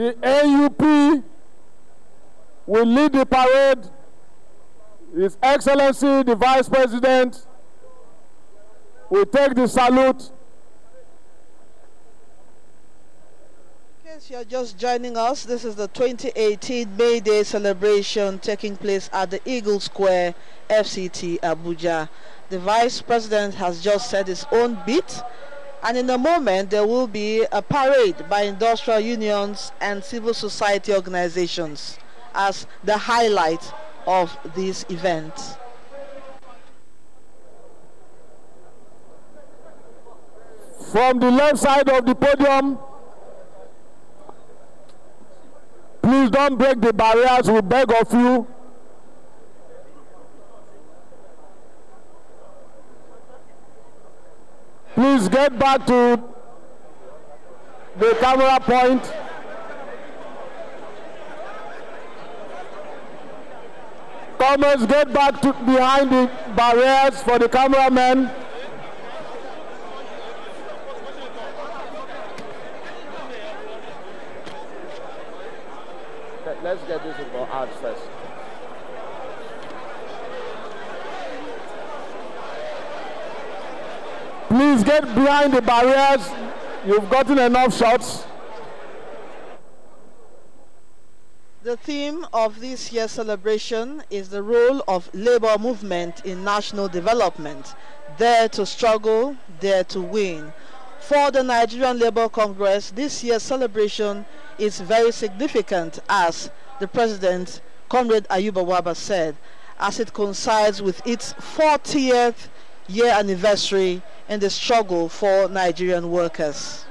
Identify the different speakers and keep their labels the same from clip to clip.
Speaker 1: The AUP will lead the parade. His Excellency, the Vice President, will take the salute.
Speaker 2: In case you're just joining us, this is the 2018 May Day celebration taking place at the Eagle Square, FCT, Abuja. The Vice President has just said his own bit, and in a moment there will be a parade by industrial unions and civil society organizations as the highlight of this event.
Speaker 1: From the left side of the podium, please don't break the barriers, we beg of you. Please get back to the camera point. Thomas, get back to behind the barriers for the cameramen. Let's get this out first. Please get behind the barriers. You've gotten enough shots.
Speaker 2: The theme of this year's celebration is the role of labor movement in national development. Dare to struggle, dare to win. For the Nigerian Labour Congress, this year's celebration is very significant, as the President, Comrade Ayuba Waba, said, as it coincides with its 40th year anniversary in the struggle for Nigerian workers.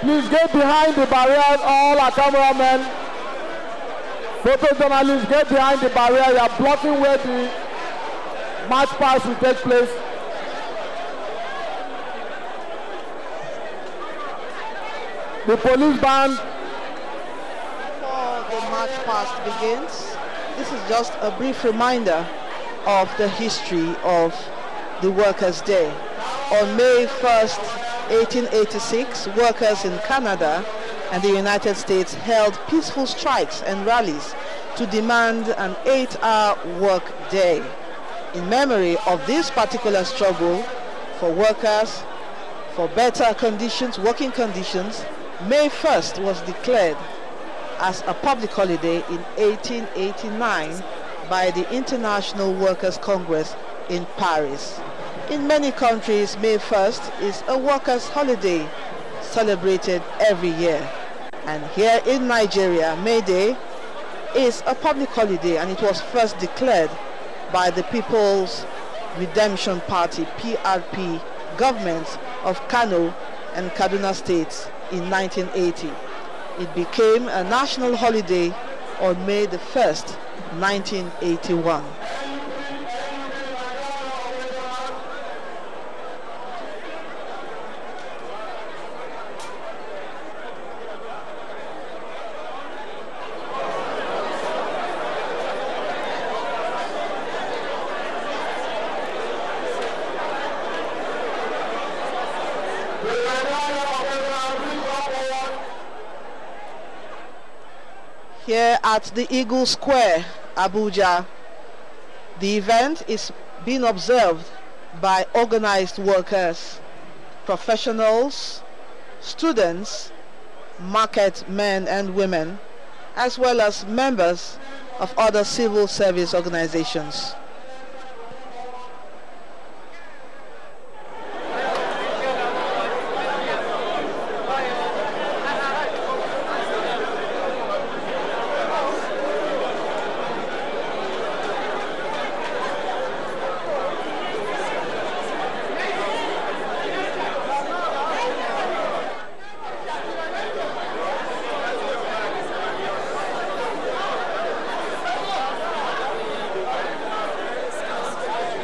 Speaker 1: Please get behind the barriers, all our cameramen. Photojournalists, get behind the barrier. You are blocking where the march past will take place. The police band.
Speaker 2: Before the march past begins, this is just a brief reminder of the history of the Workers' Day. On May 1st, 1886, workers in Canada and the United States held peaceful strikes and rallies to demand an 8-hour work day. In memory of this particular struggle for workers, for better conditions, working conditions, May 1st was declared as a public holiday in 1889 by the International Workers' Congress in Paris. In many countries, May 1st is a workers' holiday celebrated every year. And here in Nigeria, May Day is a public holiday, and it was first declared by the People's Redemption Party, PRP, governments of Kano and Kaduna states in 1980. It became a national holiday on May the 1st, 1981. Here at the Eagle Square, Abuja, the event is being observed by organized workers, professionals, students, market men and women, as well as members of other civil service organizations.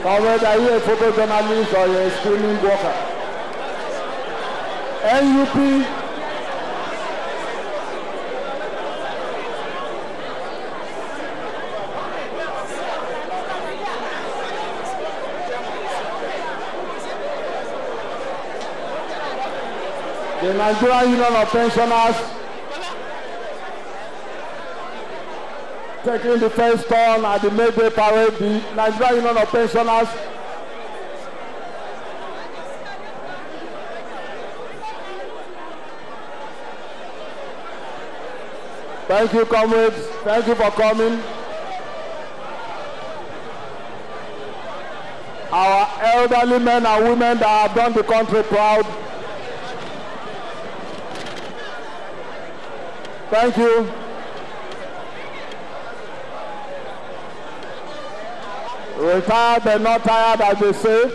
Speaker 1: Comrade, are you a photojournalist or a screening worker? NUP. The Nigerian Union of Pensioners taking the first turn at the May Day parade. The Nigerian Union of Pensioners thank you, comrades. Thank you for coming. Our elderly men and women that have done the country proud. Thank you. Retired but not tired, as they say.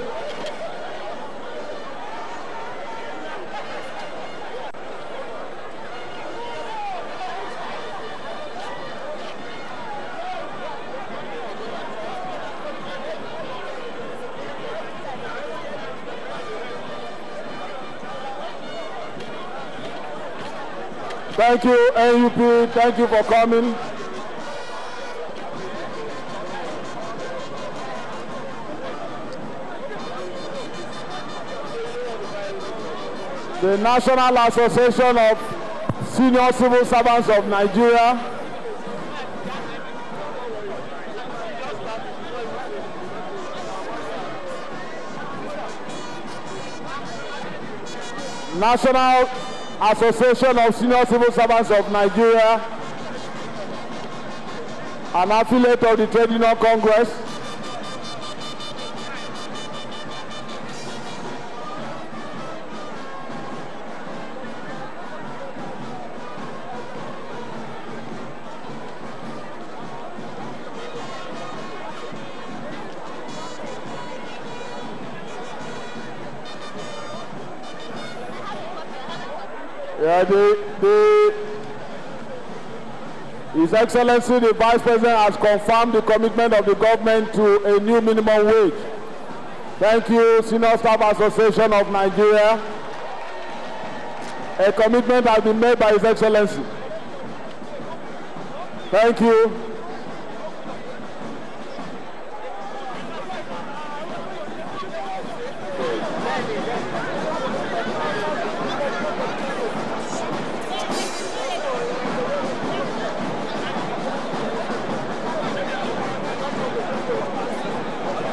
Speaker 1: Thank you, NUP. Thank you for coming. The National Association of Senior Civil Servants of Nigeria, National Association of Senior Civil Servants of Nigeria, an affiliate of the Trade Union Congress. His Excellency the Vice President has confirmed the commitment of the government to a new minimum wage. Thank you, Senior Staff Association of Nigeria. A commitment has been made by His Excellency. Thank you.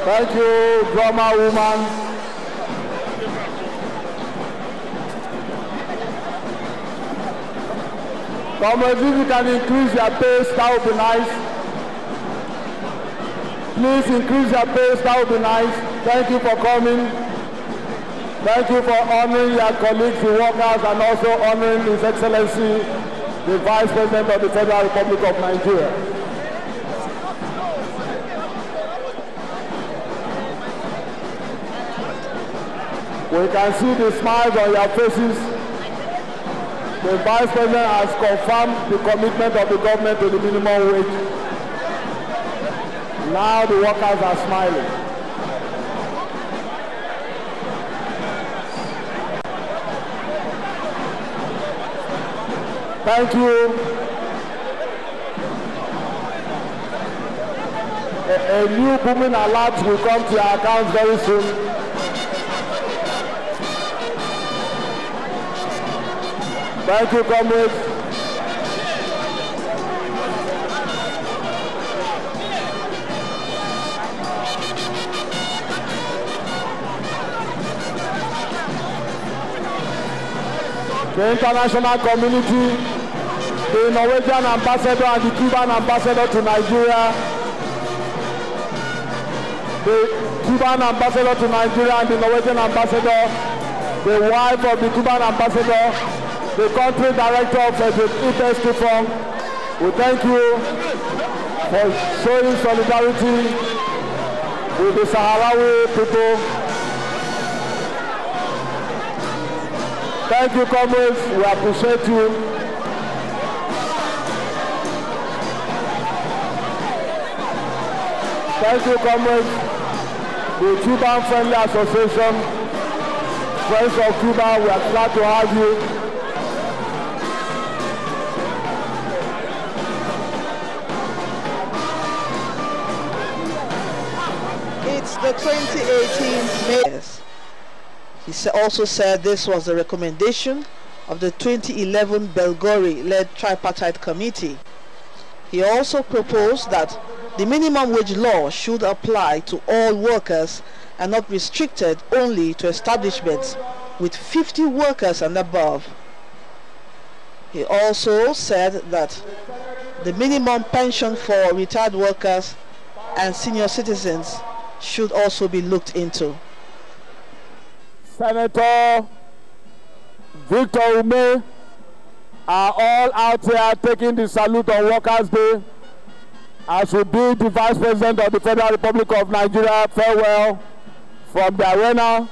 Speaker 1: Thank you, drummer woman. Comrades, if you can increase your pace, that would be nice. Please increase your pace, that would be nice. Thank you for coming. Thank you for honoring your colleagues, the workers, and also honoring His Excellency, the Vice President of the Federal Republic of Nigeria. We can see the smiles on your faces. The Vice President has confirmed the commitment of the government to the minimum wage. Now the workers are smiling. Thank you. A new booming alert will come to your account very soon. Thank you, comrades. The international community, the Norwegian ambassador and the Cuban ambassador to Nigeria, the Cuban ambassador to Nigeria and the Norwegian ambassador, the wife of the Cuban ambassador, the country director of the IPES, we thank you for showing solidarity with the Sahrawi people. Thank you, comrades. We appreciate you. Thank you, comrades. the Cuban Friendly Association, Friends of Cuba, we are glad to have you.
Speaker 2: It's the 2018 mayors. He also said this was the recommendation of the 2011 Belgore-led tripartite committee. He also proposed that the minimum wage law should apply to all workers and not restricted only to establishments with 50 workers and above. He also said that the minimum pension for retired workers and senior citizens should also be looked into.
Speaker 1: Senator Victor Ume are all out here taking the salute on Workers' Day as we bid the Vice President of the Federal Republic of Nigeria farewell from the arena.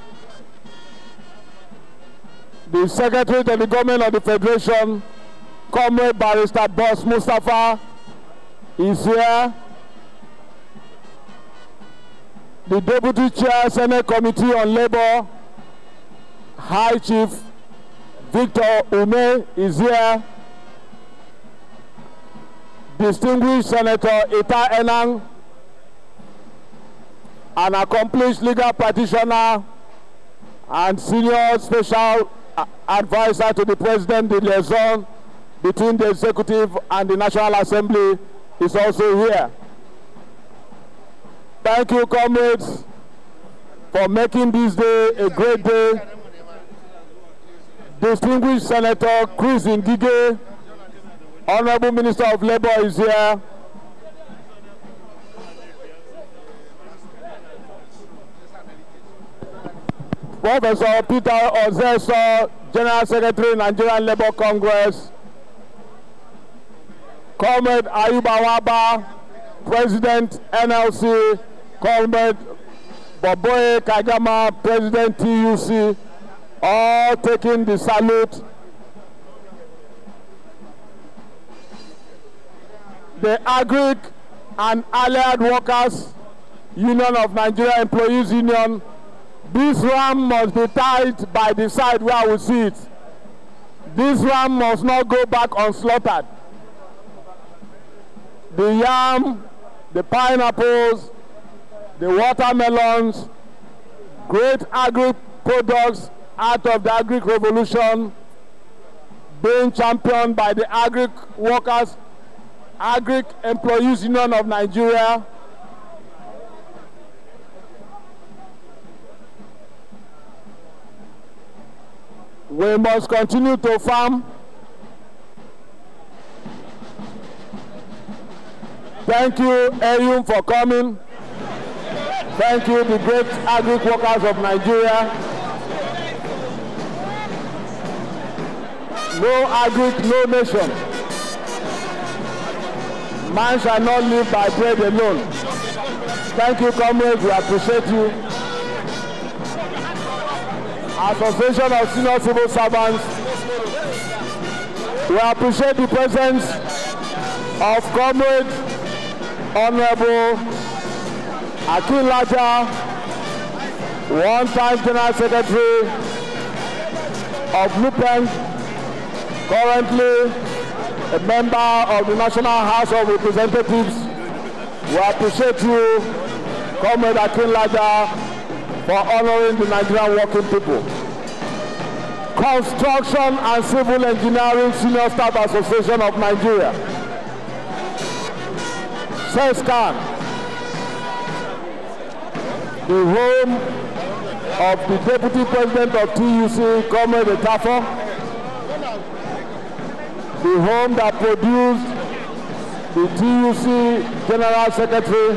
Speaker 1: The Secretary to the Government of the Federation, Comrade Barrister Boss Mustafa, is here. The Deputy Chair, Senate Committee on Labor, High Chief Victor Ume is here. Distinguished Senator Ita Enang, an accomplished legal practitioner and senior special advisor to the President, the liaison between the Executive and the National Assembly, is also here. Thank you, comrades, for making this day a great day. Distinguished Senator Chris Ngige, Honorable Minister of Labor, is here. Professor Peter Ozeso, General Secretary, Nigerian Labour Congress. Comrade Ayuba Waba, President, NLC. Comrade Boboe Kagama, President, TUC. All taking the salute. The Agric and Allied Workers Union of Nigeria Employees Union, this ram must be tied by the side where we see it. This ram must not go back unslaughtered. The yam, the pineapples, the watermelons, great agri products out of the agric revolution being championed by the Agric Workers, Agric Employees Union of Nigeria. We must continue to farm. Thank you, AUM, for coming. Thank you, the great Agric Workers of Nigeria. No agric, no nation. Man shall not live by bread alone. Thank you, comrades. We appreciate you. Association of Senior Civil Servants, we appreciate the presence of Comrade Honorable Akinlaja, one-time General Secretary of NUPENG, currently a member of the National House of Representatives. We appreciate you, Comrade Akinlaja, for honoring the Nigerian working people. Construction and Civil Engineering Senior Staff Association of Nigeria, SESCAN, the home of the Deputy President of TUC, Comrade Etafo, the home that produced the TUC General Secretary,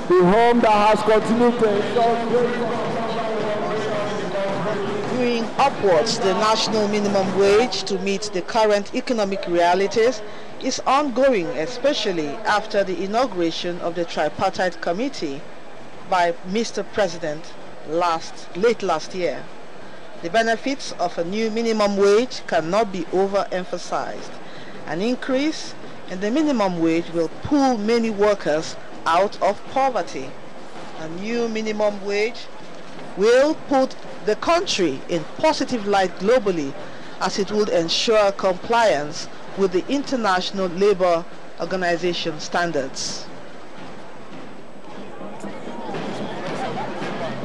Speaker 1: the home that has continued to
Speaker 2: bring upwards the national minimum wage to meet the current economic realities is ongoing, especially after the inauguration of the tripartite committee by Mr. President late last year. The benefits of a new minimum wage cannot be overemphasized. An increase in the minimum wage will pull many workers out of poverty. A new minimum wage will put the country in positive light globally, as it would ensure compliance with the International Labour Organization standards.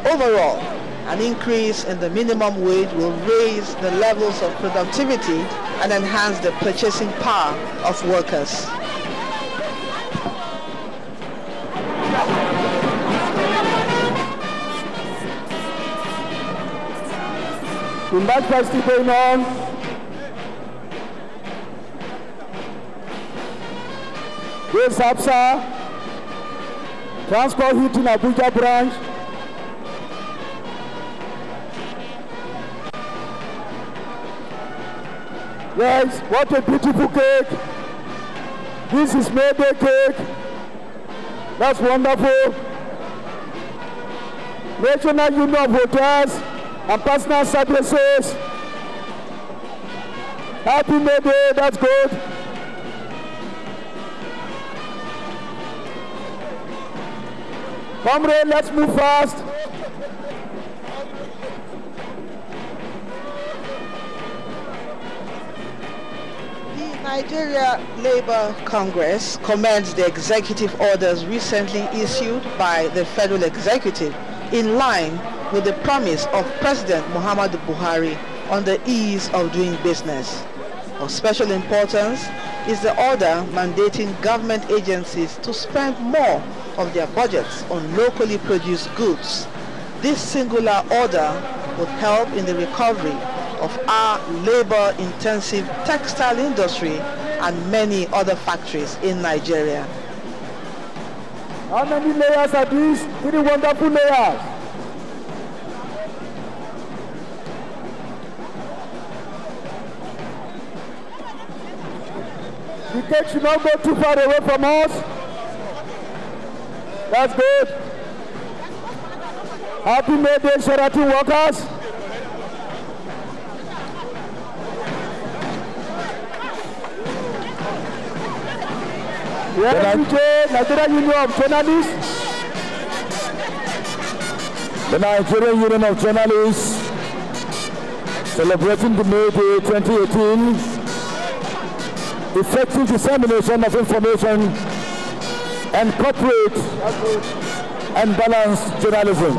Speaker 2: Overall, an increase in the minimum wage will raise the levels of productivity and enhance the purchasing power of workers.
Speaker 1: The match is still going on. This APSA transport hit in Abuja branch. Yes, what a beautiful cake. This is May Day cake. That's wonderful. National Union of Hotels and Personal Services. Happy May Day, that's good. Comrade, let's move fast.
Speaker 2: The Nigeria Labour Congress commends the executive orders recently issued by the federal executive in line with the promise of President Muhammadu Buhari on the ease of doing business. Of special importance is the order mandating government agencies to spend more of their budgets on locally produced goods. This singular order would help in the recovery of our labor-intensive textile industry and many other factories in Nigeria.
Speaker 1: How many layers are these? 3 wonderful layers. The cake should not go too far away from us. That's good. Happy May Day, Sheraton workers. Yes, Nigeria Union of Journalists. The Nigerian Union of Journalists celebrating the May Day 2018 effective dissemination of information and corporate and balanced journalism.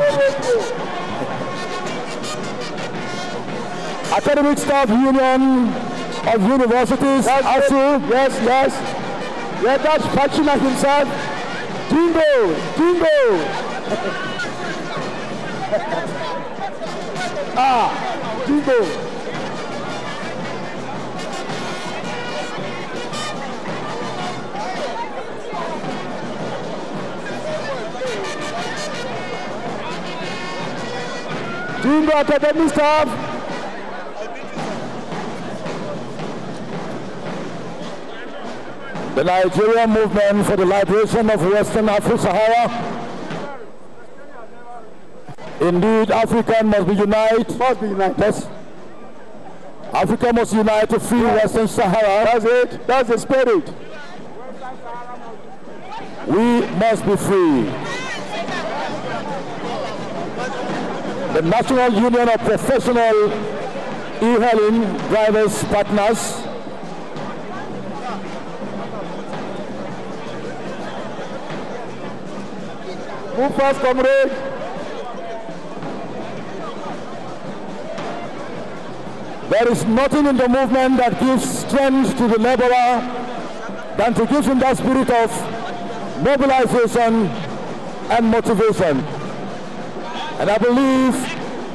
Speaker 1: Academic Staff Union of Universities, ASU, yes. Yeah, that's Fachina himself. Jingo, Jingo. Jingo. Jingo Academic Staff. The Nigerian movement for the liberation of Western Afro-Sahara. Indeed, Africa must be united. Yes. Africa must unite to free Western Sahara. That's it. That's the spirit. We must be free. The National Union of Professional E-Hailing Drivers Partners. Move fast, comrade. There is nothing in the movement that gives strength to the laborer than to give him that spirit of mobilization and motivation. And I believe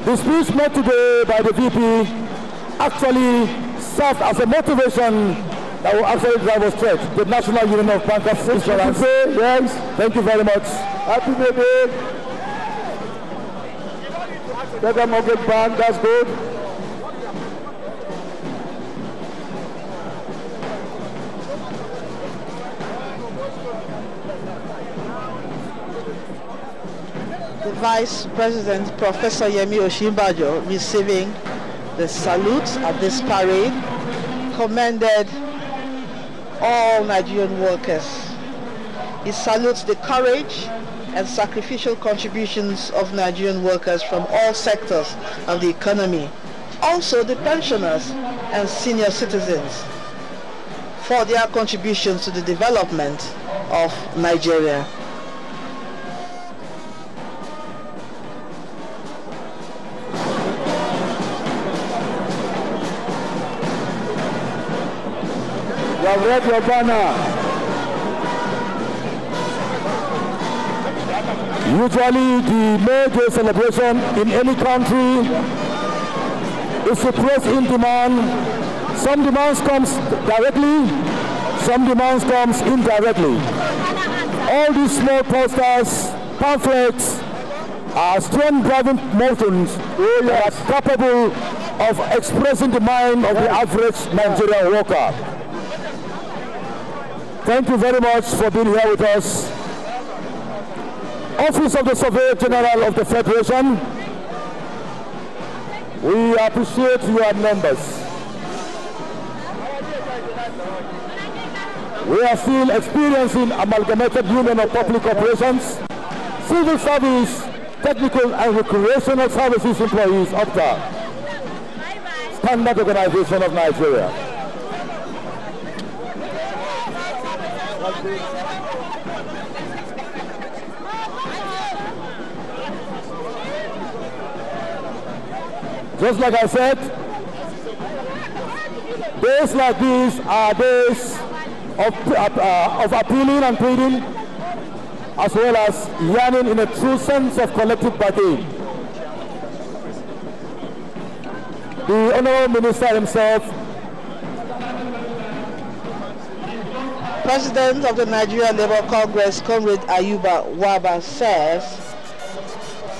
Speaker 1: the speech made today by the VP actually served as a motivation that will actually drive us straight. The National Union of Bankers Insurance. Yes, thank you very much. Happy May Day. Better Mortgage Bank, that's good.
Speaker 2: The Vice President, Professor Yemi Osinbajo, receiving the salute at this parade, commended all Nigerian workers. He salutes the courage and sacrificial contributions of Nigerian workers from all sectors of the economy, also the pensioners and senior citizens, for their contributions to the development of Nigeria.
Speaker 1: You have read your banner. Usually the May Day celebration in any country is to press in demand. Some demands comes directly, some demands comes indirectly. All these small posters, pamphlets, are strong driving motions that are capable of expressing the mind of the average Nigerian worker. Thank you very much for being here with us. Office of the Surveyor General of the Federation, we appreciate your numbers. We are still experiencing amalgamated union of public operations, civil service, technical and recreational services employees of the Standard Organization of Nigeria. Just like I said, days like these are days of appealing and pleading, as well as yearning in a true sense of collective bargaining. The Honorable Minister himself,
Speaker 2: President of the Nigeria Labour Congress, Comrade Ayuba Waba, says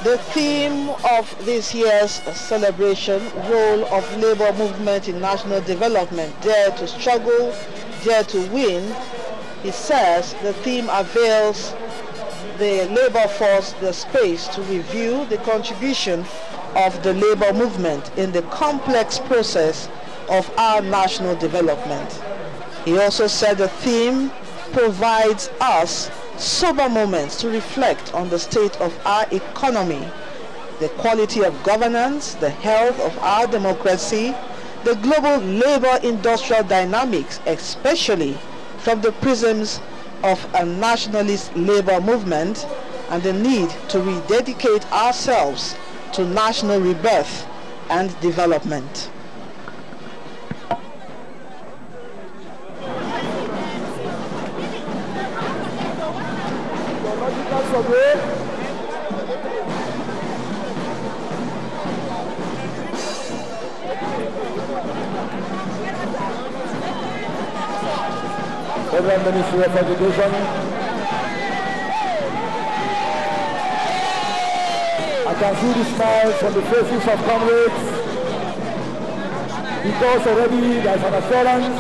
Speaker 2: the theme of this year's celebration, role of labor movement in national development, dare to struggle, dare to win. He says the theme avails the labor force the space to review the contribution of the labor movement in the complex process of our national development. He also said the theme provides us sober moments to reflect on the state of our economy, the quality of governance, the health of our democracy, the global labor-industrial dynamics, especially from the prisms of a nationalist labor movement, and the need to rededicate ourselves to national rebirth and development.
Speaker 1: Federal Ministry of Education, I can see the smiles on the faces of comrades because already there's an assurance.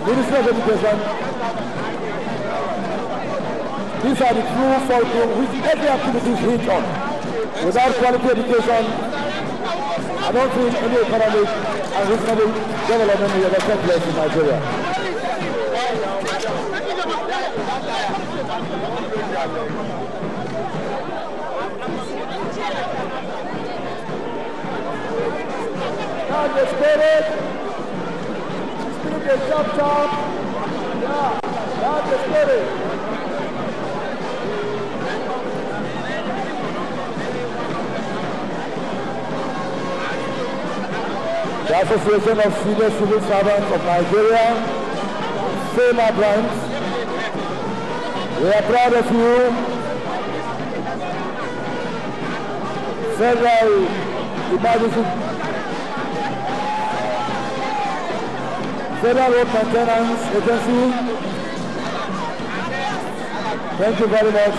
Speaker 1: Ministry of Education, these are the true fulcrum which every activity is hinged on. Without quality education, I don't think any economic and reasonable development will ever take place in Nigeria. Now the spirit is chop chop. Yeah, that's the spirit. The Association of Senior Civil Servants of Nigeria, FEMA branch, we are proud of you. Federal Emergency Federal Road Maintenance Agency, thank you very much.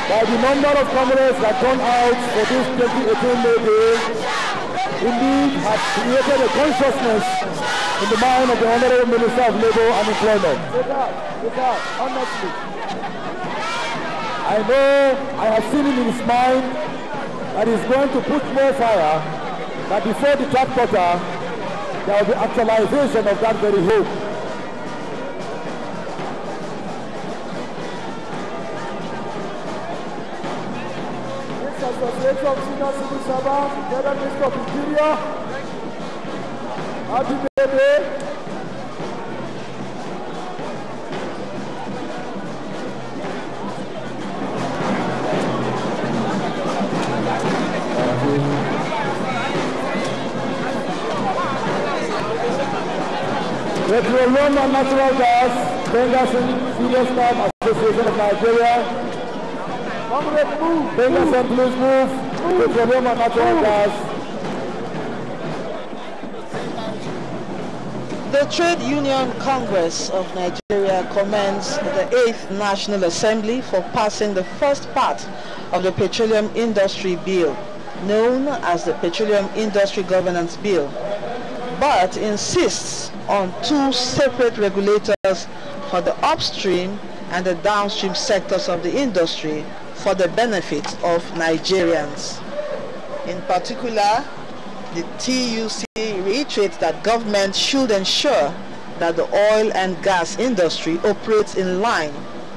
Speaker 1: By the number of comrades that turned out for this 2018 May Day, indeed has created a consciousness in the mind of the Honorable Minister of Labour and Employment. Honestly. I know, I have seen him in his mind that he's going to put more fire that before the third quarter, there will be actualization of that very hope. This Association of Senior Civil Servants, Federal Ministry of Interior, happy birthday. Petroleum and Natural Gas, Bengas Senior Staff Association of Nigeria. Bengas, please move. Petroleum and Natural Gas.
Speaker 2: The Trade Union Congress of Nigeria commends the 8th National Assembly for passing the first part of the Petroleum Industry Bill, known as the Petroleum Industry Governance Bill, but insists on 2 separate regulators for the upstream and the downstream sectors of the industry for the benefit of Nigerians. In particular, the TUC reiterates that government should ensure that the oil and gas industry operates in line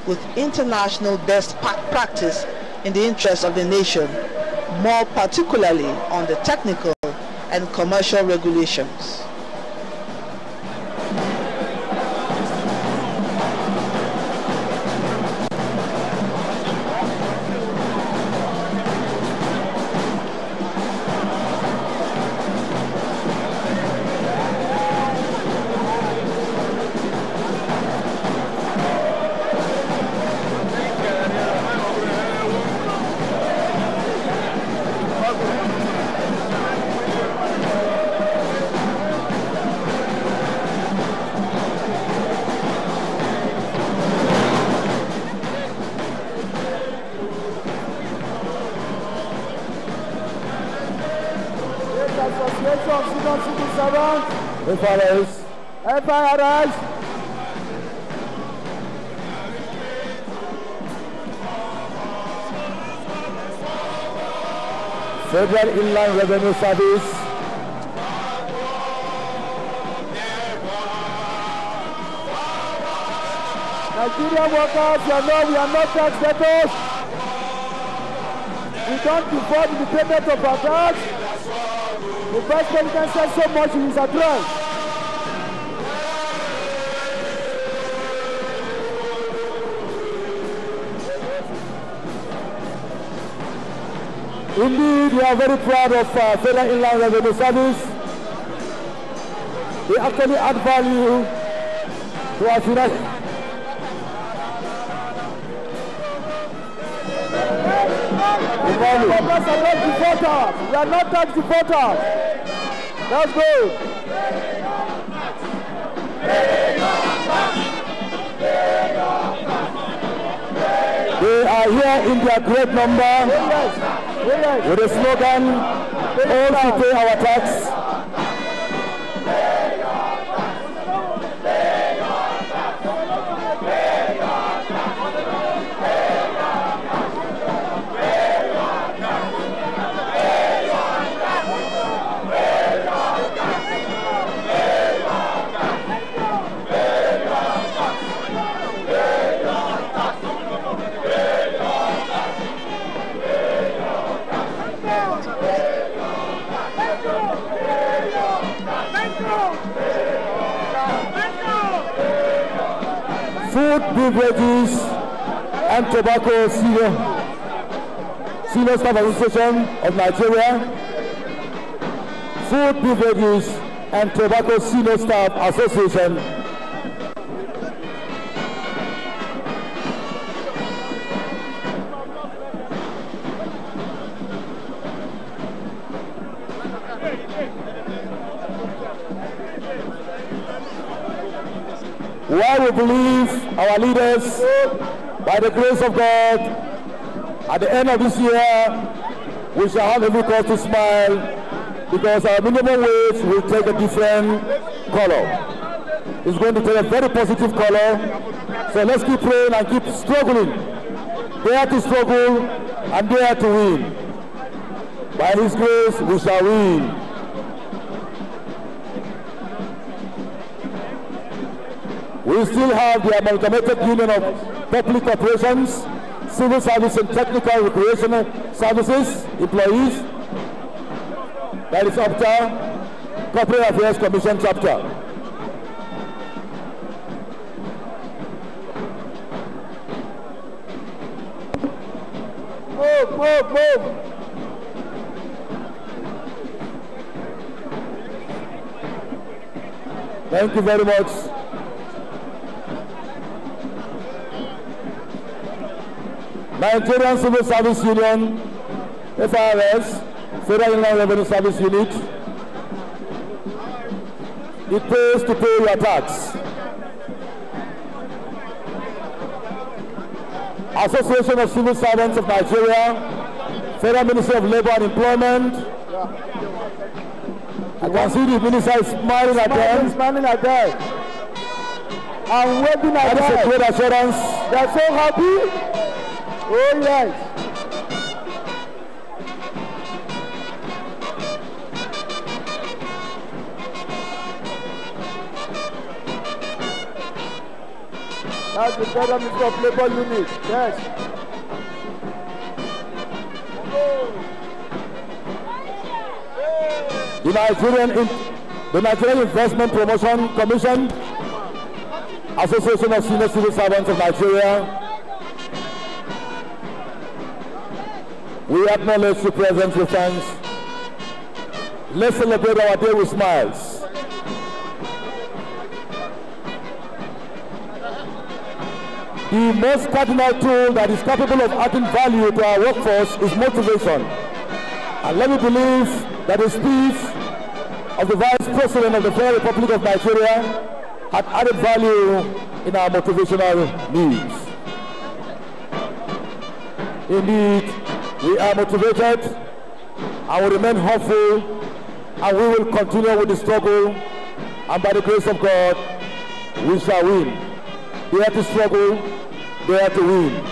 Speaker 2: with international best practice in the interest of the nation, more particularly on the technical and commercial regulations.
Speaker 1: FIRS. Federal Inland Revenue Service. Nigerian workers, we are not tax debtors. We don't default the payment of our tax. The Vice President said so much in his address. Indeed, we are very proud of Federal Inland Revenue Service. They actually add value to our financial. We are not tax defaulters. Let's go. They are here in their great number with the slogan, all to pay our tax. Food, beverages, and tobacco senior staff association of Nigeria. Food, beverages, and tobacco senior staff association. While we believe our leaders, by the grace of God, at the end of this year, we shall have every cause to smile because our minimum wage will take a different color. It's going to take a very positive color. So let's keep praying and keep struggling. Dare to struggle and dare to win. By His grace, we shall win. We still have the Amalgamated Union of Public Corporations, Civil Service and Technical Recreational Services employees. That is UPTA, Corporate Affairs Commission chapter. Move. Thank you very much. Nigerian Civil Service Union, FRS, Federal Inland Revenue Service Unit. It pays to pay your tax. Association of Civil Servants of Nigeria, Federal Ministry of Labor and Employment. I can see the minister is smiling at them. Smiling at them. And waving at them. That is a great assurance. They are so happy. Oh yes. That's the Federal Ministry of Labor Unit. Yes. The Nigerian Investment Promotion Commission, Association of Senior Civil Servants of Nigeria. We acknowledge your presence with thanks. Let's celebrate our day with smiles. The most cardinal tool that is capable of adding value to our workforce is motivation. And let me believe that the speech of the Vice President of the Federal Republic of Nigeria had added value in our motivational needs. Indeed, we are motivated and we remain hopeful, and we will continue with the struggle, and by the grace of God, we shall win. Dare to struggle, dare to win.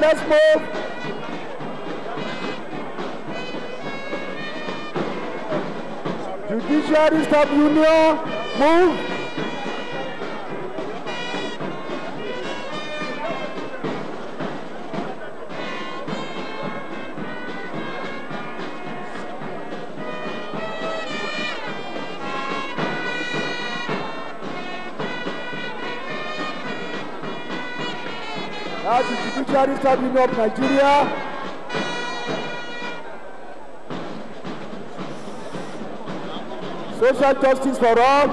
Speaker 1: Let's move. Judiciary Staff Union, move. That's the Judiciary Staff Union of Nigeria. Social justice for all.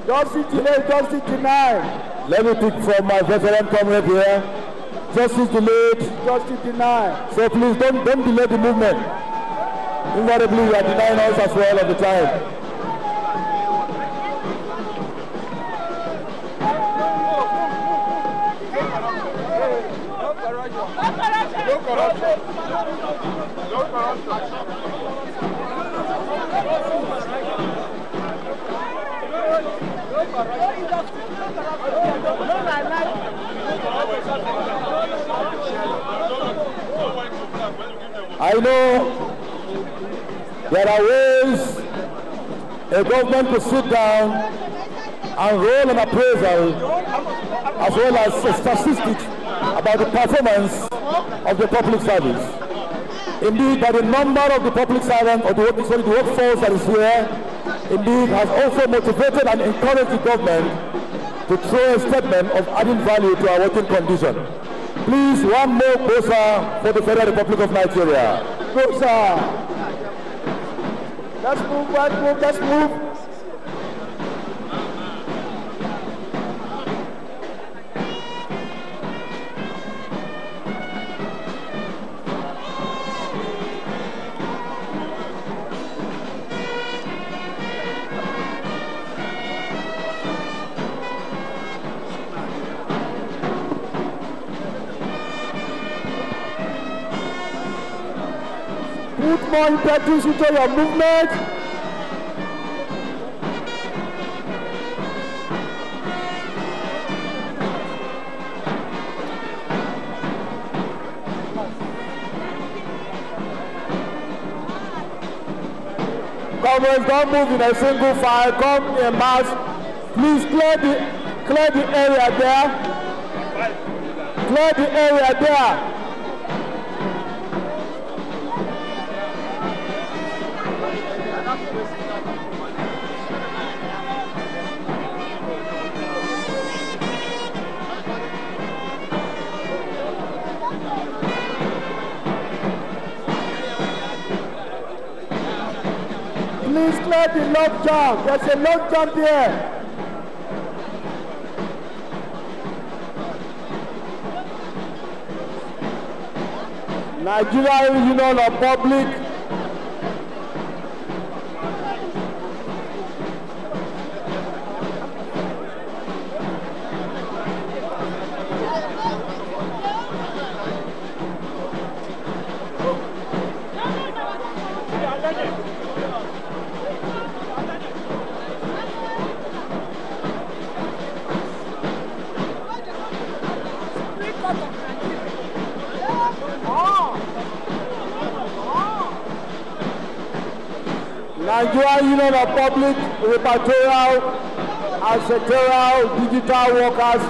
Speaker 1: Justice delayed, justice denied. Let me pick from my veteran comrade here. Justice delayed, justice denied. So please don't delay the movement. Invariably, you are denying us as well all of the time. I know there are ways a government to sit down and roll an appraisal as well as statistics about the performance of the public service. Indeed, by the number of the public servants or the workforce that is here, indeed has also motivated and encouraged the government to throw a statement of adding value to our working condition. Please, one more closer for the Federal Republic of Nigeria. Closer. Let's move, let's move. Put more impetus into your movement. Comrades, don't move in a single file. Come in mass. Please clear the area there. Clear the area there. Please clear the long jump. There's a long jump here. Nigeria Union of Public. Nigeria Union of Public, Repertorial and Sectorial Digital Workers.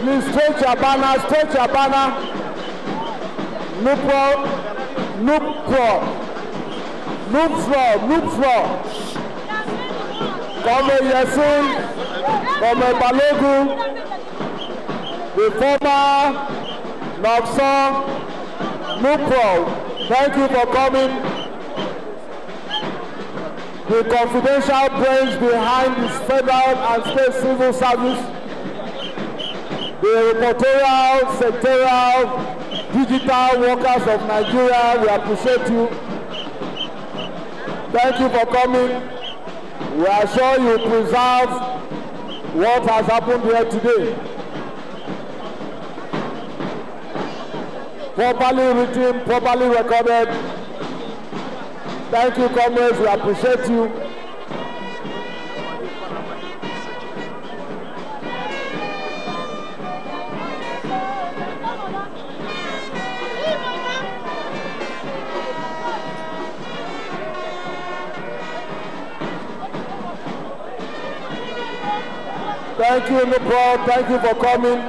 Speaker 1: Please stretch your banner, stretch your banner. Loop floor. Come Yasin, come Balogun, the former Nokson, Nupro. Thank you for coming. The confidential brains behind this federal and state civil service, the reportorial, sectorial, digital workers of Nigeria, we appreciate you. Thank you for coming. We are sure you preserve what has happened here today. Properly written, properly recorded. Thank you, comrades. We appreciate you. Thank you, Nupro. Thank you for coming.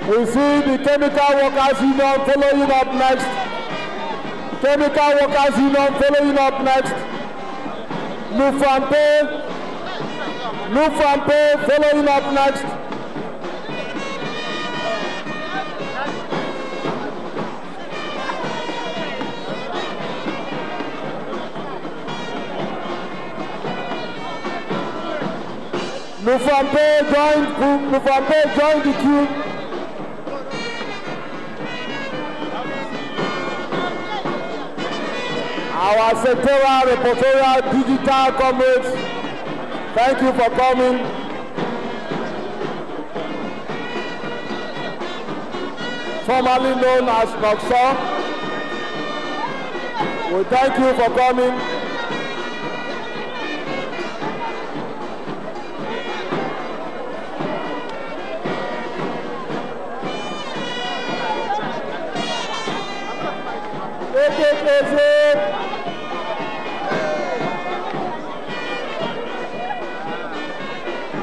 Speaker 1: We see the Chemical Workers Union following up next. Chemical Workers Union following up next. Nufampe following up next. Nufampe joined the queue. Our sectorial, reportorial, digital comrades, thank you for coming. Formerly known as Nokson, we thank you for coming.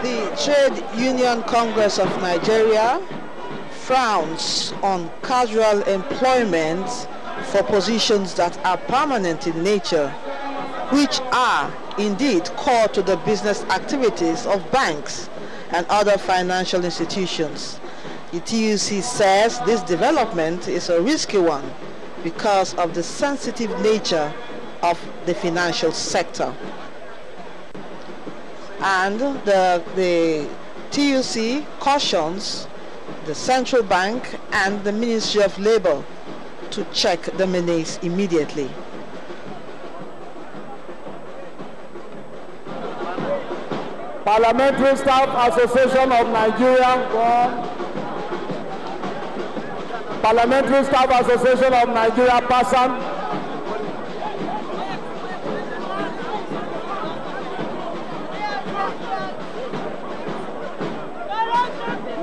Speaker 2: The Trade Union Congress of Nigeria frowns on casual employment for positions that are permanent in nature, which are indeed core to the business activities of banks and other financial institutions. The TUC says this development is a risky one because of the sensitive nature of the financial sector. And the TUC cautions the Central Bank and the Ministry of Labor to check the menace immediately.
Speaker 1: Parliamentary Staff Association of Nigeria. Parliamentary Staff Association of Nigeria, PASAN.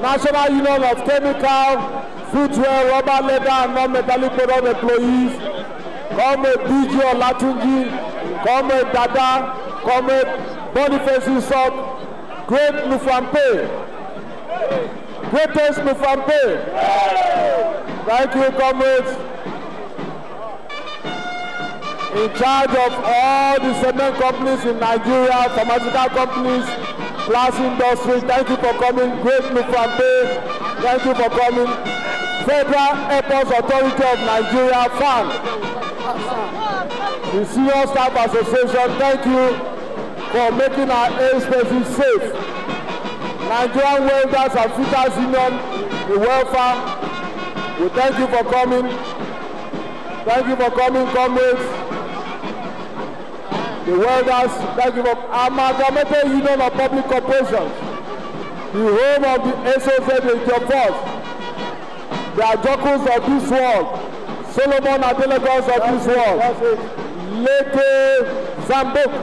Speaker 1: National Union of Chemical, Footwear, Rubber, Leather and Non-Metallic Product Employees. Comrade BG Olatunji, Comrade Dada, Comrade Boniface Isok, Great Nufampe. Greatest Nufampe. Thank you, comrades. In charge of all the cement companies in Nigeria, pharmaceutical companies, glass industry, thank you for coming. Great Nufampe, thank you for coming. Federal Airports Authority of Nigeria, FAN. The Senior Staff Association, thank you for making our airspaces safe. Nigerian Welders and Fitters Union, the welfare, we thank you for coming. Thank you for coming, comrades. The welders, thank you for Amalgamated Union of Public Corporations, the home of the SOZ in Jofos, the Ajokus of this world, Solomon NTA2Lagos of this world, Leke Zambuk,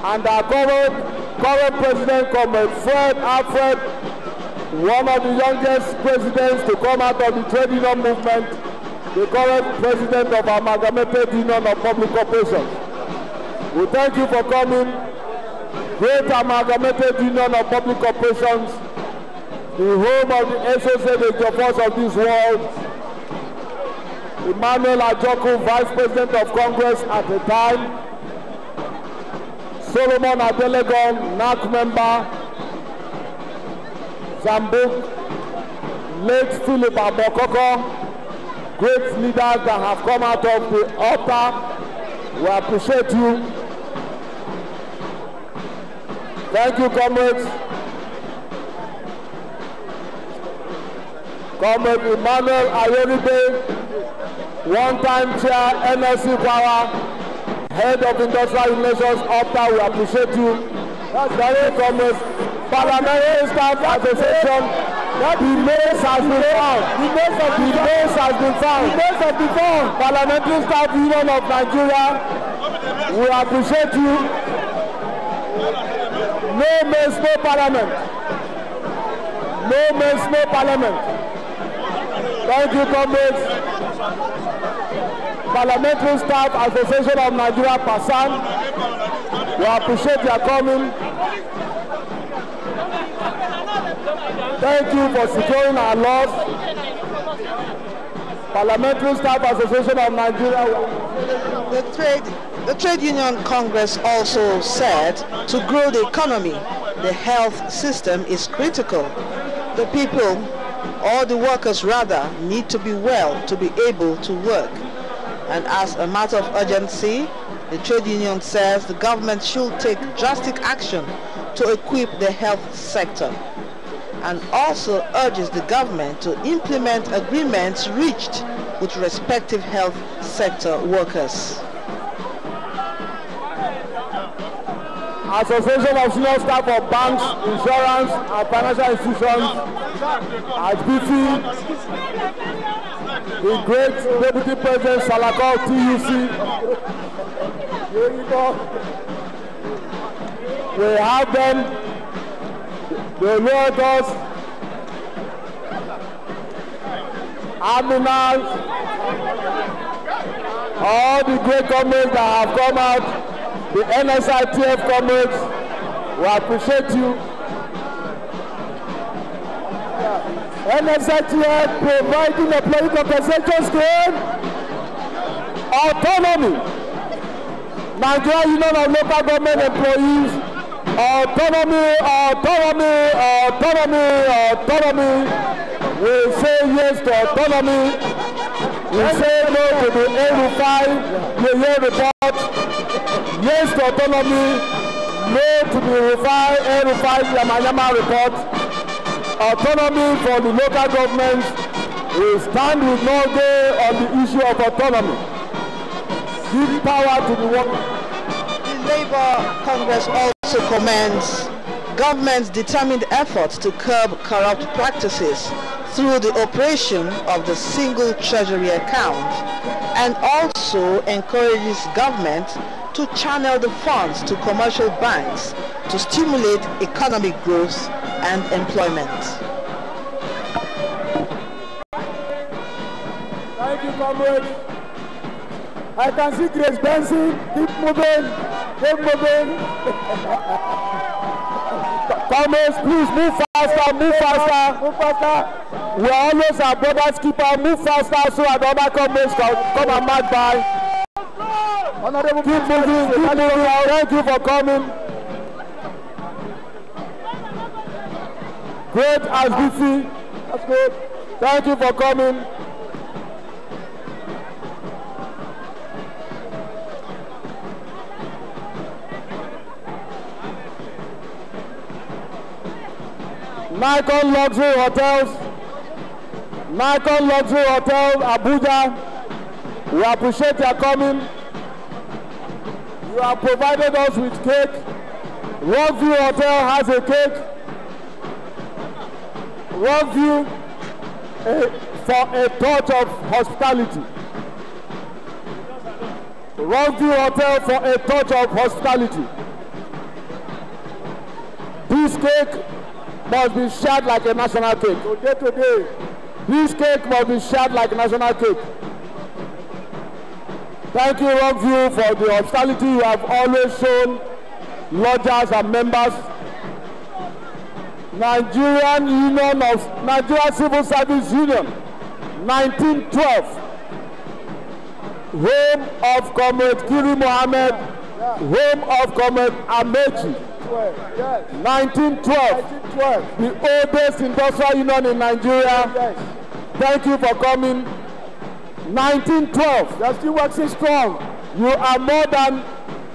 Speaker 1: and our current president, Comrade Fred Alfred, one of the youngest presidents to come out of the trade union movement, the current president of Amalgamated Union of Public Corporations. We thank you for coming. Great Amalgamated Union of Public Corporations, the home of the Associated Jofos of this world, Emmanuel Ajoku, Vice President of Congress at the time, Solomon NTA2Lagos, NAC member, Zambuk, late Philip Abokoko, great leaders that have come out of the altar. We appreciate you. Thank you, comrades. Comrade Emmanuel Ayoribe, one-time chair, NSC Power, head of industrial relations, APTA, we appreciate you. That's very comrades. Parliamentary Staff Association, the names has been found. The names has been found. The names have been found. Parliamentary Staff Union of Nigeria, we appreciate you. No mess, no parliament. No mess, no parliament. Thank you, comrades. Parliamentary Staff Association of Nigeria, PASAN, we appreciate your coming. Thank you for securing our laws. Parliamentary Staff Association of Nigeria.
Speaker 2: The Trade Union Congress also said to grow the economy, the health system is critical. The people, or the workers rather, need to be well to be able to work. And as a matter of urgency, the trade union says the government should take drastic action to equip the health sector, and also urges the government to implement agreements reached with respective health sector workers.
Speaker 1: Association of Senior Staff of Banks, Insurance and Financial Institutions, ASBIFI, the great Deputy President Salako TUC. Here you go. We have them. They led us. Aminals, all the great comrades that have come out, the NSITF comrades, we appreciate you. NSITF providing employee compensation scheme, autonomy, Nigeria Union of Local Government Employees, autonomy, autonomy, autonomy, autonomy. We say yes to autonomy. We say no to the A-Rufai report. Yes to autonomy. No to the A-Rufai Yamayama report. Autonomy for the local governments. We stand with Norway on the issue of autonomy. Give power to the workers.
Speaker 2: The Labour Congress also commends government's determined efforts to curb corrupt practices through the operation of the single treasury account, and also encourages government to channel the funds to commercial banks to stimulate economic growth and employment.
Speaker 1: Thank you, comrades. I can see Grace Benson. Keep moving. Keep moving. Comrades, please move faster, move faster, move faster. We are always our brother's keeper. Move faster so that other comrades can come and march by. Honorable, keep moving, keep moving. Thank you for coming. Great as BC. That's good. Thank you for coming. Nikon Luxury Hotels, Nikon Luxury Hotel, Abuja, we appreciate your coming. You have provided us with cake. Rockview Hotel has a cake. Rockview for a touch of hospitality. Rockview Hotel for a touch of hospitality. This cake must be shared like a national cake. Today, this cake must be shared like a national cake. Thank you, Rockview, for the hospitality you have always shown lodgers and members. Nigerian Union of Nigeria Civil Service Union, 1912. Home of Comrade Kiri Mohammed, home of Comrade Amechi. 1912, the oldest industrial union in Nigeria. Thank you for coming. 1912, you're still waxing strong. You are more than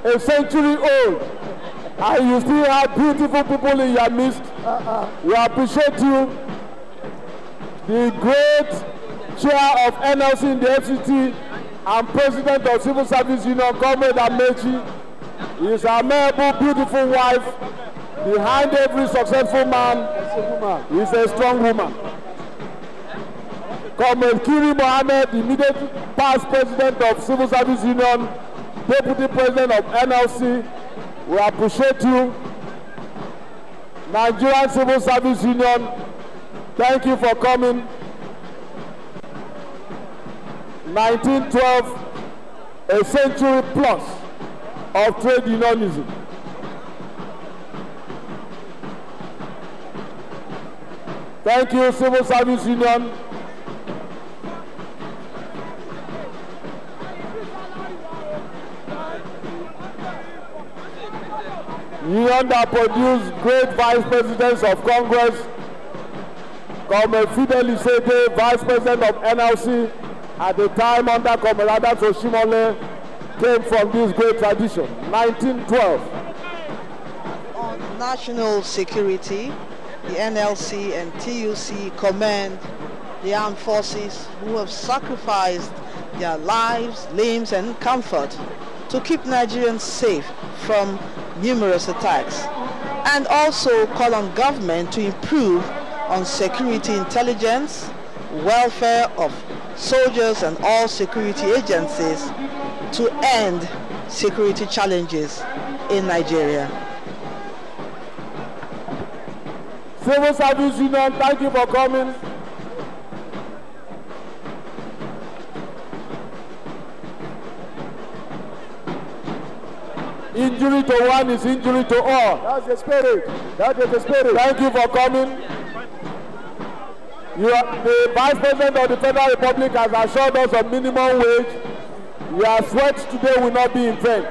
Speaker 1: a century old, and you still have beautiful people in your midst. We appreciate you. The great chair of NLC in the FCT and president of Civil Service Union, Comrade Amechi, is a amiable, beautiful wife. Behind every successful man is a strong woman. Comrade Kiri Mohammed, immediate past president of Civil Service Union, deputy president of NLC, we appreciate you. Nigerian Civil Service Union, thank you for coming. 1912, a century plus of trade unionism. Thank you, Civil Service Union. Union that produced great vice presidents of Congress, Comrade Fidel Isete, vice president of NLC, at the time under Comrade Adams Oshimole, came from this great tradition. 1912.
Speaker 2: On national security, the NLC and TUC commend the armed forces who have sacrificed their lives, limbs and comfort to keep Nigerians safe from numerous attacks, and also call on government to improve on security intelligence, welfare of soldiers and all security agencies to end security challenges in Nigeria.
Speaker 1: Civil Service Union, thank you for coming. Injury to one is injury to all. That's the spirit. That is the spirit. Thank you for coming. The Vice President of the Federal Republic has assured us of minimum wage. Your sweat today will not be in vain.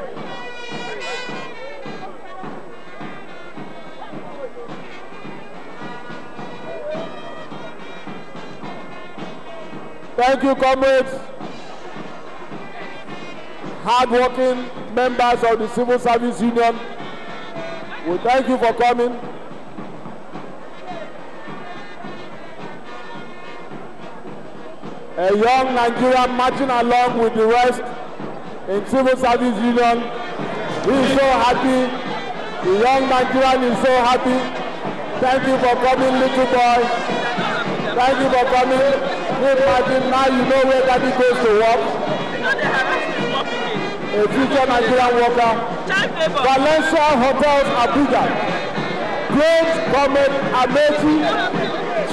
Speaker 1: Thank you, comrades. Hard-working members of the Civil Service Union, we thank you for coming. A young Nigerian marching along with the rest in civil service union. He is so happy. The young Nigerian is so happy. Thank you for coming, little boy. Thank you for coming. Imagine now you know where daddy goes to work. A future Nigerian worker. Valencia Hotels, Abuja. Great Comrade Amechi,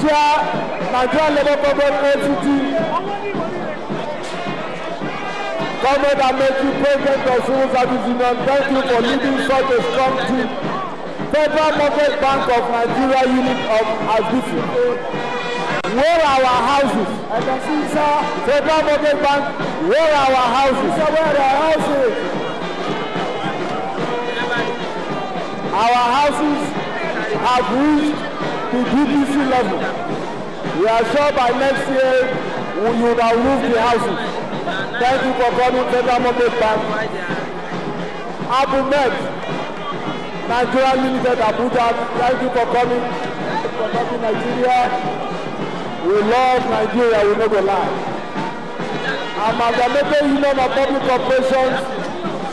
Speaker 1: Chair, Nigerian Labour Congress ACT. Comrade Amechi, President of Civil Service Union, thank you for leading such a strong team. Federal Mortgage Bank of Nigeria unit of Asbisi. Where are our houses? I can see, sir. Federal Mortgage Bank, where are our houses? Sir, where are our houses? Our houses have reached the DPC level. We are sure by next year you will have moved the houses. Thank you for coming, Federal Mortgage Bank. Abu Med, Nigeria Limited, Abuja, thank you for coming. For coming, Nigeria. We love Nigeria, we never lie. Amalgamated Union of Public Corporations,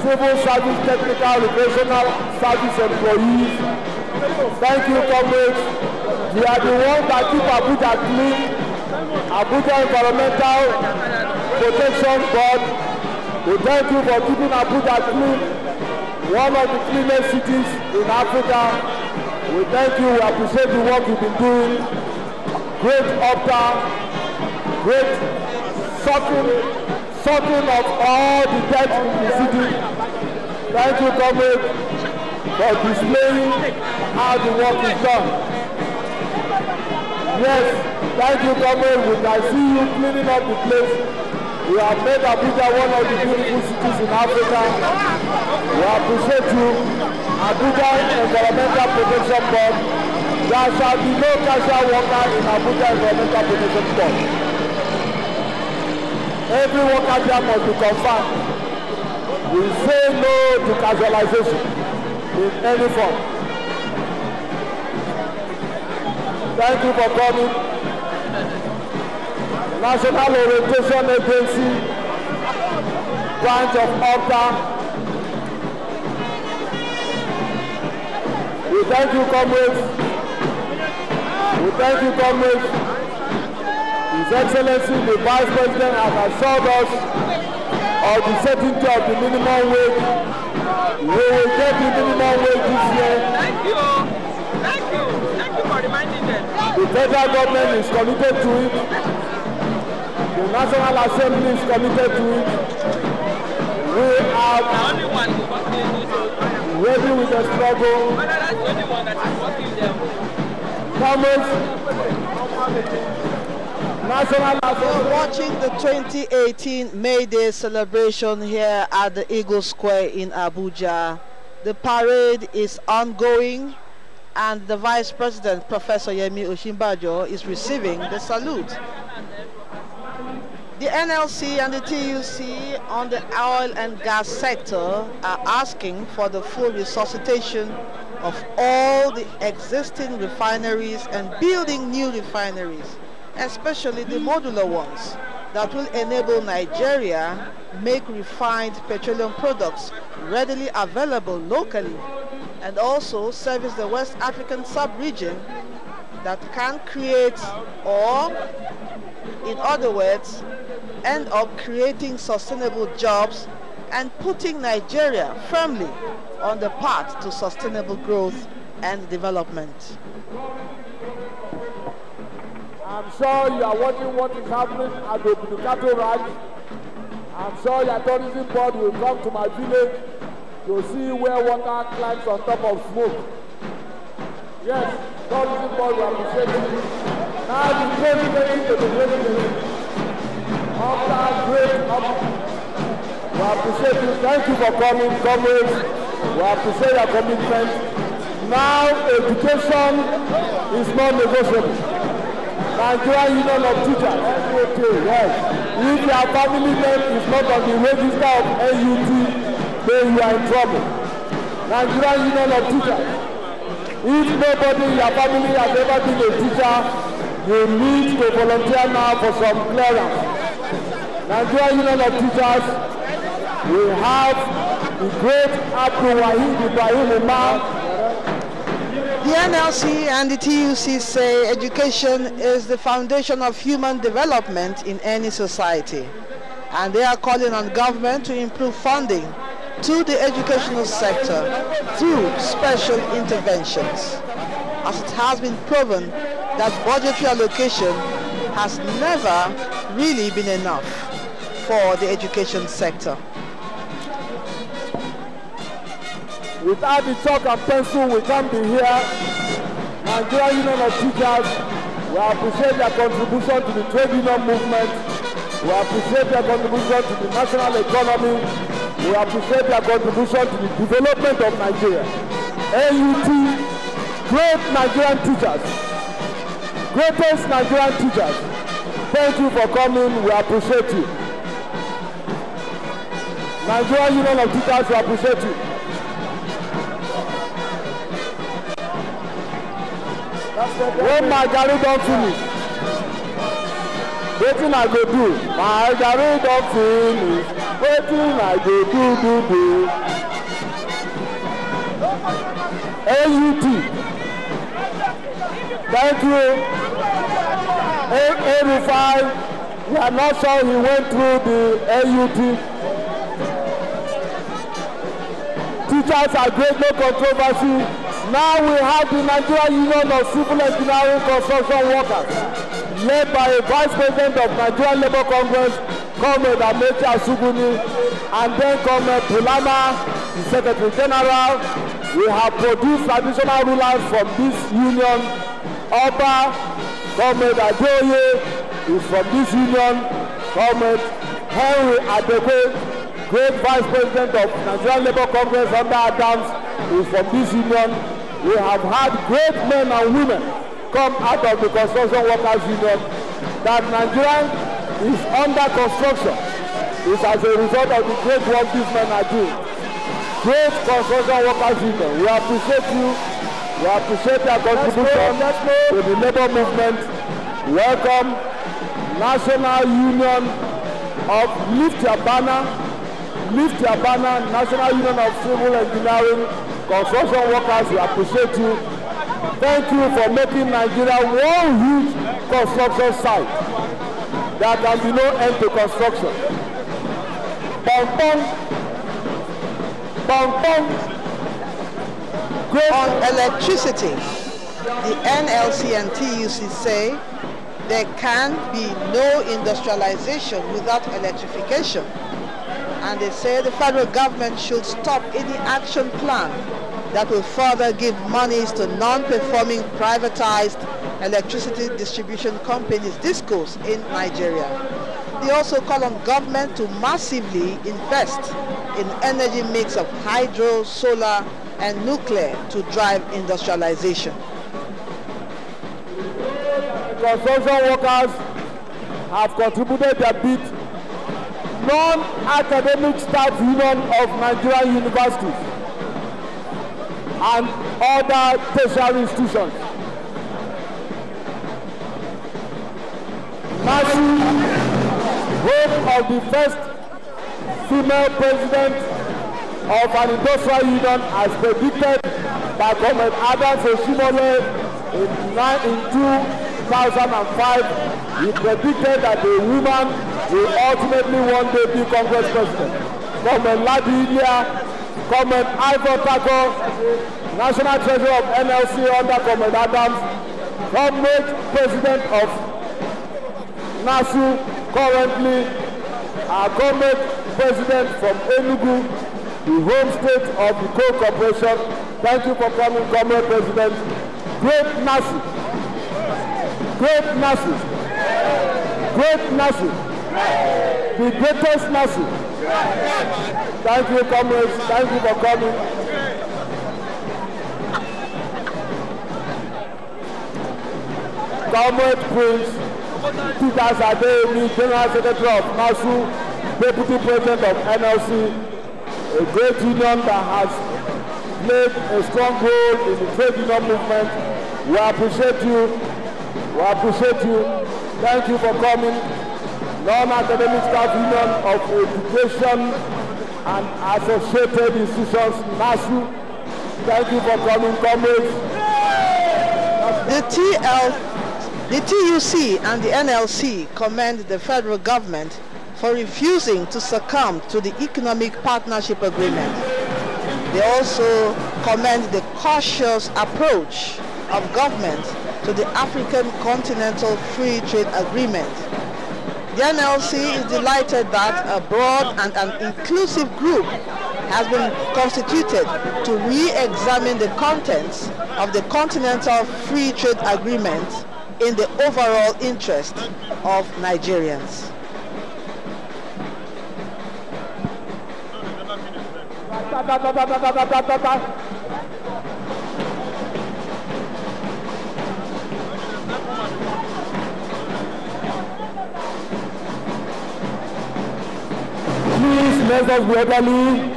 Speaker 1: Civil Service Technical Recreational Service Employees. Thank you, comrades. We are the ones that keep Abuja clean. Abuja Environmental Protection Board. We thank you for keeping Abuja clean. One of the cleanest cities in Africa. We thank you, we appreciate the work you've been doing. Great opta, great sorting of all the debt in the city. Thank you, comrade, for displaying how the work is done. Yes, thank you, comrade. We can see you cleaning up the place. We have made Abuja one of the beautiful cities in Africa. We appreciate you. Abuja Environmental Protection Board. There shall be no casual worker in Abuja Environmental Protection Board. Every worker there must be confirmed. We say no to casualization in any form. Thank you for coming. National Orientation Agency, branch of Okta. We thank you, comrades. We thank you, comrades. His Excellency, the Vice President, has assured us of the certainty of the minimum wage. We will get the minimum wage this year.
Speaker 3: Thank you. Thank you. Thank you for reminding them.
Speaker 1: The federal government is committed to it. The National Assembly is committed to it. We are ready with the struggle.
Speaker 3: That's the only one that is working them.
Speaker 1: Thomas, National Assembly.
Speaker 2: We're watching the 2018 May Day celebration here at the Eagle Square in Abuja. The parade is ongoing and the Vice President, Professor Yemi Osinbajo, is receiving the salute. The NLC and the TUC on the oil and gas sector are asking for the full resuscitation of all the existing refineries and building new refineries, especially the modular ones that will enable Nigeria make refined petroleum products readily available locally and also service the West African sub-region that can create, or in other words, end up creating sustainable jobs and putting Nigeria firmly on the path to sustainable growth and development.
Speaker 1: I'm sure you are watching what is happening at the Ducato Ranch. I'm sure your tourism board will come to my village to see where water climbs on top of smoke. Yes, tourism board will appreciate it. Now the president to the president. After great we appreciate you. Thank you for coming, comrades. We appreciate your commitment. Now education is not negotiable. Nigerian Union of Teachers, NTA2, yes. If your family name is not on the register of NUT, then you are in trouble. Nigerian Union of Teachers. If nobody in your family has ever been a teacher, you need to volunteer now for some clearance. Nigerian Union of Teachers, we have the great Abdul Wahid Ibrahim Imam.
Speaker 2: The NLC and the TUC say education is the foundation of human development in any society, and they are calling on government to improve funding to the educational sector through special interventions, as it has been proven that budgetary allocation has never really been enough for the education sector.
Speaker 1: Without the chalk and pencil, we can't be here. Nigerian Union of Teachers, we appreciate their contribution to the trade union movement. We appreciate their contribution to the national economy. We appreciate their contribution to the development of Nigeria. NUT, great Nigerian teachers, greatest Nigerian teachers. Thank you for coming. We appreciate you. Nigerian Union of Teachers, we appreciate you. When my garri don finish, wetin I go do? My garri don finish, wetin I go do? AUT, thank you. A5, we are not sure he went through the AUT. Teachers are great, no controversy. Now we have the Nigerian Union of Civil Engineering Construction Workers, led by a Vice President of Nigerian Labour Congress, Comrade Amechi Asubuni, and then Comrade Bulama, the Secretary General. We have produced traditional rulers from this union. Oba, Comrade Adeoye is from this union. Comrade Henry Adekwe, great Vice President of Nigerian Labour Congress under Adams, is from this union. We have had great men and women come out of the Construction Workers Union. That Nigeria is under construction is as a result of the great work these men are doing. Great Construction Workers Union. We appreciate you. We appreciate your contribution to the labor movement. Welcome, National Union of Lift Your Banner, National Union of Civil Engineering Construction Workers. We appreciate you. Thank you for making Nigeria one huge construction site. There can be no end to construction.
Speaker 2: On electricity, the NLC and TUC say there can be no industrialization without electrification. And they say the federal government should stop any action plan that will further give monies to non-performing privatized electricity distribution companies, DISCOs, in Nigeria. They also call on government to massively invest in energy mix of hydro, solar, and nuclear to drive industrialization.
Speaker 1: Construction workers have contributed their bit. Non-academic staff union of Nigerian universities and other tertiary institutions. Massive hope of the first female president of an industrial union as predicted by Comrade Adams Oshimole in 2005. He predicted that a woman will ultimately one day be Congress president. Comrade Ladi Ilia, Comrade Ivor Tako, National Treasurer of NLC under Comrade Adams, Comrade President of NASU currently, our Comrade President from Enugu, the home state of the coal corporation. Thank you for coming, Comrade President. Great NASU, great NASU, great NASU. The greatest mercy. Thank you, comrades. Thank you for coming. Comrade Prince Peter Sademi, General Secretary of NASU, Deputy President of NLC, a great union that has played a strong role in the trade union movement. We appreciate you. We appreciate you. Thank you for coming. Non-Academic Staff Union of Education and Associated Institutions, NASU. Thank you for coming, comrades.
Speaker 2: The TUC and the NLC commend the federal government for refusing to succumb to the Economic Partnership Agreement. They also commend the cautious approach of government to the African Continental Free Trade Agreement. The NLC is delighted that a broad and an inclusive group has been constituted to re-examine the contents of the Continental Free Trade Agreement in the overall interest of Nigerians.
Speaker 1: Please let us be orderly.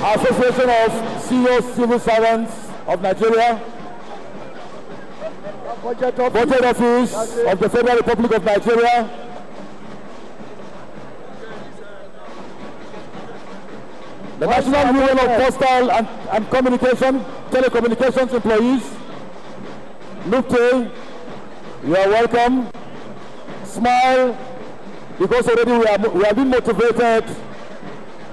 Speaker 1: Association of CEOs Civil Servants of Nigeria, Budget Office of the Federal Republic of Nigeria, the National Union of Postal and Telecommunications Employees, Nukte, you are welcome. Smile, because already we have been motivated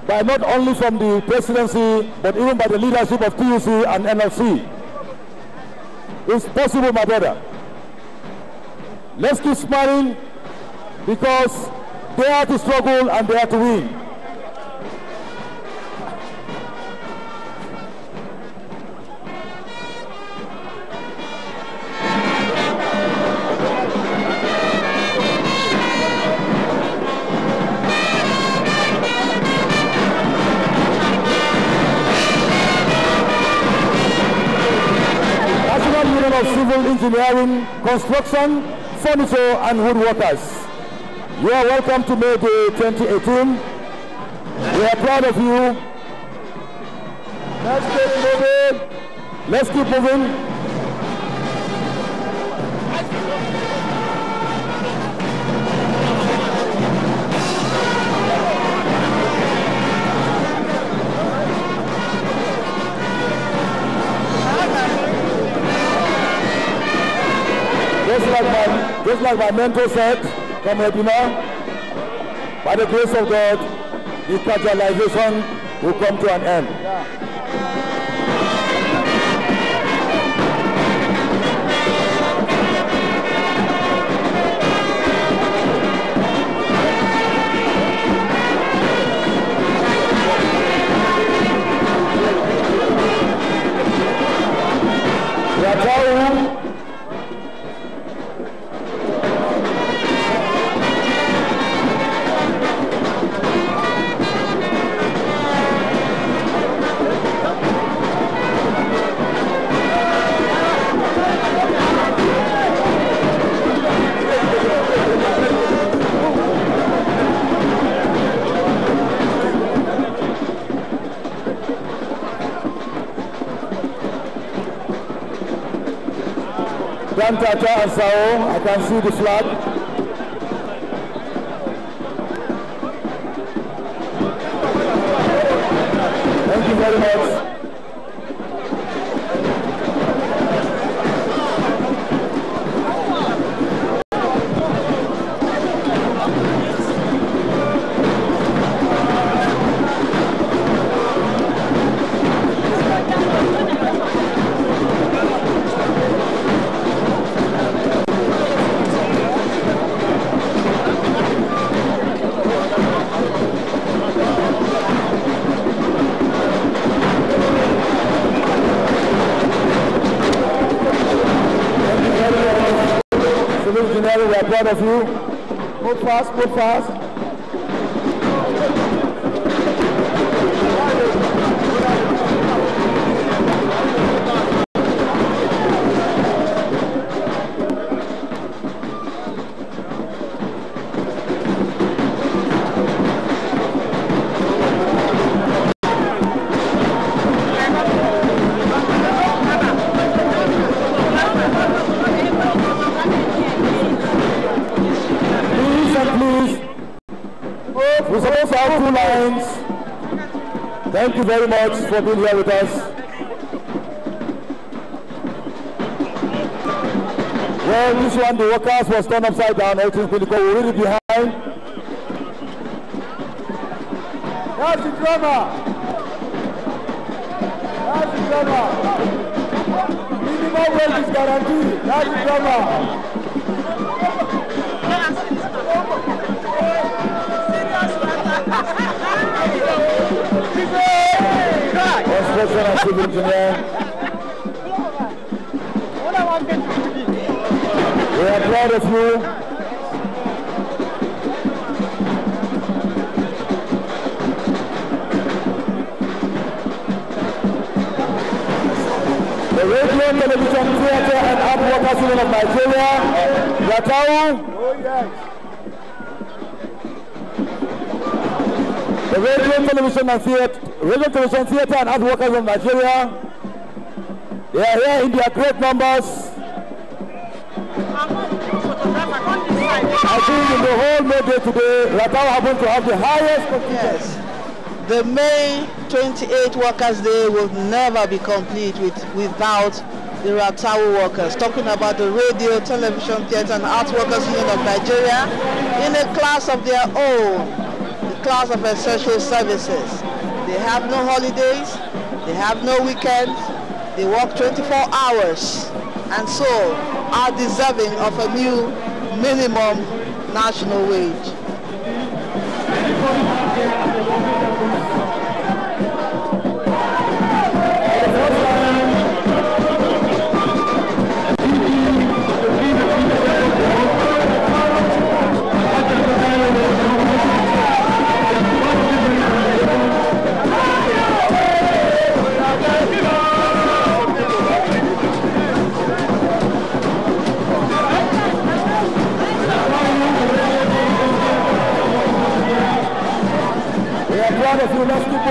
Speaker 1: by not only from the presidency, but even by the leadership of TUC and NLC. It's possible, my brother. Let's keep smiling, because they are to struggle and they are to win. Of Civil Engineering, Construction, Furniture and Woodworkers. You are welcome to May Day 2018. We are proud of you. Let's keep moving. Let's keep moving. Just like my mentor said, Comrade Dina, by the grace of God, the casualization will come to an end. Tata and Sao, I can see the flag. Thank you very much. We are proud of you. Move fast, move fast. you very much for being here with us. Well, this one, the workers was turned upside down. Everything's been we're really behind. That's the drama. That's the drama. Minimum wage is guaranteed. That's the drama. Construction and civil engineer. We are proud of you. The Radio, Television, Theatre and Art Workers Union of Nigeria, Ratau. Oh yes. The Radio, Television, Theatre and Art Workers of Nigeria. They are here in their great numbers. I think in the whole May Day today, Ratau happened to have the highest completion.
Speaker 2: Yes. The May 28 Workers' Day will never be complete without the Ratau workers. Talking about the Radio, Television, Theatre and Art Workers Union of Nigeria in a class of their own, the class of essential services. They have no holidays, they have no weekends, they work 24 hours and so are deserving of a new minimum national wage.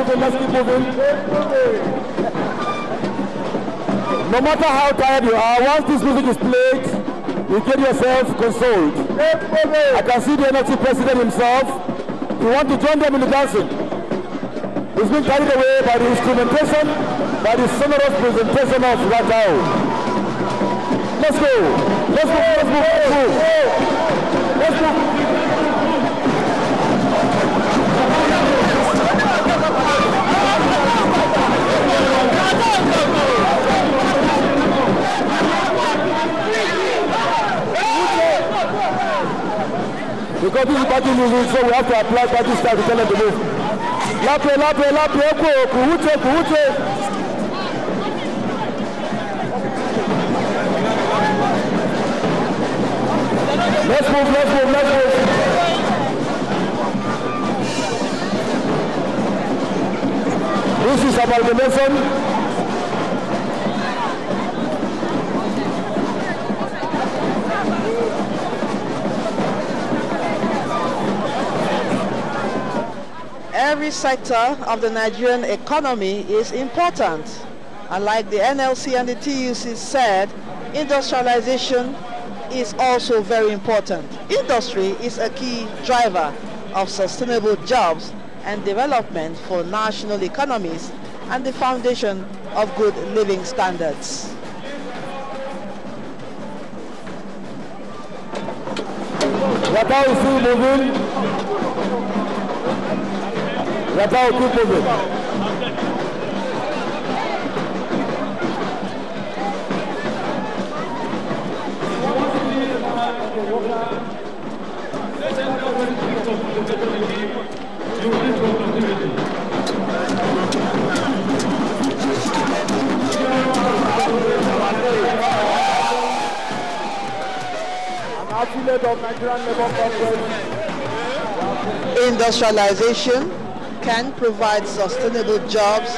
Speaker 2: Let's keep moving. No matter how tired you are, once this music is played, you get yourself consoled. I can see the NTA president himself. You want to join them in the dancing. He's been carried away by the instrumentation, by the sonorous presentation of Ratau. Let's go. Let's move. Let's move. Let's move. Let's move. Because this is party music, so we have to apply party style to tell them to move. Lape, kuhuche. Let's move. This is amalgamation. Every sector of the Nigerian economy is important. And like the NLC and the TUC said, industrialization is also very important. Industry is a key driver of sustainable jobs and development for national economies and the foundation of good living standards.
Speaker 1: Ratau is still moving. Ratau, keep moving.
Speaker 2: Industrialization can provide sustainable jobs,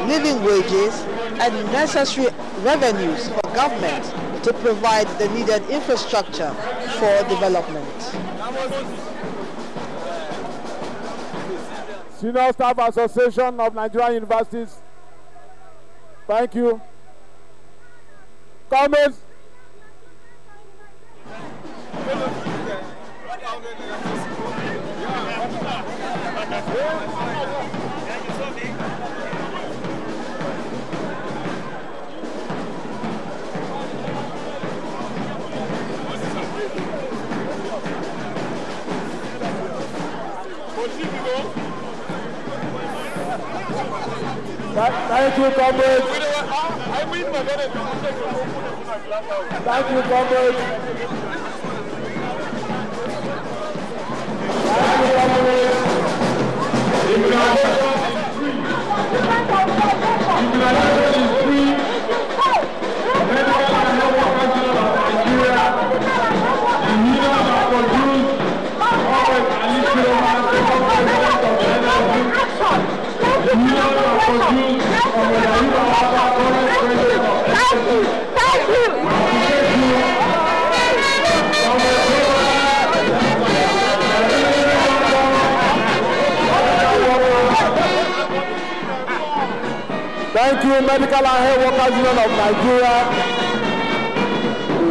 Speaker 2: living wages, and necessary revenues for government to provide the needed infrastructure for development.
Speaker 1: Senior Staff Association of Nigerian Universities, thank you. Comments? Thank you, comrades. Thank you, comrades. Thank you, comrades. Immunization is free. Medical and health professionals of Nigeria. The unions are produced. Always Alicia President of the NLC. The unions are produced from the Naiva Wata, current president of NLC. Thank you. Thank you, Medical and Health Workers Union of Nigeria,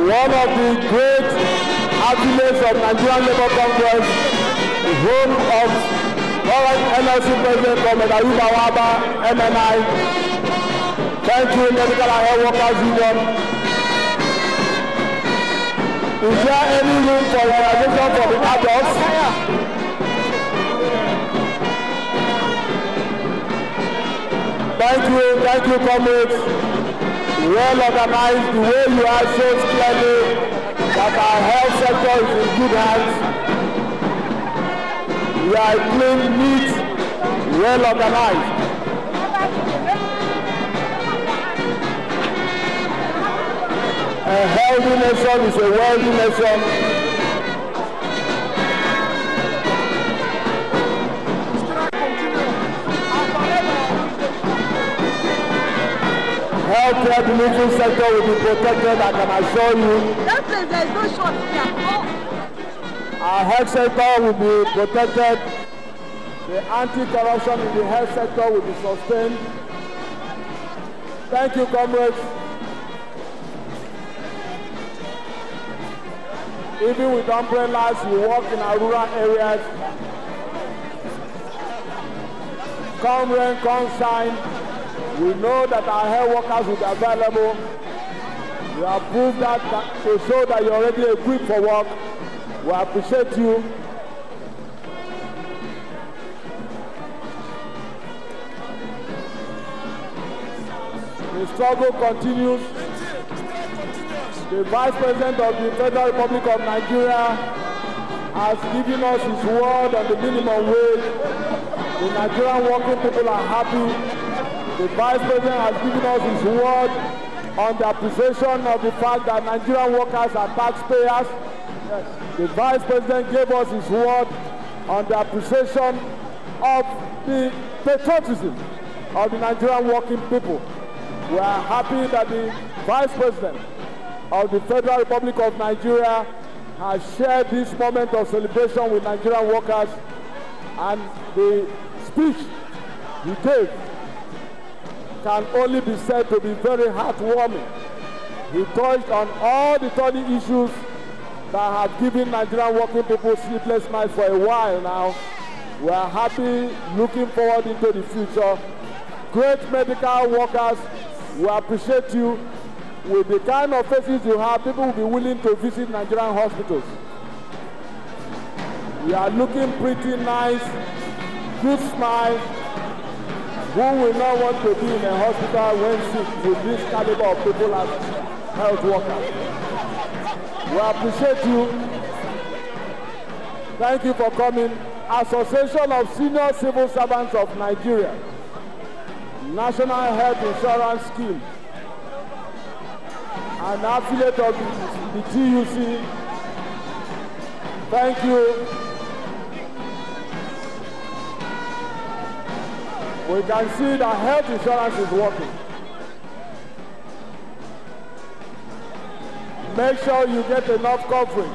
Speaker 1: one of the great affiliates of Nigerian Labour Congress, the home of current NLC President Comrade Ayuba Waba, MNI. Thank you, Medical and Health Workers Union. Is there any room for realization for the adults? Thank you, comrades. Well organized. The way you are shows clearly that our health sector is in good hands. We are clean, neat, well organized. A healthy nation is a wealthy nation. Healthcare delivery sector will be protected, I can assure you.
Speaker 3: That place there is no short here.
Speaker 1: Our health sector will be protected. The anti-corruption in the health sector will be sustained. Thank you, comrades. Even with umbrellas, we work in our rural areas. Come rain, come shine. We know that our health workers will be available. We have proved that to show that you're already equipped for work. We appreciate you. The struggle continues. The Vice President of the Federal Republic of Nigeria has given us his word on the minimum wage. The Nigerian working people are happy. The Vice President has given us his word on the appreciation of the fact that Nigerian workers are taxpayers. Yes. The Vice President gave us his word on the appreciation of the patriotism of the Nigerian working people. We are happy that the Vice President of the Federal Republic of Nigeria has shared this moment of celebration with Nigerian workers, and the speech he gave can only be said to be very heartwarming. He touched on all the thorny issues that have given Nigerian working people sleepless nights for a while now. We are happy, looking forward into the future. Great medical workers, we appreciate you. With the kind of faces you have, people will be willing to visit Nigerian hospitals. You are looking pretty nice, good smile. Who will not want to be in a hospital when sick with this caliber of people as health workers? We appreciate you. Thank you for coming. Association of Senior Civil Servants of Nigeria, National Health Insurance Scheme, an affiliate of the TUC. Thank you. We can see that health insurance is working. Make sure you get enough coverage.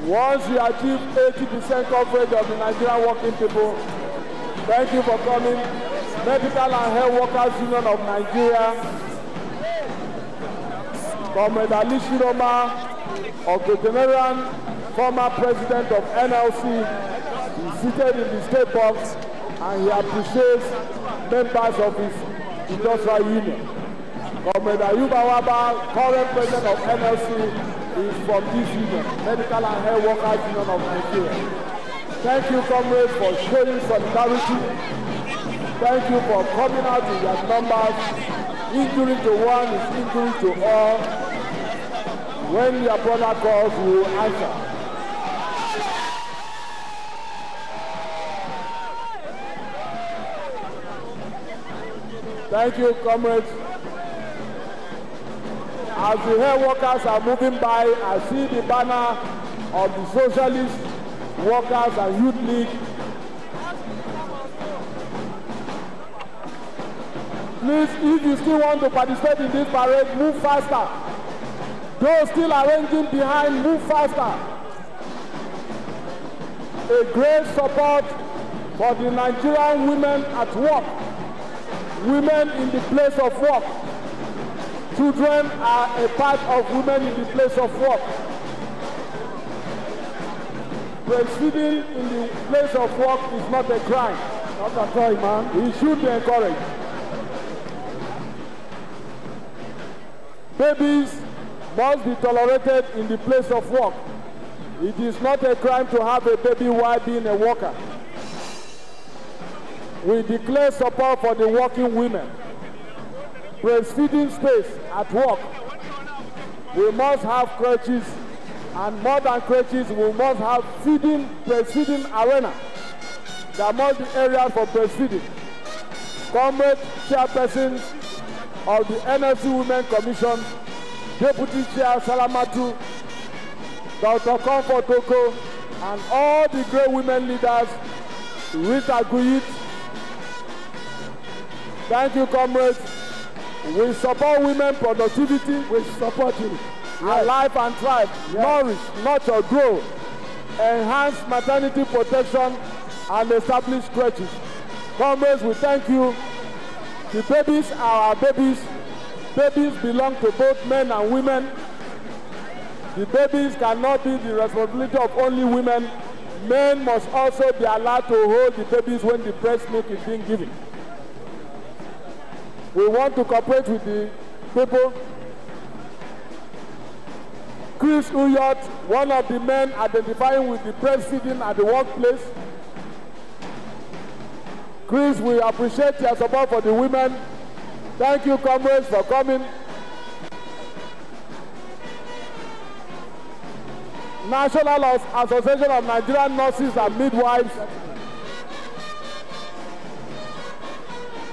Speaker 1: Once you achieve 80% coverage of the Nigerian working people, thank you for coming. Medical and Health Workers Union of Nigeria, Comrade Ali Shiroma, Octogenarian, former president of NLC, is seated in the state box, and he appreciates members of his industrial union. Comrade Ayuba Waba, current president of NLC, is from this union, Medical and Health Workers Union of Nigeria. Thank you, comrades, for showing solidarity. Thank you for coming out in your numbers. Injury to one is injury to all. When your brother calls, we will answer. Thank you, comrades. As the hair workers are moving by, I see the banner of the Socialist Workers and Youth League. Please, if you still want to participate in this parade, move faster. Those still arranging behind, move faster. A great support for the Nigerian women at work, women in the place of work. Children are a part of women in the place of work. Breastfeeding in the place of work is not a crime. Not at all, man. It should be encouraged. Babies must be tolerated in the place of work. It is not a crime to have a baby while being a worker. We declare support for the working women. Breastfeeding space at work. We must have crutches, and more than crutches, we must have breastfeeding arena. There must be areas for breastfeeding. Comrade chairpersons of the NFC Women Commission, Deputy Chair Salamatu, Dr. Comfort Toko, and all the great women leaders, Rita Guyit. Thank you, comrades. We support women productivity. We support you. Yes. Alive and thrive. Yes. Nourish, nurture, grow. Enhance maternity protection and establish crèches. Comrades, we thank you. The babies are our babies. Babies belong to both men and women. The babies cannot be the responsibility of only women. Men must also be allowed to hold the babies when the breast milk is being given. We want to cooperate with the people. Chris Uyot, one of the men identifying with the breastfeeding at the workplace. Chris, we appreciate your support for the women. Thank you, comrades, for coming. National Association of Nigerian Nurses and Midwives.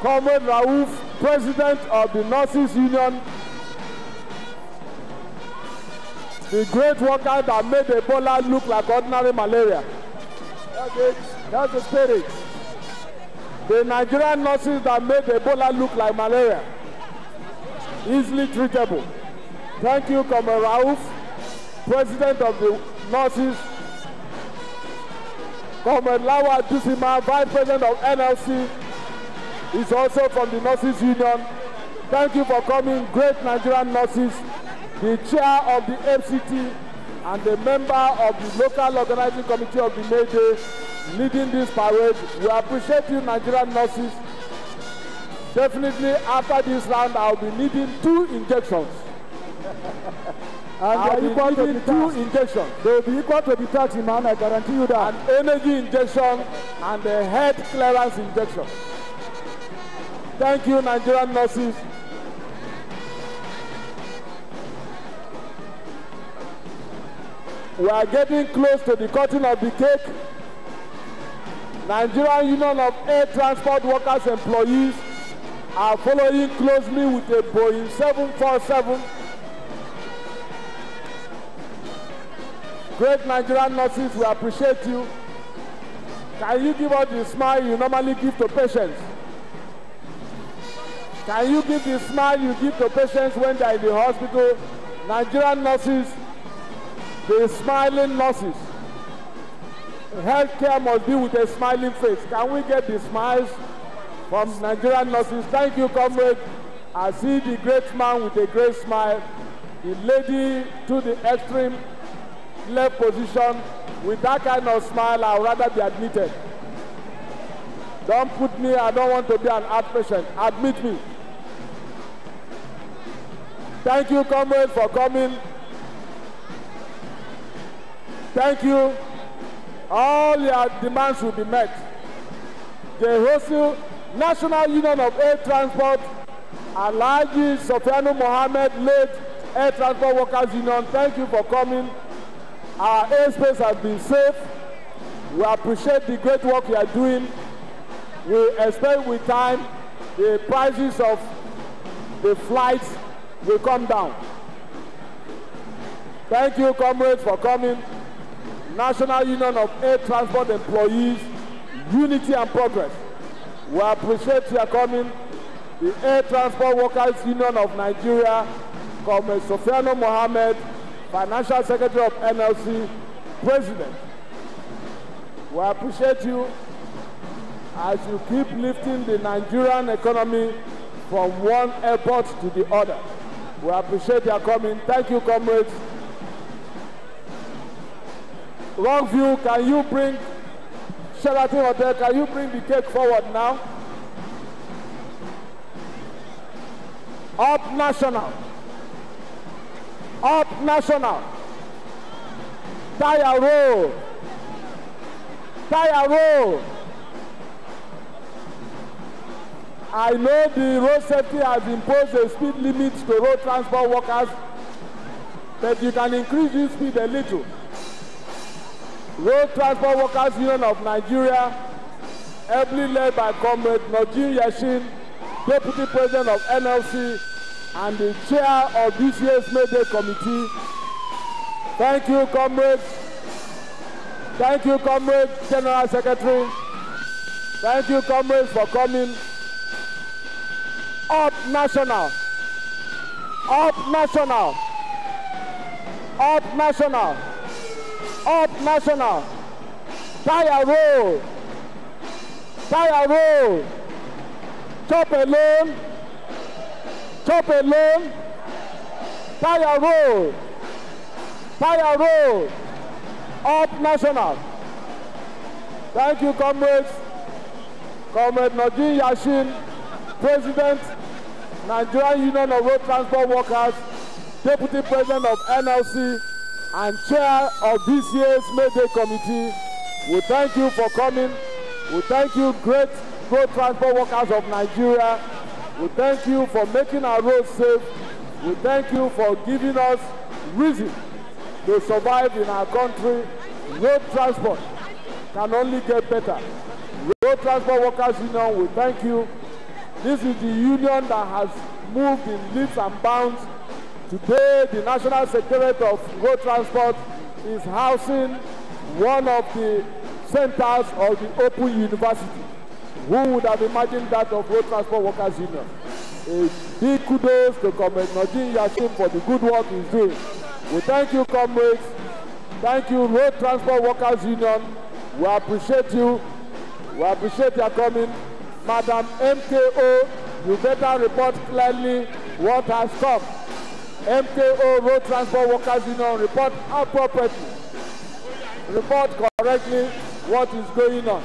Speaker 1: Comrade Raouf, President of the Nurses Union. The great worker that made Ebola look like ordinary malaria. That's it. That's the spirit. The Nigerian nurses that made Ebola look like malaria. Easily treatable. Thank you, Comrade Raouf, President of the Nurses. Comrade Lawa Dusima, Vice President of NLC, is also from the Nurses Union. Thank you for coming, great Nigerian nurses. The chair of the FCT and the member of the local organizing committee of the May Day leading this parade. We appreciate you, Nigerian nurses. Definitely after this round, I'll be needing 2 injections. And I'll be needing 2 injections. They will be equal to the 30, man, I guarantee you that. An energy injection and a head clearance injection. Thank you, Nigerian nurses. We are getting close to the cutting of the cake. Nigerian Union of Air Transport Workers Employees are following closely with a Boeing 747. Great Nigerian nurses, we appreciate you. Can you give us the smile you normally give to patients? Can you give the smile you give to patients when they are in the hospital? Nigerian nurses, the smiling nurses. Healthcare must be with a smiling face. Can we get the smiles from Nigerian nurses? Thank you, comrade. I see the great man with a great smile. The lady to the extreme left position. With that kind of smile, I would rather be admitted. Don't put me, I don't want to be an outpatient. Admit me. Thank you, comrade, for coming. Thank you. All your demands will be met. Jehosu National Union of Air Transport, Alhaji Sofianu Mohammed, late Air Transport Workers Union, thank you for coming. Our airspace has been safe. We appreciate the great work you are doing. We expect with time the prices of the flights will come down. Thank you, comrades, for coming. National Union of Air Transport Employees, Unity and Progress. We appreciate your coming. The Air Transport Workers Union of Nigeria, Comrade Sofianu Mohammed, Financial Secretary of NLC, President. We appreciate you as you keep lifting the Nigerian economy from one airport to the other. We appreciate your coming. Thank you, comrades. Longview, can you bring Sheraton Hotel, can you bring the cake forward now? Up National. Up National. Tire roll. Tire roll. I know the road safety has imposed a speed limit to road transport workers, but you can increase this speed a little. Road Transport Workers Union of Nigeria, ably led by Comrade Nojin Yashin, Deputy President of NLC and the Chair of this year's May Day Committee. Thank you, comrades. Thank you, Comrade General Secretary. Thank you, comrades, for coming. Up National. Up National. Up National. Up National. Tire roll. Tire roll. Chop alone. Chop alone. Tire roll. Tire roll. Up National. Thank you, comrades. Comrade Nojin Yashin, President, Nigerian Union of Road Transport Workers, Deputy President of NLC, and Chair of this year's May Day Committee. We thank you for coming. We thank you, great road transport workers of Nigeria. We thank you for making our roads safe. We thank you for giving us reason to survive in our country. Road transport can only get better. Road Transport Workers Union, we thank you. This is the union that has moved in leaps and bounds. Today, the National Secretariat of Road Transport is housing one of the centers of the Open University. Who would have imagined that of Road Transport Workers Union? A big kudos to Comrade Nojin Yashin for the good work he's doing. We thank you, comrades. Thank you, Road Transport Workers Union. We appreciate you. We appreciate your coming. Madam MKO, you better report clearly what has come. MKO, Road Transport Workers Union, report appropriately. Report correctly what is going on.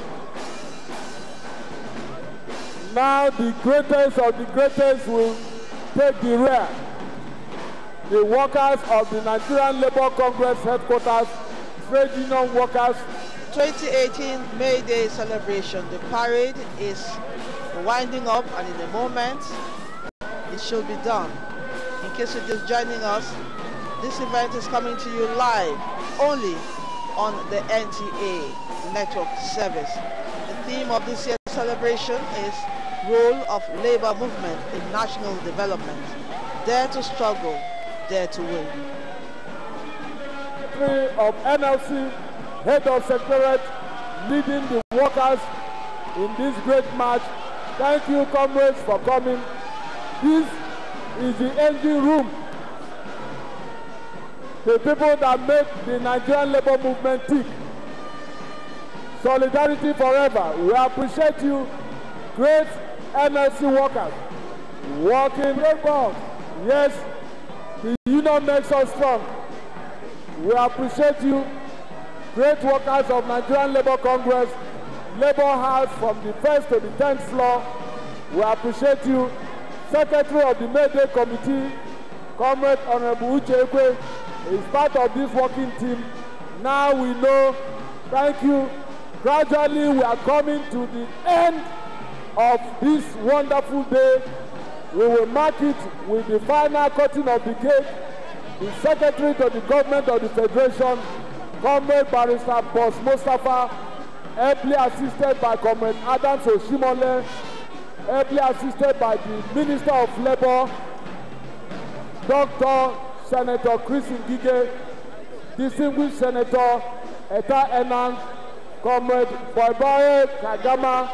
Speaker 1: Now the greatest of the greatest will take the rear. The workers of the Nigerian Labour Congress headquarters, trade union workers.
Speaker 2: 2018 May Day celebration. The parade is winding up, and in a moment it should be done. In case you're just joining us, this event is coming to you live only on the NTA network service. The theme of this year's celebration is Role of Labour Movement in National Development. Dare to struggle, dare to win.
Speaker 1: Secretary of NLC, Head of Secretariat, leading the workers in this great march. Thank you, comrades, for coming. This is the engine room. The people that make the Nigerian Labour Movement tick. Solidarity forever. We appreciate you, great NLC workers. Working labor. Yes, the union makes us strong. We appreciate you, great workers of Nigerian Labour Congress, Labour House from the 1st to the 10th floor. We appreciate you. Secretary of the May Day Committee, Comrade Honorable Uche Ekwe, is part of this working team. Now we know. Thank you. Gradually we are coming to the end of this wonderful day, we will mark it with the final cutting of the cake. The Secretary to the Government of the Federation, Comrade Barrister Boss Mustafa, ably assisted by Comrade Adams Oshimole, ably assisted by the Minister of Labour, Dr. Senator Chris Ngige, distinguished Senator Eta Enang, Comrade Boybaye Kagama,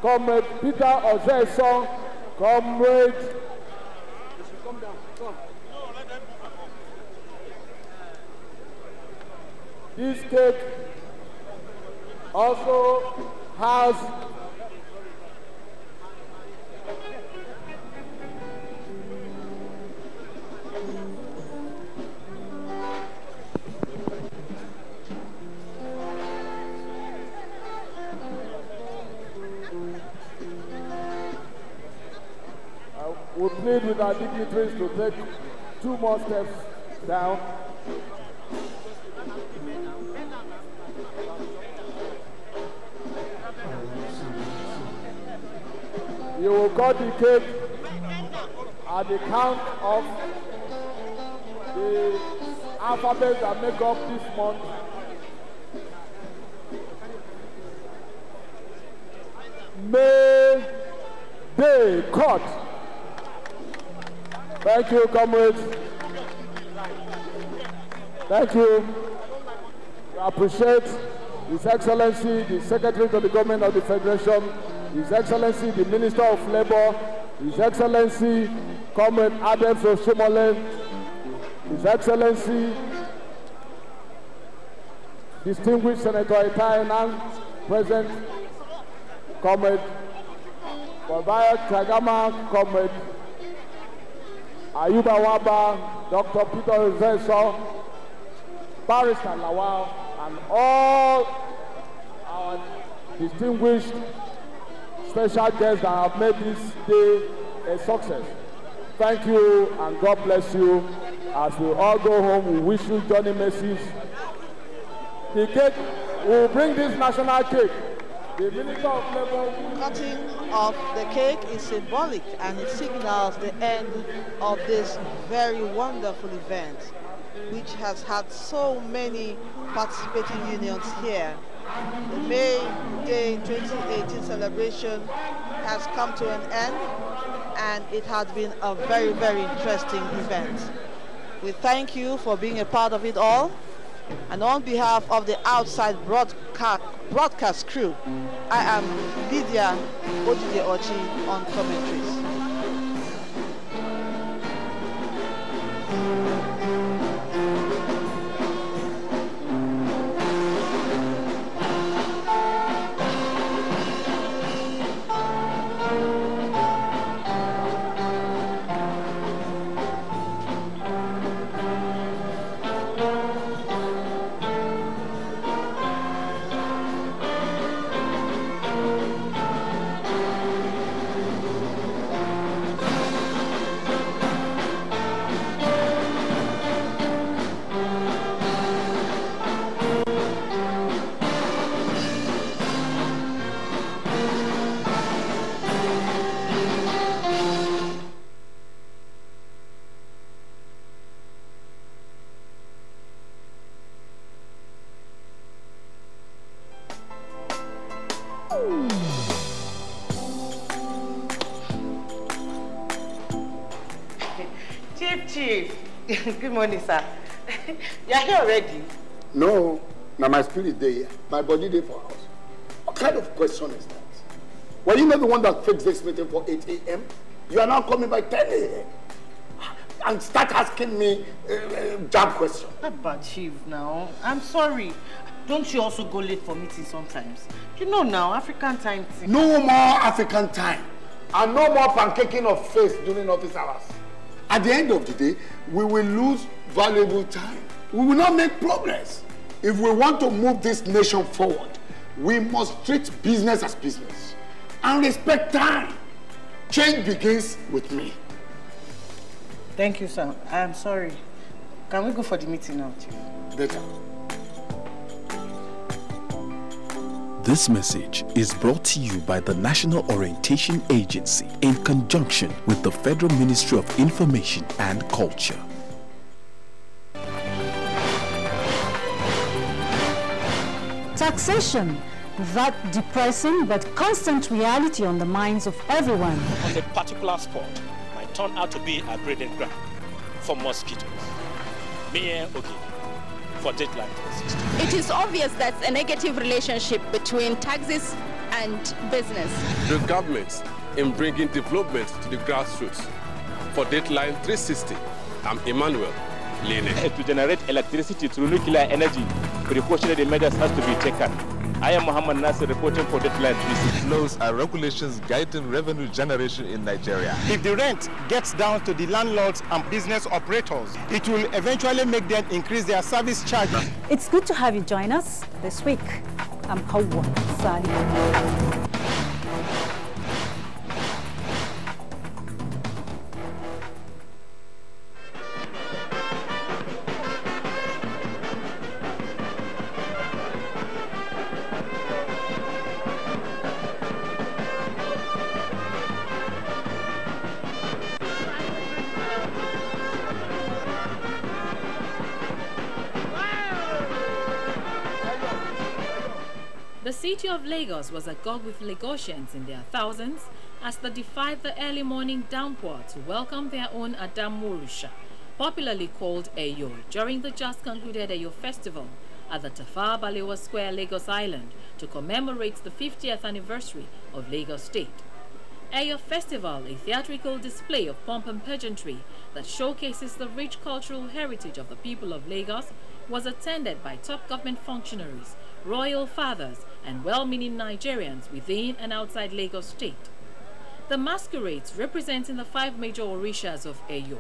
Speaker 1: Comrade Peter Ozeson, Comrade. Come down. Come. This cake also has we plead with our dignitaries to take 2 more steps down. You will cut the cake at the count of the alphabets that make up this month. May they cut. Thank you, comrades. Thank you. We appreciate His Excellency, the Secretary to the Government of the Federation, His Excellency, the Minister of Labour, His Excellency, Comrade Adams Oshimole, His Excellency, distinguished Senator Eta Enang, present, Comrade Boybaye Kagama, Comrade Ayuba Waba, Dr. Peter Ozeson, Barrister Lawal, and all our distinguished special guests that have made this day a success. Thank you and God bless you. As we all go home, we wish you journey mercies. The cake, we will bring this national cake. The Minister of Labour.
Speaker 2: Cutting of the cake is symbolic and it signals the end of this very wonderful event, which has had so many participating unions here. The May Day 2018 celebration has come to an end, and it has been a very, very interesting event. We thank you for being a part of it all, and on behalf of the outside broadcast crew, I am Lydia Ojide Ochi on commentaries.
Speaker 3: Chief. Good morning, sir. You are here already?
Speaker 4: No. Now my spirit day, my body day for house. What kind of question is that? Were you not the one that fixed this meeting for 8 a.m.? You are now coming by 10 a.m. and start asking me jab questions.
Speaker 3: But Chief, now, I'm sorry. Don't you also go late for meetings sometimes? You know now, African time.
Speaker 4: No more African time. And no more pancaking of face during office hours. At the end of the day, we will lose valuable time. We will not make progress. If we want to move this nation forward, we must treat business as business and respect time. Change begins with me.
Speaker 3: Thank you, sir. I'm sorry. Can we go for the meeting now, Chief?
Speaker 4: Better.
Speaker 5: This message is brought to you by the National Orientation Agency in conjunction with the Federal Ministry of Information and Culture.
Speaker 6: Taxation, that depressing but constant reality on the minds of everyone.
Speaker 7: On a particular spot might turn out to be a breeding ground for mosquitoes. Mayor Ogidi for Dateline 360.
Speaker 8: It is obvious that's a negative relationship between taxes and business.
Speaker 9: The government in bringing development to the grassroots. For Dateline 360, I'm Emmanuel Lene.
Speaker 10: To generate electricity through nuclear energy, precautionary measures has to be taken. I am Muhammad Nasir reporting for Dateline 360.
Speaker 11: Laws and regulations guiding revenue generation in Nigeria.
Speaker 12: If the rent gets down to the landlords and business operators, it will eventually make them increase their service charges.
Speaker 6: It's good to have you join us this week. I'm Hawa Sali.
Speaker 13: The city of Lagos was agog with Lagosians in their thousands as they defied the early morning downpour to welcome their own Adamurusha, popularly called Eyo, during the just concluded Eyo Festival at the Tafawa Balewa Square, Lagos Island, to commemorate the 50th anniversary of Lagos State. Eyo Festival, a theatrical display of pomp and pageantry that showcases the rich cultural heritage of the people of Lagos, was attended by top government functionaries, royal fathers, and well-meaning Nigerians within and outside Lagos State. The masquerades representing the 5 major orishas of Eyo,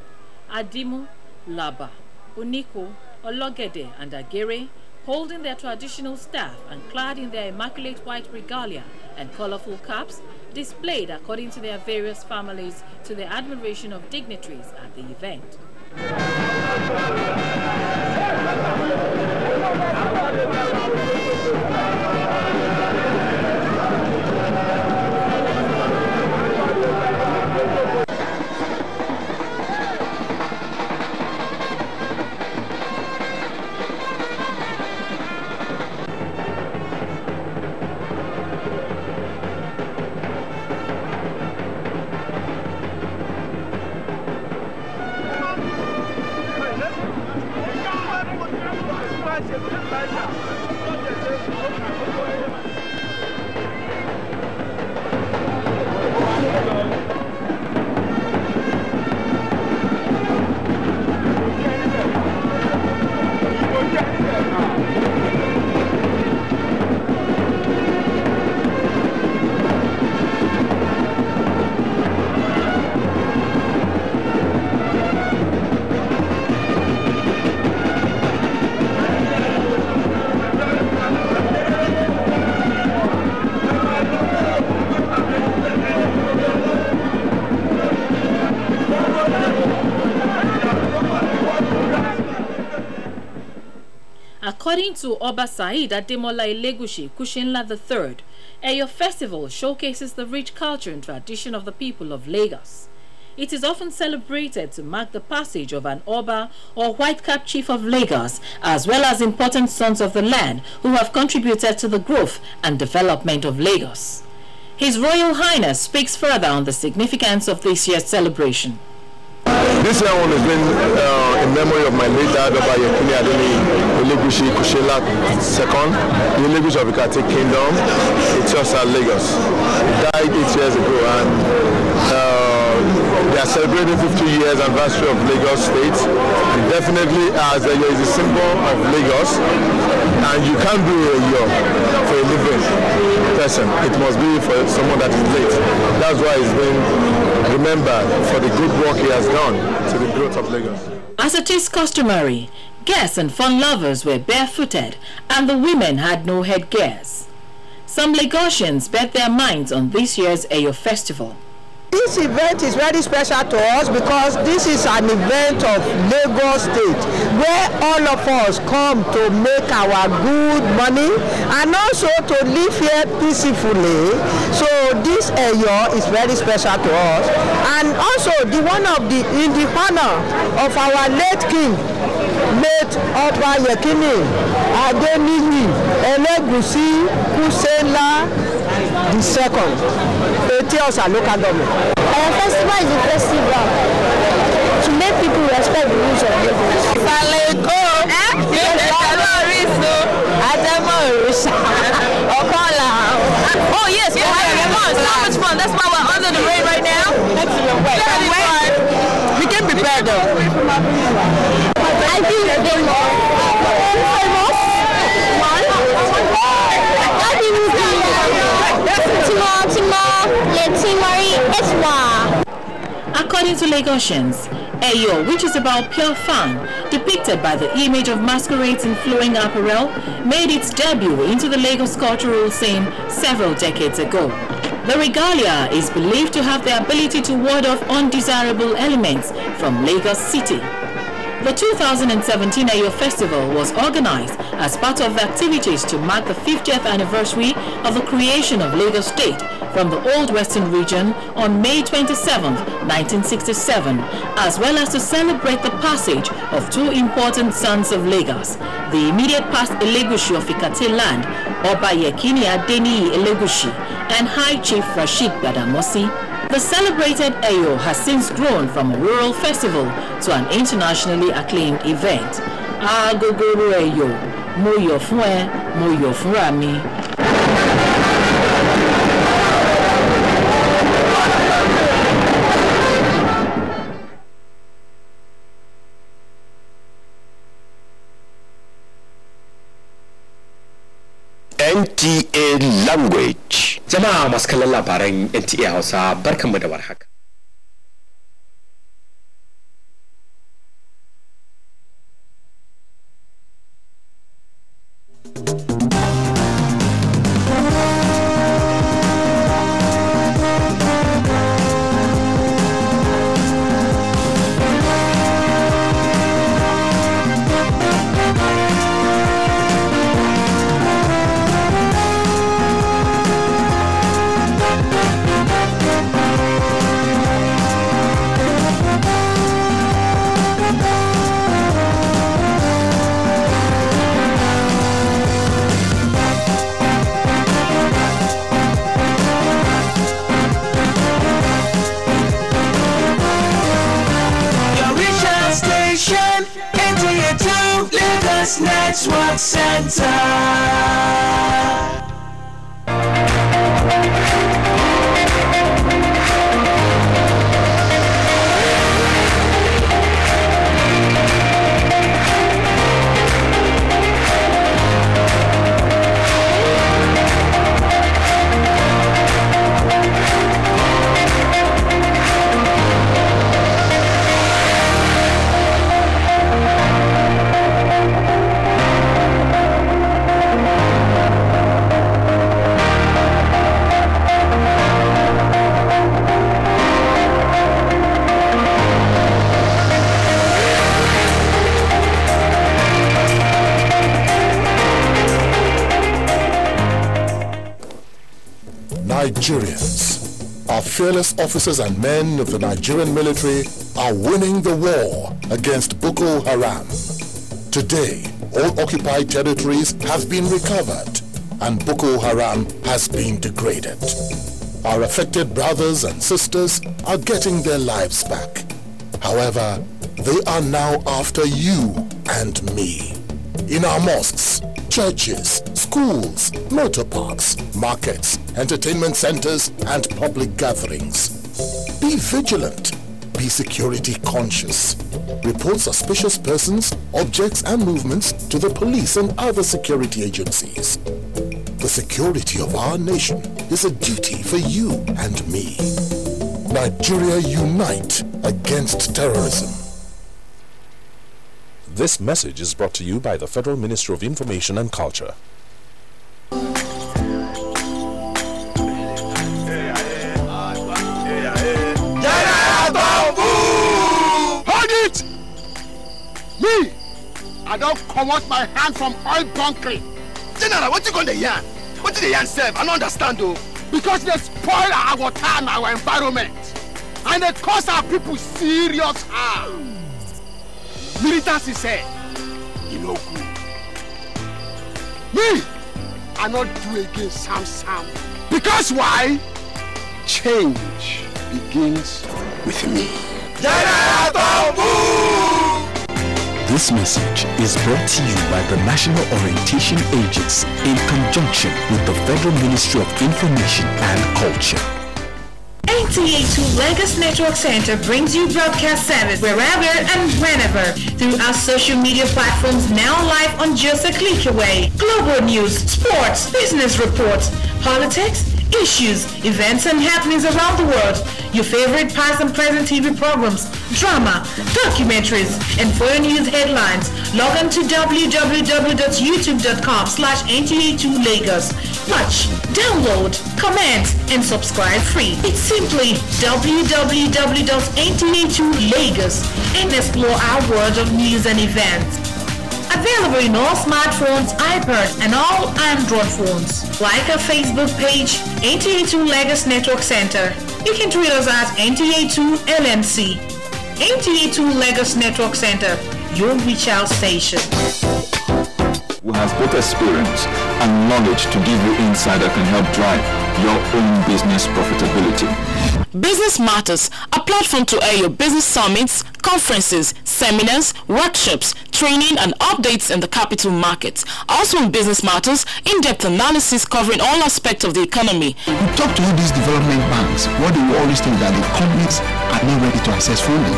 Speaker 13: Adimu, Laba, Uniko, Ologede, and Agere, holding their traditional staff and clad in their immaculate white regalia and colorful caps, displayed according to their various families to the admiration of dignitaries at the event. According to Oba Said Ademola Elegushi Kushinla III, Eyo Festival showcases the rich culture and tradition of the people of Lagos. It is often celebrated to mark the passage of an Oba or white-cap chief of Lagos, as well as important sons of the land who have contributed to the growth and development of Lagos. His Royal Highness speaks further on the significance of this year's celebration.
Speaker 11: This year one has been in memory of my late dad, Oba Yekini Adeni Elegushi Kushinla II, the Elegushi of Ikate Kingdom, Etiosa, Lagos. He died 8 years ago, and they are celebrating 50 years anniversary of Lagos State. And definitely, as a is a symbol of Lagos, and you can't do a year for a living person. It must be for someone that is late. That's why he's been remembered for the good work he has done to the growth of Lagos.
Speaker 13: As it is customary, guests and fun lovers were barefooted, and the women had no headgears. Some Lagosians bet their minds on this year's Eyo Festival.
Speaker 14: This event is very special to us because this is an event of Lagos State where all of us come to make our good money and also to live here peacefully. So this Eyo is very special to us, and also in the honor of our late king, late Oba Yekini Adeniyi Elegushi Kusela II, Etiosa local government.
Speaker 15: Our festival is a festival to make people respect the rules of Lagos.
Speaker 8: Oh yes, we're having fun. So much fun. That's why we're under the rain right now. Very fun.
Speaker 14: We can prepare though.
Speaker 15: I feel famous.
Speaker 13: According to Lagosians, Eyo, which is about pure fun, depicted by the image of masquerades in flowing apparel, made its debut into the Lagos cultural scene several decades ago. The regalia is believed to have the ability to ward off undesirable elements from Lagos City. The 2017 Eyo Festival was organized as part of the activities to mark the 50th anniversary of the creation of Lagos State from the Old Western region on May 27, 1967, as well as to celebrate the passage of two important sons of Lagos, the immediate past Elegushi of Ikate land, Oba Yekini Adeniyi Elegushi, and High Chief Rashid Gbadamosi. The celebrated Eyo has since grown from a rural festival to an internationally acclaimed event. Agogoro Eyo, mo yo fun e, mo yo funra mi.
Speaker 16: NTA Language. Jama'a masu kallon labaran NTA Hausa, barkanmu da warhaka.
Speaker 17: NTA2Lagos Network Center.
Speaker 18: Nigerians, our fearless officers and men of the Nigerian military are winning the war against Boko Haram. Today, all occupied territories have been recovered and Boko Haram has been degraded. Our affected brothers and sisters are getting their lives back. However, they are now after you and me. In our mosques, churches, schools, motor parks, markets, entertainment centers, and public gatherings. Be vigilant. Be security conscious. Report suspicious persons, objects, and movements to the police and other security agencies. The security of our nation is a duty for you and me. Nigeria, unite against terrorism.
Speaker 5: This message is brought to you by the Federal Ministry of Information and Culture.
Speaker 17: Hey,
Speaker 4: I don't come out my hand from oil bunkering.
Speaker 19: General, what you going to yarn? What did the yarn say? I don't understand though.
Speaker 4: Because they spoil our water and our environment. And they cause our people serious harm. Militants said, you know good. Me, I not do again Sam. Because why? Change begins with me.
Speaker 5: This message is brought to you by the National Orientation Agency in conjunction with the Federal Ministry of Information and Culture.
Speaker 20: NTA2Lagos Network Center brings you broadcast service wherever and whenever through our social media platforms, now live on just a click away. Global news, sports, business reports, politics, issues, events and happenings around the world, your favorite past and present TV programs, drama, documentaries, and foreign news headlines. Log on to www.youtube.com/NTA2Lagos. Watch, download, comment, and subscribe free. It's simply www.NTA2Lagos and explore our world of news and events. Available in all smartphones, iPads, and all Android phones. Like our Facebook page, NTA2Lagos Network Center. You can tweet us at NTA2LNC. NTA2Lagos Network Center, your reach out station.
Speaker 21: Who has both experience and knowledge to give you insight that can help drive your own business profitability.
Speaker 22: Business Matters, a platform to air your business summits, conferences, seminars, workshops, training and updates in the capital markets. Also in Business Matters, in-depth analysis covering all aspects of the economy.
Speaker 23: You talk to all these development banks, what do you always think that the companies are not ready to access funding?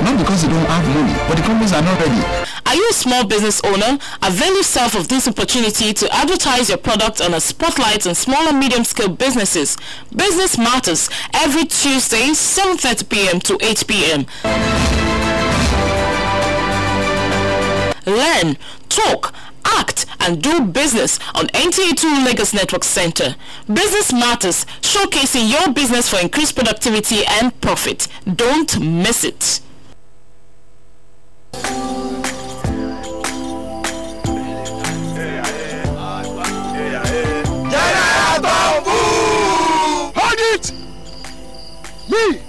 Speaker 23: Not because they don't have money, but the companies are not ready.
Speaker 22: Are you a small business owner? Avail yourself of this opportunity to advertise your product on a spotlight on small and medium-scale businesses. Business Matters, every Tuesday, 7:30 p.m. to 8 p.m. Learn, talk, act, and do business on NTA2Lagos Network Center. Business Matters, showcasing your business for increased productivity and profit. Don't miss it.
Speaker 4: Hold it! Me,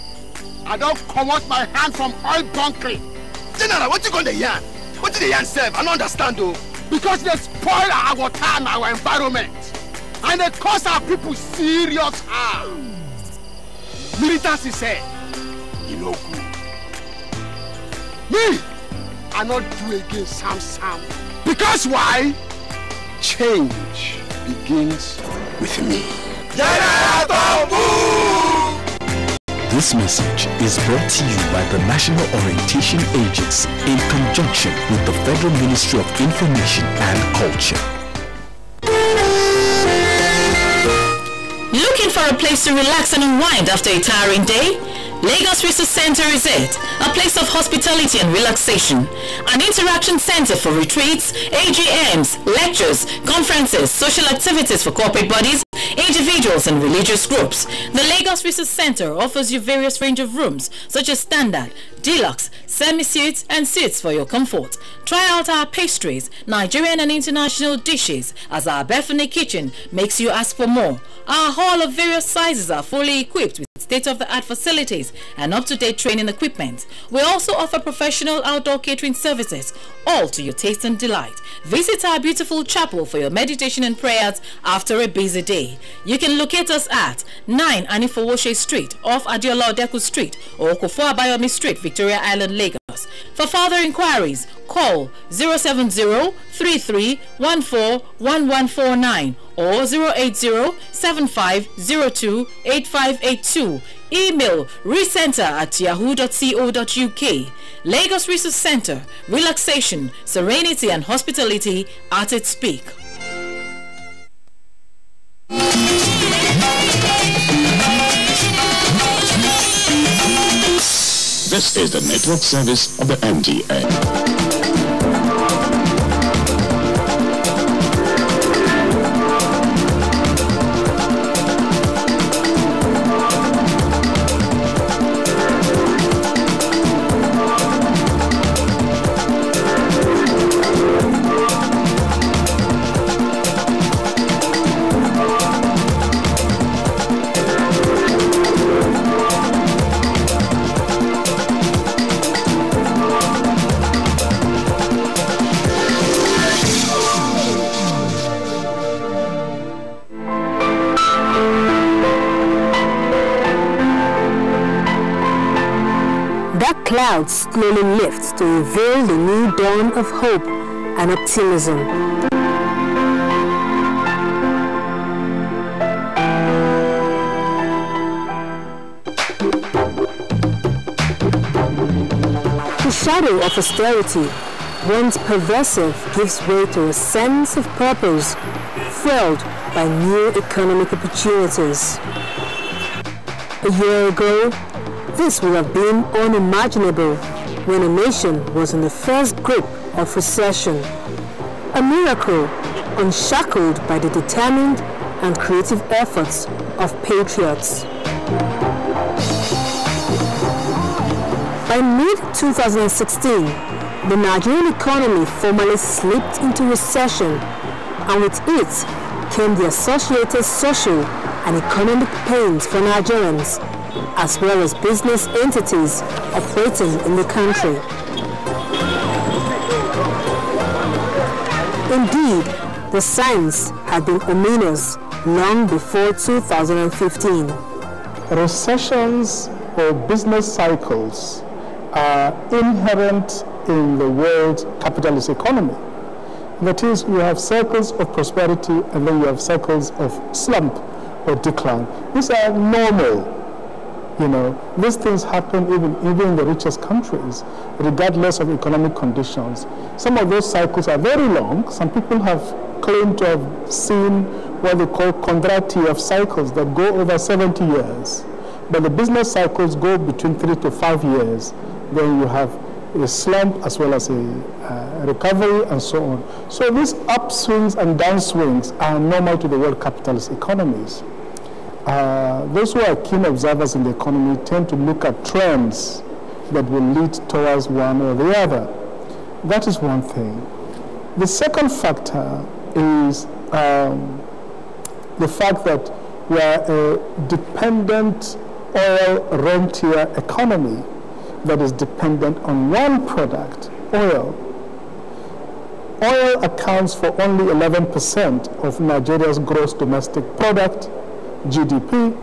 Speaker 4: I don't come out my hand from oil bunkering.
Speaker 19: General, what you going to yarn? What did the yarn say? I don't understand though.
Speaker 4: Because they spoil our water and our environment. And they cause our people serious harm. Militants said, you know good. Me, I not do again Sam. Because why? Change begins with me.
Speaker 5: This message is brought to you by the National Orientation Agency in conjunction with the Federal Ministry of Information and Culture.
Speaker 20: Looking for a place to relax and unwind after a tiring day? Lagos Resource Center is it, a place of hospitality and relaxation, an interaction center for retreats, AGMs, lectures, conferences, social activities for corporate bodies, individuals and religious groups. The Lagos Resource Center offers you various range of rooms such as standard, deluxe, semi-suites and suites for your comfort. Try out our pastries, Nigerian and international dishes, as our Bethany kitchen makes you ask for more. Our hall of various sizes are fully equipped with state-of-the-art facilities and up-to-date training equipment. We also offer professional outdoor catering services, all to your taste and delight. Visit our beautiful chapel for your meditation and prayers after a busy day. You can locate us at 9 Anifowoshe Street off Adiola Odeku Street or Okofo Abayomi Street, Victoria Island, Lagos. For further inquiries, call 070-3314-1149 or 080-7502-8582. Email recenter@yahoo.co.uk. Lagos Resource Center, relaxation, serenity and hospitality at its peak.
Speaker 24: This is the network service of the NTA.
Speaker 1: That cloud slowly lifts to reveal the new dawn of hope and optimism. The shadow of austerity, once pervasive, gives way to a sense of purpose, fueled by new economic opportunities. A year ago, this would have been unimaginable when a nation was in the first grip of recession. A miracle unshackled by the determined and creative efforts of patriots. By mid-2016, the Nigerian economy formally slipped into recession, and with it came the associated social and economic pains for Nigerians, as well as business entities operating in the country. Indeed, the signs had been ominous long before 2015.
Speaker 2: Recessions or business cycles are inherent in the world capitalist economy. That is, you have cycles of prosperity and then you have cycles of slump or decline. These are normal. You know, these things happen even in the richest countries, regardless of economic conditions. Some of those cycles are very long. Some people have claimed to have seen what they call kondrati of cycles that go over 70 years. But the business cycles go between 3 to 5 years. Then you have a slump as well as a recovery and so on. So these upswings and downswings are normal to the world capitalist economies. Those who are keen observers in the economy tend to look at trends that will lead towards one or the other. That is one thing. The second factor is the fact that we are a dependent oil rentier economy that is dependent on one product, oil. Oil accounts for only 11% of Nigeria's gross domestic product, GDP,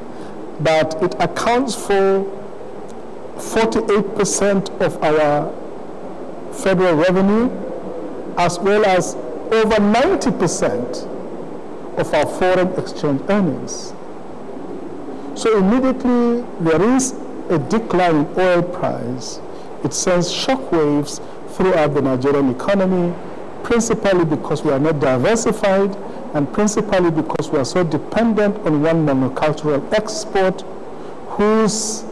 Speaker 2: but it accounts for 48% of our federal revenue, as well as over 90% of our foreign exchange earnings. So immediately there is a decline in oil price. It sends shockwaves throughout the Nigerian economy, principally because we are not diversified and principally because we are so dependent on one monocultural export whose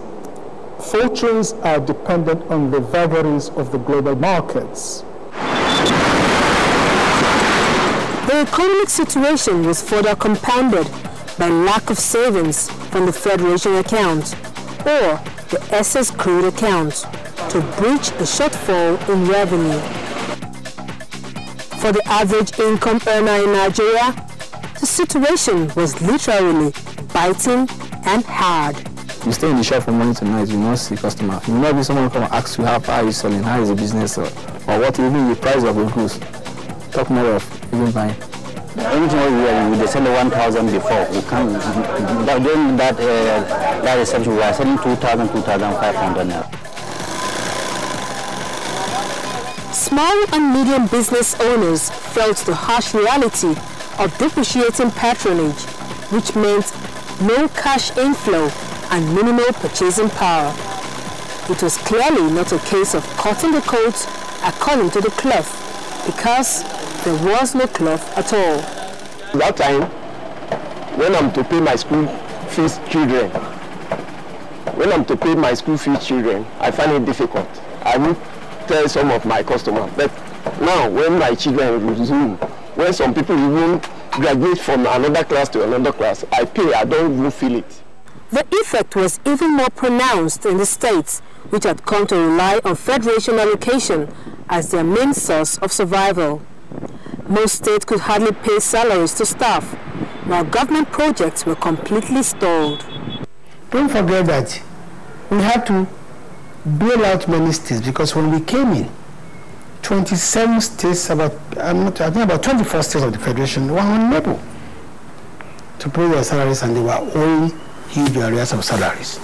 Speaker 2: fortunes are dependent on the vagaries of the global markets.
Speaker 1: The economic situation was further compounded by lack of savings from the Federation account or the excess crude account to breach the shortfall in revenue. For the average income earner in Nigeria, the situation was literally biting and hard.
Speaker 3: You stay in the shop from morning to night, you not see customer. You not be someone come and ask you how are you selling, how is the business, or what even the price of the goods. Talk more of even buying.
Speaker 7: Anything we sell 1,000 before, we can during that reception we are selling 2,000, 2,500 now.
Speaker 1: Small and medium business owners felt the harsh reality of depreciating patronage, which meant no cash inflow and minimal purchasing power. It was clearly not a case of cutting the coat according to the cloth, because there was no cloth at all.
Speaker 11: That time, when I'm to pay my school fees children, I find it difficult. I will tell some of my customers. But now, when my children resume, when some people even graduate from another class to another class, I pay, I don't even feel it.
Speaker 1: The effect was even more pronounced in the states, which had come to rely on Federation allocation as their main source of survival. Most states could hardly pay salaries to staff, while government projects were completely stalled.
Speaker 25: Don't forget that we had to bail out many states, because when we came in, 27 states, I think about 24 states of the Federation were unable to pay their salaries, and they were owing huge arrears of salaries.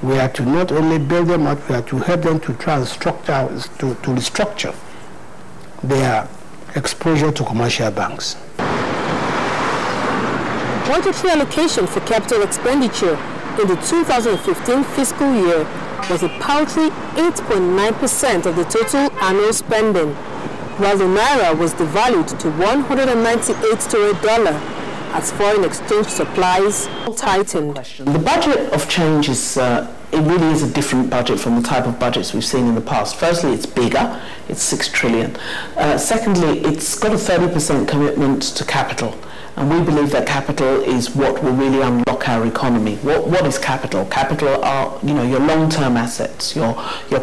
Speaker 25: We are to not only build them up, we are to help them to try and restructure their exposure to commercial banks.
Speaker 1: Budgetary allocation for capital expenditure in the 2015 fiscal year was a paltry 8.9% of the total annual spending, while the naira was devalued to 198 to $1 as foreign exchange supplies tightened.
Speaker 6: The budget of change is it really is a different budget from the type of budgets we've seen in the past. Firstly, it's bigger, it's 6 trillion. Secondly, it's got a 30% commitment to capital. And we believe that capital is what will really unlock our economy. What is capital? Capital are, your long-term assets, your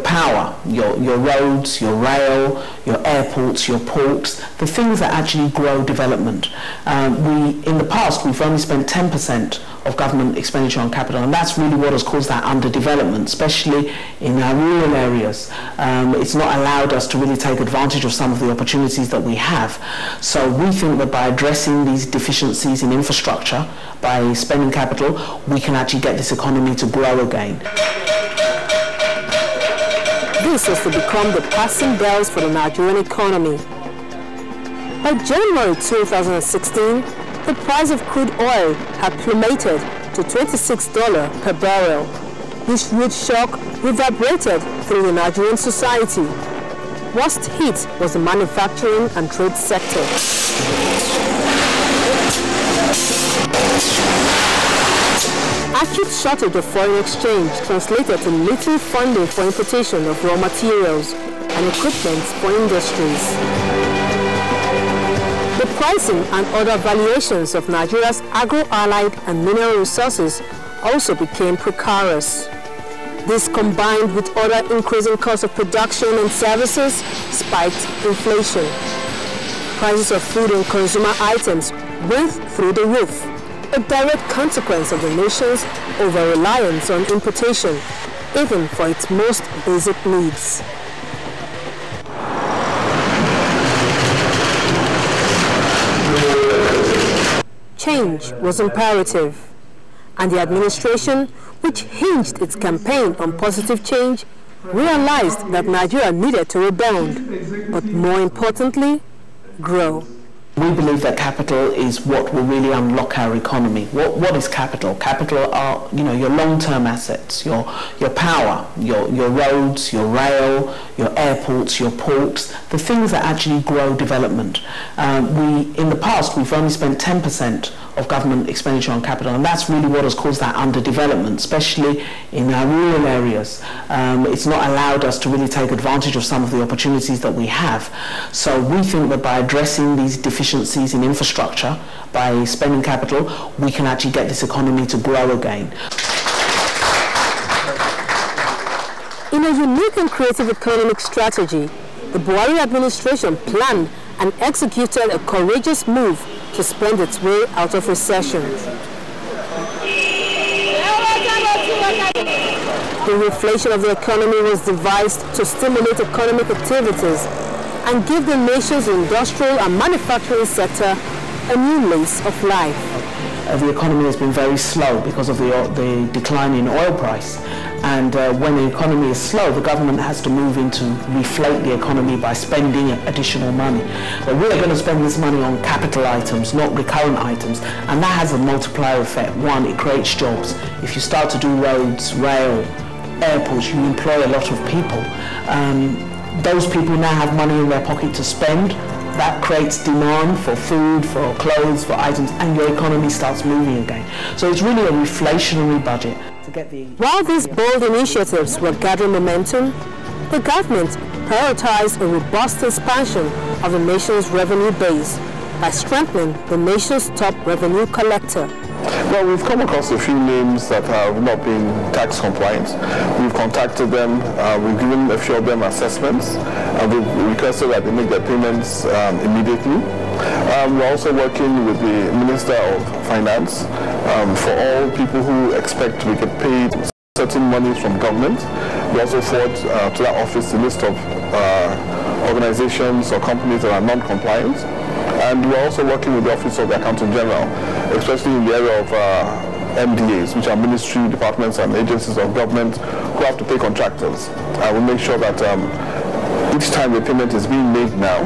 Speaker 6: power, your roads, your rail, your airports, your ports, the things that actually grow development. In the past, we've only spent 10% of government expenditure on capital, and that's really what has caused that underdevelopment, especially in our rural areas. It's not allowed us to really take advantage of some of the opportunities that we have. So we think that by addressing these deficiencies in infrastructure, by spending capital, we can actually get this economy to grow again.
Speaker 1: This has to become the passing bells for the Nigerian economy. By January 2016, the price of crude oil had plummeted to $26 per barrel. This rude shock reverberated through the Nigerian society. Worst hit was the manufacturing and trade sector. Acute shortage of foreign exchange translated to little funding for importation of raw materials and equipment for industries. The pricing and other valuations of Nigeria's agro-allied and mineral resources also became precarious. This, combined with other increasing costs of production and services, spiked inflation. Prices of food and consumer items went through the roof, a direct consequence of the nation's over-reliance on importation, even for its most basic needs. Change was imperative, and the administration, which hinged its campaign on positive change, realized that Nigeria needed to rebound, but more importantly, grow.
Speaker 6: We believe that capital is what will really unlock our economy. What is capital? Capital are, your long-term assets, your power, your roads, your rail, your airports, your ports, the things that actually grow development. In the past, we've only spent 10% of government expenditure on capital, and that's really what has caused that underdevelopment, especially in our rural areas. It's not allowed us to really take advantage of some of the opportunities that we have. So we think that by addressing these deficiencies in infrastructure, by spending capital, we can actually get this economy to grow again.
Speaker 1: In a unique and creative economic strategy, the Buhari administration planned and executed a courageous move to spend its way out of recession. The reflation of the economy was devised to stimulate economic activities and give the nation's industrial and manufacturing sector a new lease of life.
Speaker 6: The economy has been very slow because of the decline in oil price. And when the economy is slow, the government has to move in to reflate the economy by spending additional money. But we're going to spend this money on capital items, not recurrent items. And that has a multiplier effect. One, it creates jobs. If you start to do roads, rail, airports, you employ a lot of people. Those people now have money in their pocket to spend. That creates demand for food, for clothes, for items, and your economy starts moving again. So it's really a reflationary budget.
Speaker 1: While these bold initiatives were gathering momentum, the government prioritized a robust expansion of the nation's revenue base by strengthening the nation's top revenue collector.
Speaker 11: Well, we've come across a few names that have not been tax compliant. We've contacted them, we've given a few of them assessments, and we've requested that they make their payments immediately. We're also working with the Minister of Finance for all people who expect to get paid certain monies from government. We also forward to that office a list of organizations or companies that are non-compliant. And we're also working with the Office of the Accountant General, especially in the area of MDAs, which are ministry, departments, and agencies of government who have to pay contractors. I will make sure that each time the payment is being made now,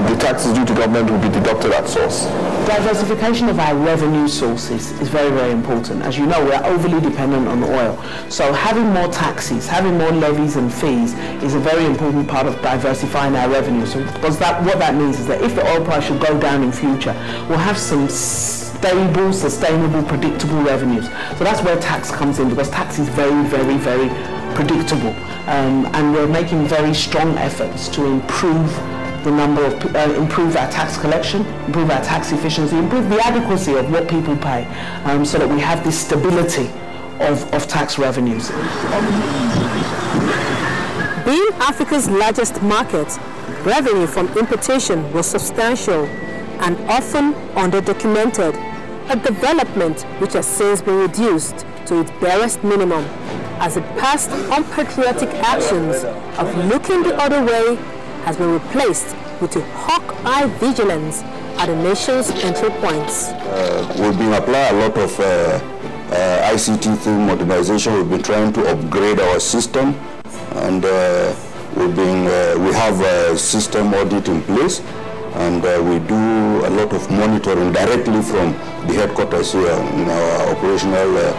Speaker 11: the taxes due to government will be deducted at source.
Speaker 6: Diversification of our revenue sources is very, very important. As you know, we are overly dependent on oil. So having more taxes, having more levies and fees is a very important part of diversifying our revenue. So because what that means is that if the oil price should go down in future, we'll have some stable, sustainable, predictable revenues. So that's where tax comes in, because tax is very, very, very predictable. And we're making very strong efforts to improve the number of, improve our tax collection, improve our tax efficiency, improve the adequacy of what people pay, so that we have this stability of tax revenues.
Speaker 1: Being Africa's largest market, revenue from importation was substantial and often underdocumented, a development which has since been reduced to its barest minimum as the past unpatriotic actions of looking the other way has been replaced with a hawk-eye vigilance at the nation's entry points.
Speaker 8: We've been applying a lot of ICT through modernization. We've been trying to upgrade our system, and we have a system audit in place, and we do a lot of monitoring directly from the headquarters here in our operational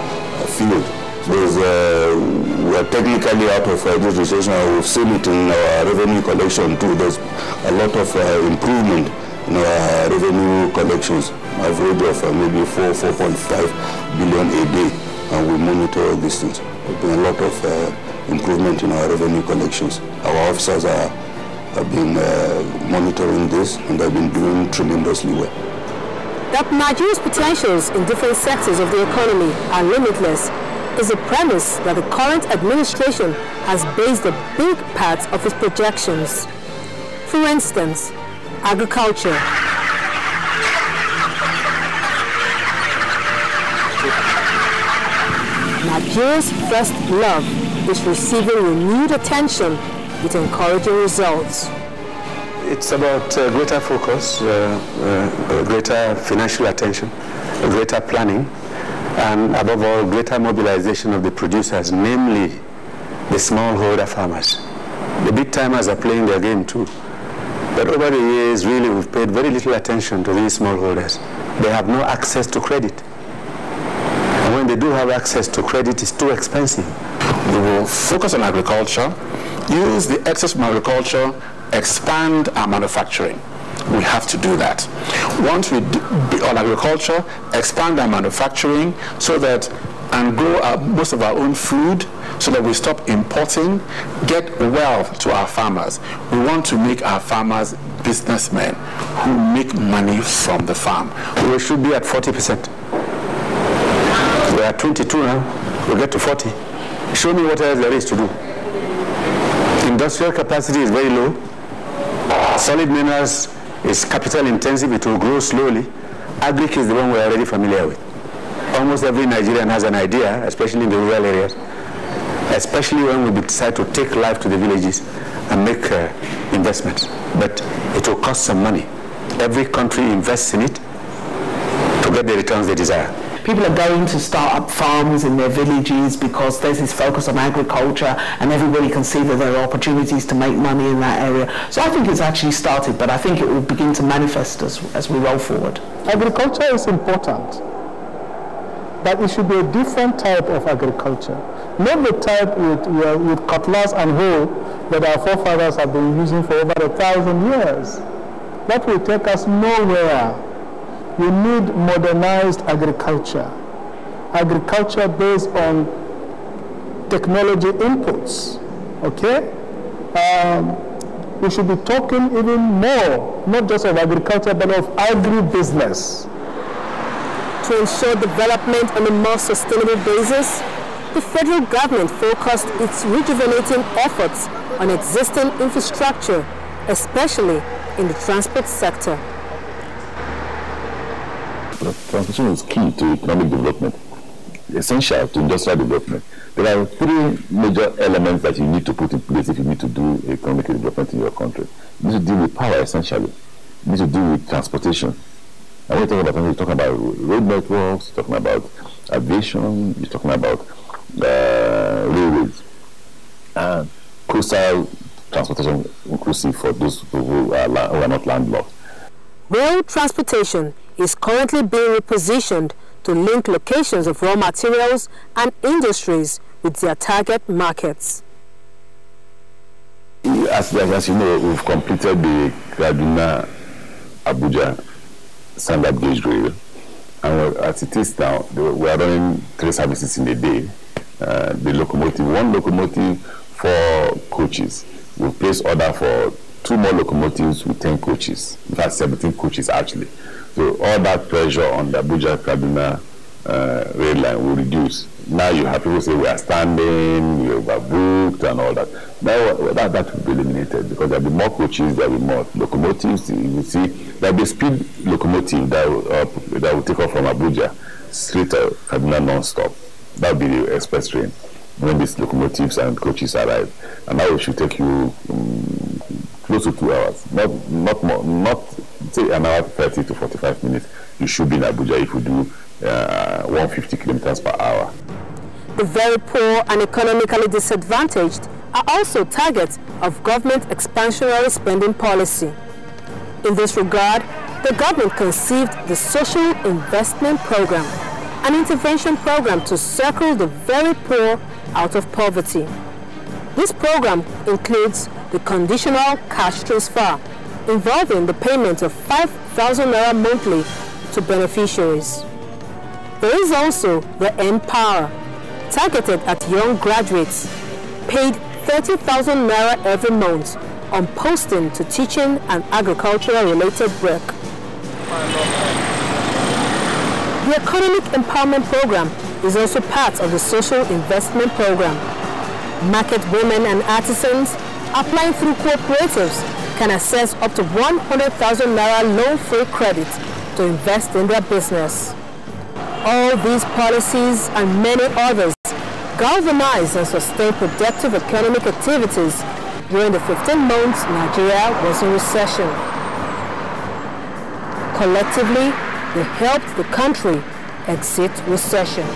Speaker 8: field. We're technically out of this recession. We've seen it in our revenue collection too. There's a lot of improvement in our revenue collections, average of maybe 4.5 billion a day, and we monitor these things. There's been a lot of improvement in our revenue collections. Our officers have been monitoring this, and they've been doing tremendously well.
Speaker 1: That Nigeria's potentials in different sectors of the economy are limitless is a premise that the current administration has based a big part of its projections. For instance, agriculture. Nigeria's first love is receiving renewed attention with encouraging results.
Speaker 9: It's about greater focus, greater financial attention, greater planning, and above all, greater mobilization of the producers, namely the smallholder farmers. The big timers are playing their game too. But over the years, really, we've paid very little attention to these smallholders. They have no access to credit. And when they do have access to credit, it's too expensive.
Speaker 10: We will focus on agriculture, use the excess from agriculture, expand our manufacturing. We have to do that. Once we do on agriculture, expand our manufacturing so that, and grow most of our own food so that we stop importing, get wealth to our farmers. We want to make our farmers businessmen who make money from the farm.
Speaker 9: We should be at 40%. We're at 22 now, we'll get to 40. Show me what else there is to do. Industrial capacity is very low. Solid minerals is capital intensive, it will grow slowly. Agric is the one we're already familiar with. Almost every Nigerian has an idea, especially in the rural areas, especially when we decide to take life to the villages and make investments. But it will cost some money. Every country invests in it to get the returns they desire.
Speaker 6: People are going to start up farms in their villages because there's this focus on agriculture and everybody can see that there are opportunities to make money in that area. So I think it's actually started, but I think it will begin to manifest as we roll forward.
Speaker 2: Agriculture is important, but it should be a different type of agriculture. Not the type with cutlass and hoe that our forefathers have been using for over 1,000 years. That will take us nowhere. We need modernized agriculture. Agriculture based on technology inputs, okay? We should be talking even more, not just of agriculture, but of agribusiness.
Speaker 1: To ensure development on a more sustainable basis, the federal government focused its rejuvenating efforts on existing infrastructure, especially in the transport sector.
Speaker 24: Transportation is key to economic development, essential to industrial development. There are three major elements that you need to put in place if you need to do economic development in your country. You need to deal with power, essentially. You need to deal with transportation. And when you talk about you're talking about road networks, you're talking about aviation, you're talking about railways, and coastal transportation inclusive for those who are not landlocked.
Speaker 1: Rail transportation is currently being repositioned to link locations of raw materials and industries with their target markets.
Speaker 24: As you know, we've completed the Kaduna-Abuja standard gauge rail, and as it is now, we are running 3 services in a day. The locomotive, 1 locomotive, 4 coaches. We place order for 2 more locomotives with 10 coaches. In fact, 17 coaches actually. So all that pressure on the Abuja-Kaduna rail line will reduce. Now you have people say we are standing, we are overbooked and all that. Now that will be eliminated because there will be more coaches, there will be more locomotives. You will see there will be a speed locomotive that will take off from Abuja straight to Kaduna non-stop. That will be the express train when these locomotives and coaches arrive. And that should take you close to 2 hours, not more, not say an hour 30 to 45 minutes. You should be in Abuja if you do 150 kilometers per hour.
Speaker 1: The very poor and economically disadvantaged are also targets of government expansionary spending policy. In this regard, the government conceived the Social Investment Program, an intervention program to circle the very poor out of poverty. This program includes the conditional cash transfer, involving the payment of 5,000 naira monthly to beneficiaries. There is also the Empower, targeted at young graduates, paid 30,000 naira every month on posting to teaching and agricultural-related work. The Economic Empowerment Program is also part of the Social Investment Program. Market women and artisans applying through cooperatives can access up to 100,000 naira loan-free credit to invest in their business. All these policies and many others galvanize and sustain productive economic activities during the 15 months Nigeria was in recession. Collectively, they helped the country exit recession.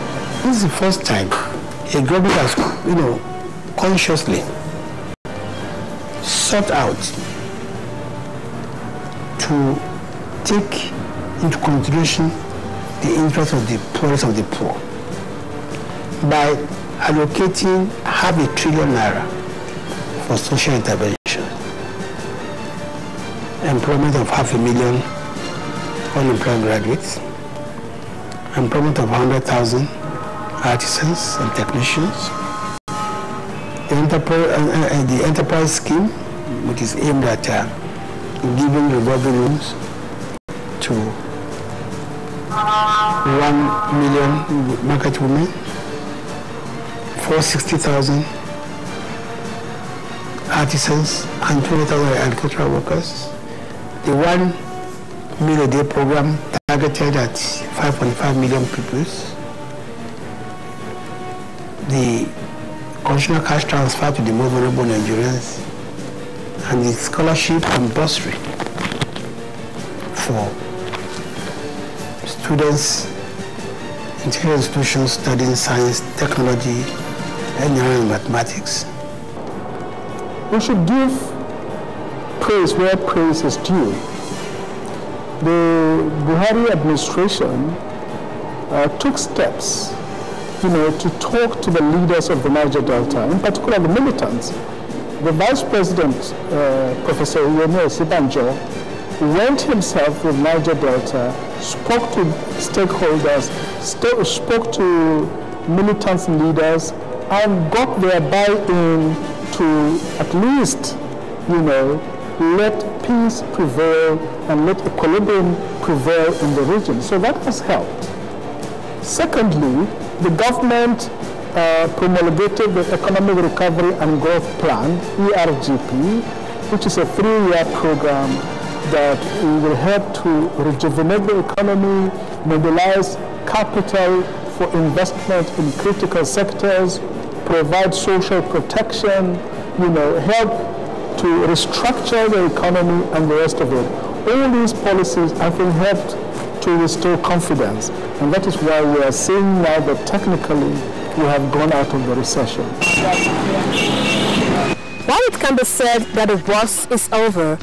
Speaker 25: This is the first time a government has, consciously sought out to take into consideration the interest of the poorest of the poor by allocating 500 billion naira for social intervention, employment of 500,000 unemployed graduates, employment of 100,000 artisans and technicians, the enterprise scheme, which is aimed at giving revolving loans to 1 million market women, 460,000 artisans and 20,000 agricultural workers. The 1 meal a day program targeted at 5.5 million pupils. The conditional cash transfer to the more vulnerable Nigerians, and the scholarship and bursary for students in tertiary institutions studying science, technology, engineering, and mathematics.
Speaker 2: We should give praise where praise is due. The Buhari administration took steps, to talk to the leaders of the Niger Delta, in particular the militants. The Vice President, Professor Yemi Osibanjo, went himself with Niger Delta, spoke to stakeholders, spoke to militants and leaders, and got their buy-in to at least, let peace prevail and let equilibrium prevail in the region. So that has helped. Secondly, the government promulgated the Economic Recovery and Growth Plan, ERGP, which is a 3-year program that will help to rejuvenate the economy, mobilize capital for investment in critical sectors, provide social protection, help to restructure the economy and the rest of it. All these policies, I think, helped to restore confidence. And that is why we are seeing now that technically we have gone out of the recession.
Speaker 1: While it can be said that the worst is over,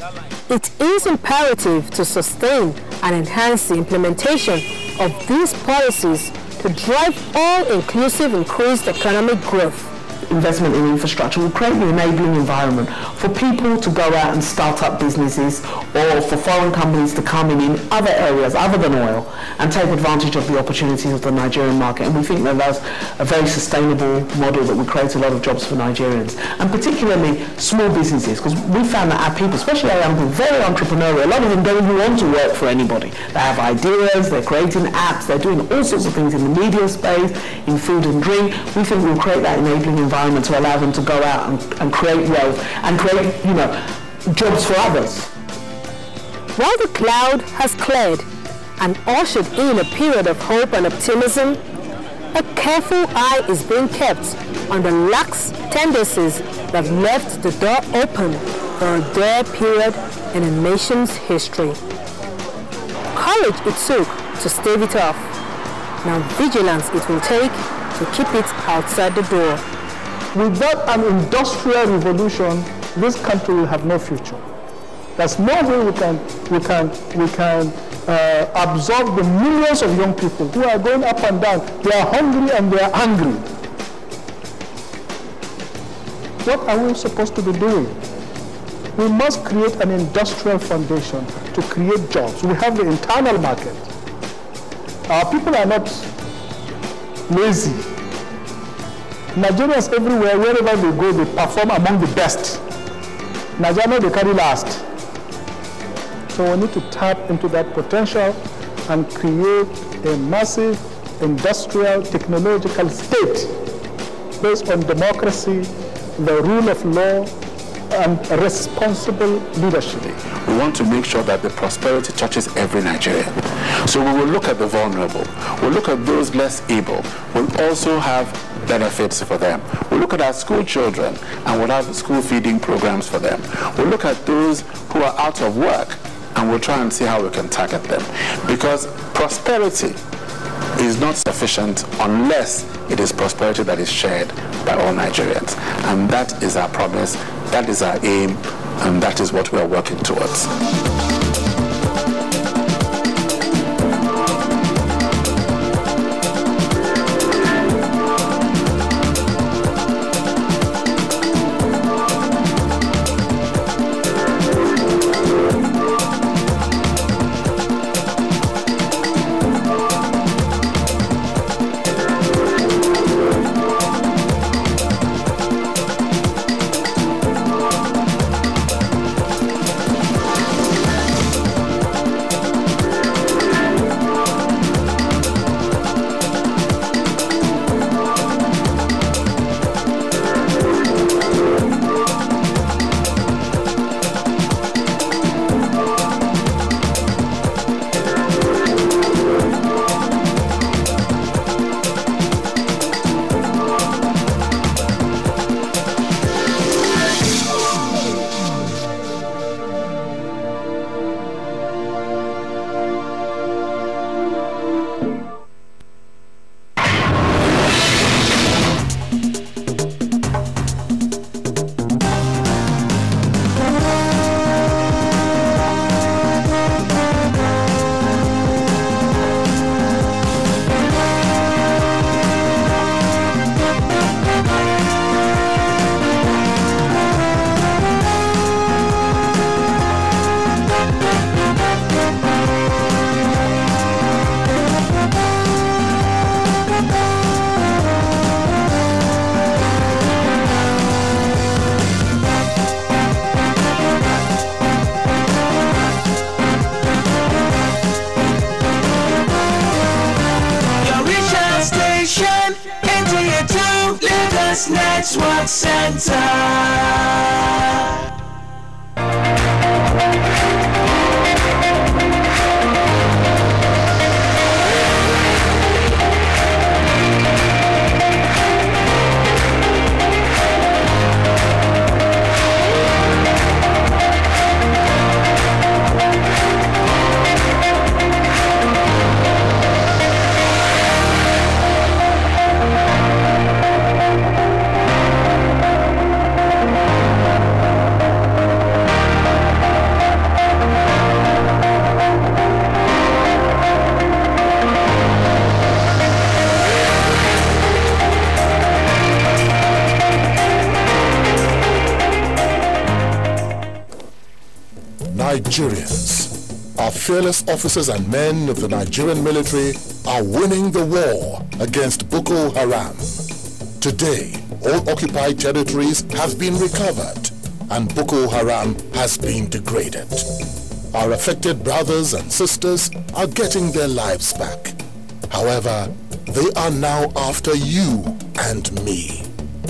Speaker 1: it is imperative to sustain and enhance the implementation of these policies to drive all-inclusive increased economic growth.
Speaker 6: Investment in infrastructure will create the enabling environment for people to go out and start up businesses, or for foreign companies to come in other areas other than oil and take advantage of the opportunities of the Nigerian market. And we think that that's a very sustainable model that will create a lot of jobs for Nigerians, and particularly small businesses, because we found that our people, especially our young people, very entrepreneurial. A lot of them don't even want to work for anybody. They have ideas, they're creating apps, they're doing all sorts of things in the media space, in food and drink. We think we'll create that enabling environment to allow them to go out and create wealth and create, jobs for others.
Speaker 1: While the cloud has cleared and ushered in a period of hope and optimism, a careful eye is being kept on the lax tendencies that left the door open for a dire period in a nation's history. Courage it took to stave it off. Now vigilance it will take to keep it outside the door.
Speaker 2: Without an industrial revolution, this country will have no future. There's no way we can absorb the millions of young people who are going up and down. They are hungry and they are angry. What are we supposed to be doing? We must create an industrial foundation to create jobs. We have the internal market. Our people are not lazy. Nigerians everywhere, wherever they go, they perform among the best. Nigeria, they carry last. So we need to tap into that potential and create a massive industrial technological state based on democracy, the rule of law, and responsible leadership.
Speaker 10: We want to make sure that the prosperity touches every Nigerian. So we will look at the vulnerable. We'll look at those less able. We'll also have benefits for them. We'll look at our school children and we'll have school feeding programs for them. We'll look at those who are out of work and we'll try and see how we can target them. Because prosperity is not sufficient unless it is prosperity that is shared by all Nigerians. And that is our promise, that is our aim, and that is what we are working towards.
Speaker 17: NTA2Lagos Network Center.
Speaker 18: Nigerians, our fearless officers and men of the Nigerian military are winning the war against Boko Haram. Today, all occupied territories have been recovered and Boko Haram has been degraded. Our affected brothers and sisters are getting their lives back. However, they are now after you and me.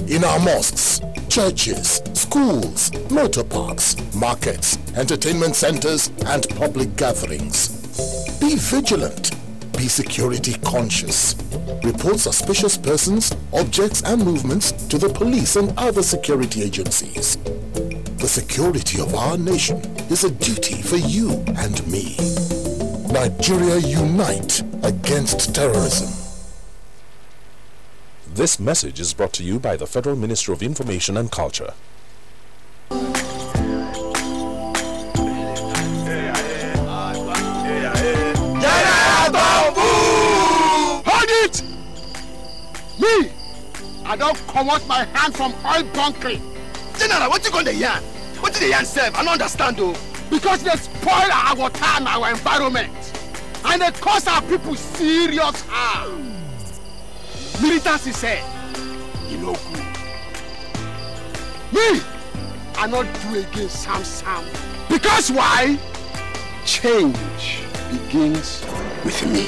Speaker 18: In our mosques, churches, schools, motor parks, markets, entertainment centers, and public gatherings. Be vigilant. Be security conscious. Report suspicious persons, objects, and movements to the police and other security agencies. The security of our nation is a duty for you and me. Nigeria, unite against terrorism.
Speaker 12: This message is brought to you by the Federal Ministry of Information and Culture.
Speaker 4: Hold it! Me! I don't come out my hand from oil bunkering.
Speaker 19: General, what you gonna yarn? What did the yarn say? I don't understand though.
Speaker 4: Because they spoil our water and our environment. And they cause our people serious harm. Militants said, you know good. Me, I not do again Sam. Because why? Change begins with me.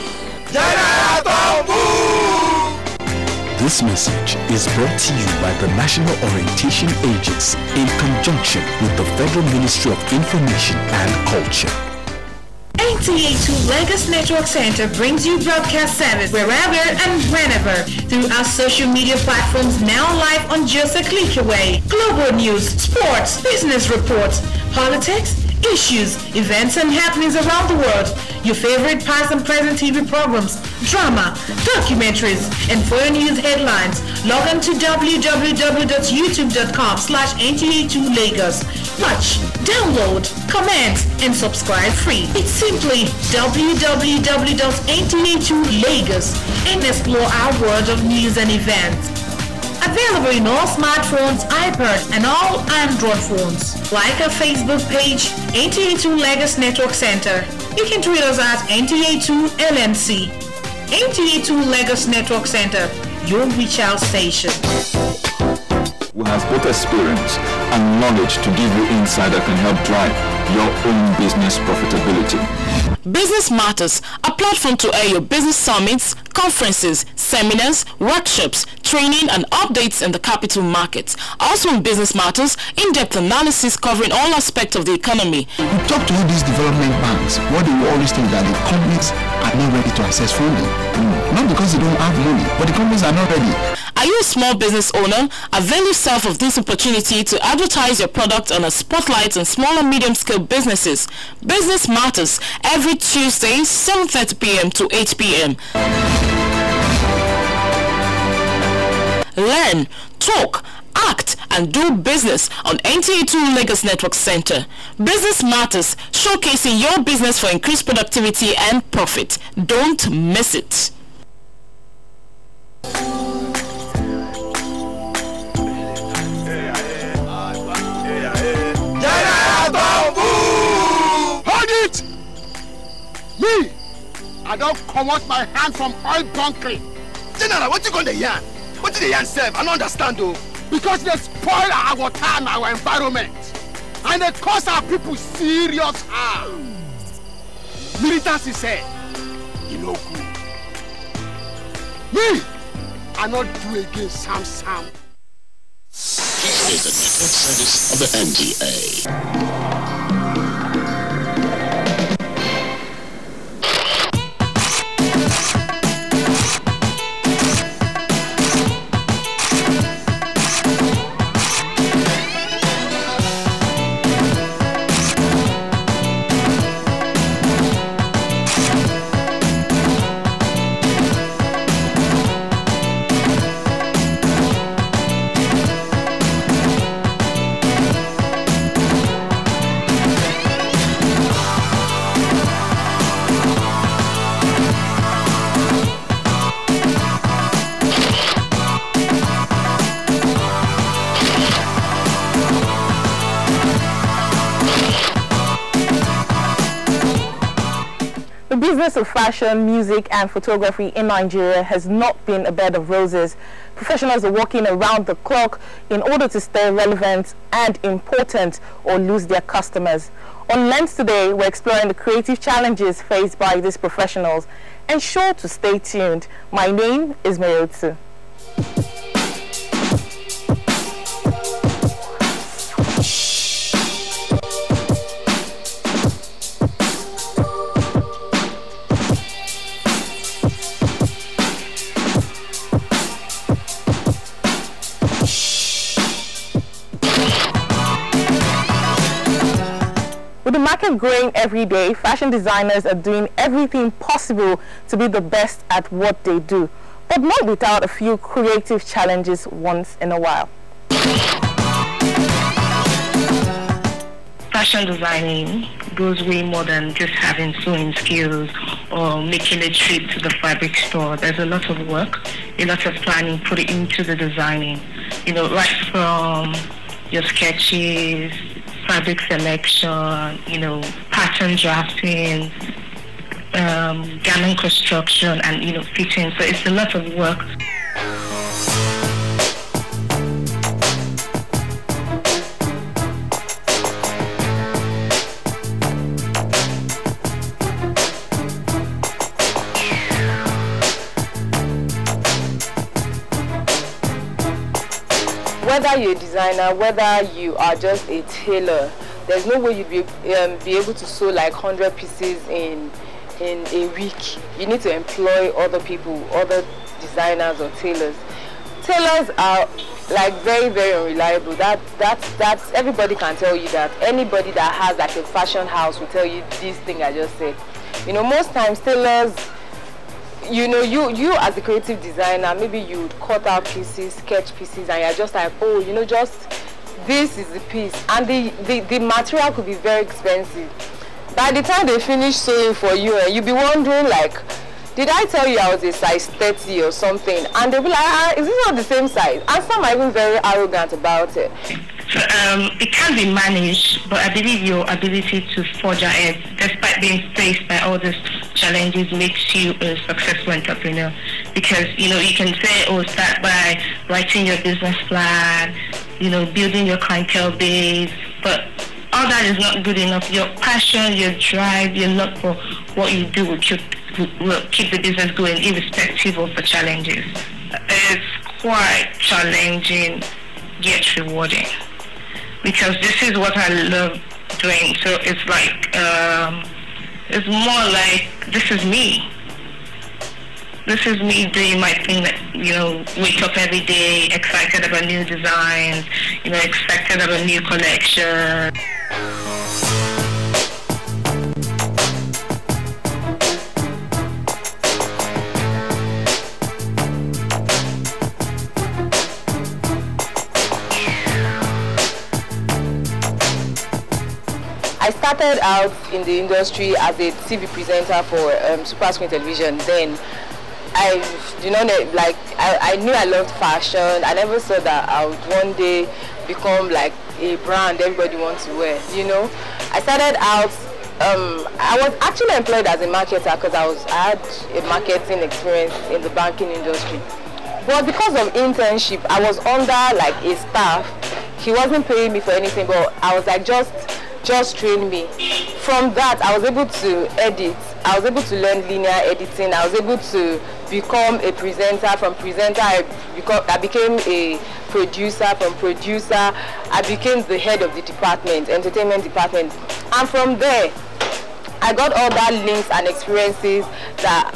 Speaker 5: This message is brought to you by the National Orientation Agency in conjunction with the Federal Ministry of Information and Culture.
Speaker 13: NTA2Lagos Network Center brings you broadcast service wherever and whenever through our social media platforms, now live on just a click away. Global news, sports, business reports, politics, issues, events and happenings around the world, your favorite past and present TV programs, drama, documentaries, and foreign news headlines. Log on to www.youtube.com/NTA2Lagos. Watch, download, comment, and subscribe free. It's simply www.NTA2Lagos and explore our world of news and events. Available in all smartphones, iPads, and all Android phones. Like our Facebook page, NTA2Lagos Network Center. You can tweet us at NTA2LMC. NTA2Lagos Network Center, your reach out station.
Speaker 21: Who has both experience and knowledge to give you insight that can help drive your own business profitability.
Speaker 22: Business Matters, a platform to air your business summits, conferences, seminars, workshops, training and updates in the capital markets. Also in Business Matters, in-depth analysis covering all aspects of the economy.
Speaker 23: You talk to all these development banks, what they will always think that the companies are not ready to access funding. Not because they don't have money, but the companies are not ready.
Speaker 22: Are you a small business owner? Avail yourself of this opportunity to advertise your product on a spotlight on small and medium-scale businesses. Business Matters, every Tuesday, 7:30 p.m. to 8 p.m. Learn, talk, act, and do business on NTA2Lagos Network Center. Business Matters, showcasing your business for increased productivity and profit. Don't miss it.
Speaker 4: Hold it! Me, I don't come out my hand from oil bunkering.
Speaker 19: General, what you gonna yarn? What did the yarn say? I don't understand though.
Speaker 4: Because they spoil our water and our environment. And they cause our people serious harm. Militants said, you know good. Me, I not do again Sam.
Speaker 14: This is the network service of the NTA.
Speaker 3: The business of fashion, music and photography in Nigeria has not been a bed of roses. Professionals are working around the clock in order to stay relevant and important or lose their customers. On Lens today, we're exploring the creative challenges faced by these professionals. Ensure to stay tuned. My name is Mayotsu. With the market growing every day, fashion designers are doing everything possible to be the best at what they do, but not without a few creative challenges once in a while.
Speaker 7: Fashion designing goes way more than just having sewing skills or making a trip to the fabric store. There's a lot of work, a lot of planning put into the designing, you know, right from your sketches, fabric selection, you know, pattern drafting, garment construction, and, you know, fitting. So it's a lot of work.
Speaker 3: Whether you're a designer, whether you are just a tailor, there's no way you'd be able to sew like 100 pieces in a week. You need to employ other people, other designers or tailors. Tailors are like very, very unreliable. That's everybody can tell you that. Anybody that has like a fashion house will tell you this thing I just said. You know, most times tailors, you know, you as a creative designer, maybe you would cut out pieces, sketch pieces, and you're just like, oh, you know, just this is the piece. And the material could be very expensive. By the time they finish sewing for you, you'll be wondering like, did I tell you I was a size 30 or something? And they'll be like, is this not the same size? And some are even very arrogant about it.
Speaker 7: So, it can be managed, but I believe your ability to forge ahead, despite being faced by all these challenges, makes you a successful entrepreneur. Because, you know, you can say, oh, start by writing your business plan, you know, building your clientele base, but all that is not good enough. Your passion, your drive, your love for what you do will keep the business going, irrespective of the challenges. It's quite challenging, yet rewarding. Because this is what I love doing. So it's like, it's more like, this is me. This is me doing my thing that, you know, wake up every day, excited about new designs, you know, excited about new collection.
Speaker 3: I started out in the industry as a TV presenter for Super Screen Television. Then I knew I loved fashion. I never thought that I would one day become like a brand everybody wants to wear, you know. I started out, I was actually employed as a marketer because I had a marketing experience in the banking industry. But because of internship, I was under like a staff. He wasn't paying me for anything, but I was like, just train me. From that, I was able to edit. I was able to learn linear editing. I was able to become a presenter. From presenter, I became a producer. From producer, I became the head of the department, entertainment department. And from there, I got all that links and experiences that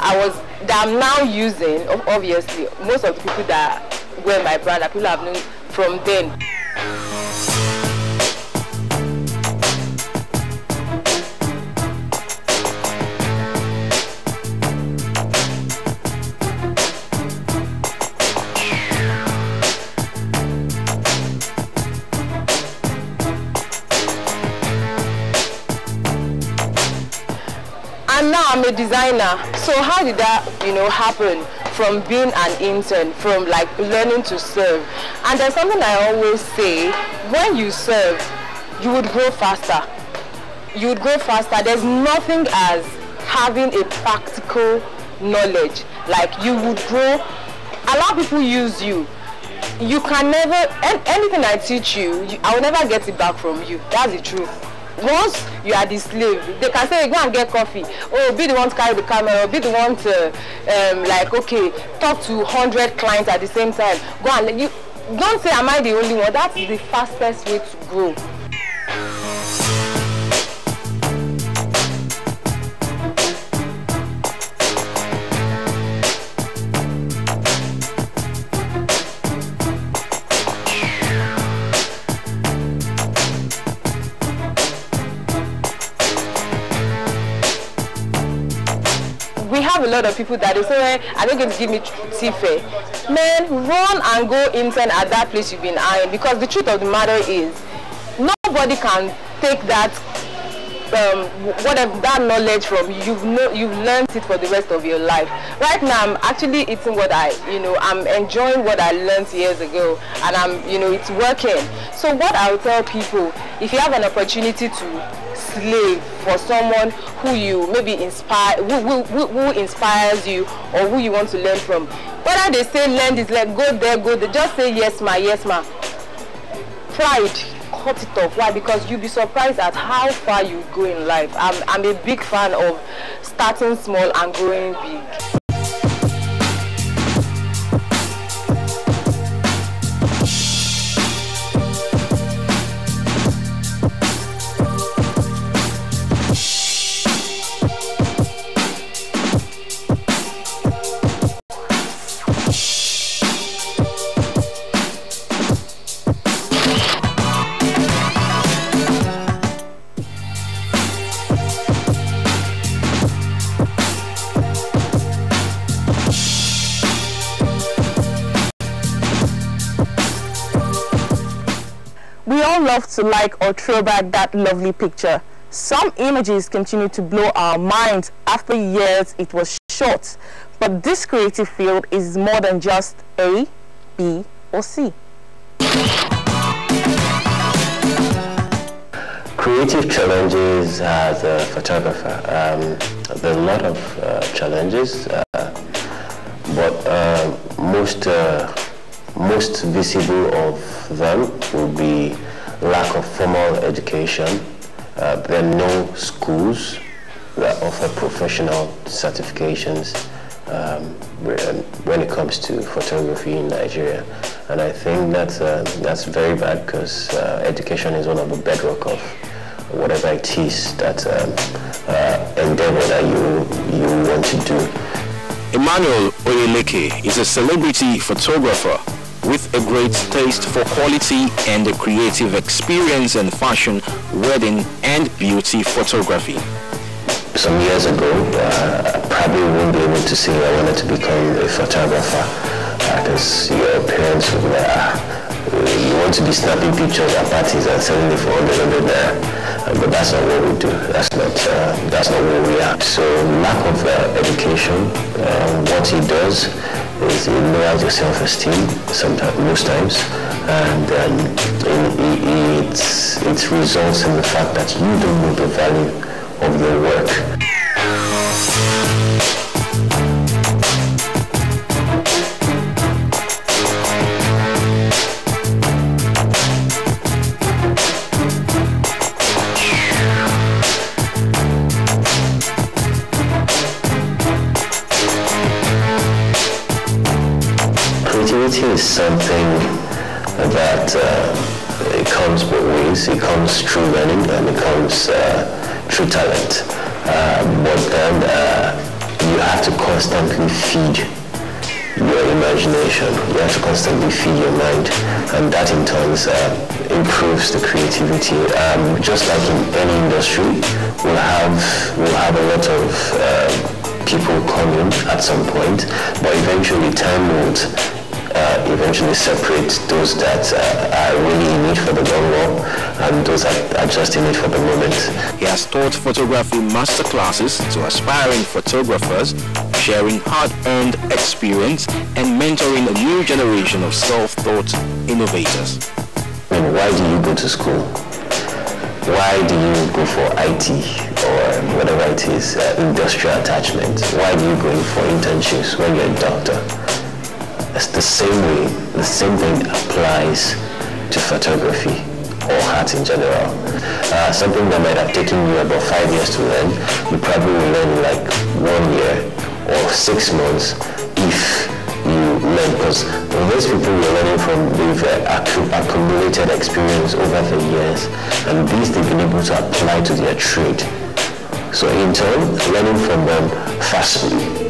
Speaker 3: I'm now using. Obviously, most of the people that wear my brand are people I've known from then. And now I'm a designer. So how did that, you know, happen? From being an intern, from like learning to serve. And there's something I always say, when you serve, you would grow faster. You would grow faster. There's nothing as having a practical knowledge. Like you would grow, a lot of people use you. You can never, anything I teach you, I will never get it back from you. That's the truth. Once you are the slave, they can say, go and get coffee. Oh, be the one to carry the camera, or be the one to, like, okay, talk to 100 clients at the same time. Go and, you don't say, am I the only one? That's the fastest way to grow. We have a lot of people that they say, I don't get to give me fare. Man, run and go intern at that place you've been eyeing, because the truth of the matter is nobody can take that whatever that knowledge from you. You've learned it for the rest of your life. Right now I'm actually eating what I'm enjoying what I learned years ago, and it's working. So what I would tell people, if you have an opportunity to slave for someone who you maybe inspire, who inspires you, or who you want to learn from, whether they say learn this, like go there, just say yes ma, yes ma. Pride, cut it off. Why? Because you'll be surprised at how far you go in life. I'm a big fan of starting small and growing big. We all love to like or throw back that lovely picture. Some images continue to blow our minds after years it was shot. But this creative field is more than just A, B, or C.
Speaker 8: Creative challenges as a photographer. There are a lot of challenges, but most visible of them will be lack of formal education. There are no schools that offer professional certifications when it comes to photography in Nigeria, and I think that's very bad, because education is one of the bedrock of whatever it is that endeavor that you want to do.
Speaker 11: Emmanuel Oyeleke is a celebrity photographer with a great taste for quality and a creative experience in fashion, wedding, and beauty photography.
Speaker 8: Some years ago, I probably wouldn't be able to say I wanted to become a photographer, because your parents would be like, you want to be snapping pictures at parties and selling it for 100 naira. But that's not what we do. That's not where we are. So lack of education, what he does is it lowers your self-esteem most times, and it results in the fact that you don't know the value of your work. Creativity is something that it comes both ways. It comes through learning and it comes through talent. But then you have to constantly feed your imagination. You have to constantly feed your mind, and that in turn improves the creativity. Just like in any industry, we'll have a lot of people come in at some point, but eventually time will eventually separate those that are really in need for the long run and those that are just in need for the moment.
Speaker 11: He has taught photography masterclasses to aspiring photographers, sharing hard-earned experience and mentoring a new generation of self-taught innovators.
Speaker 8: And why do you go to school? Why do you go for IT or whatever it is, industrial attachment? Why do you go in for internships when you're a doctor? It's the same way, the same thing applies to photography or art in general. Something that might have taken you about 5 years to learn, you probably will learn in like 1 year or 6 months if you learn, because most people you're learning from, they've accumulated experience over the years, and these they've been able to apply to their trade. So in turn, learning from them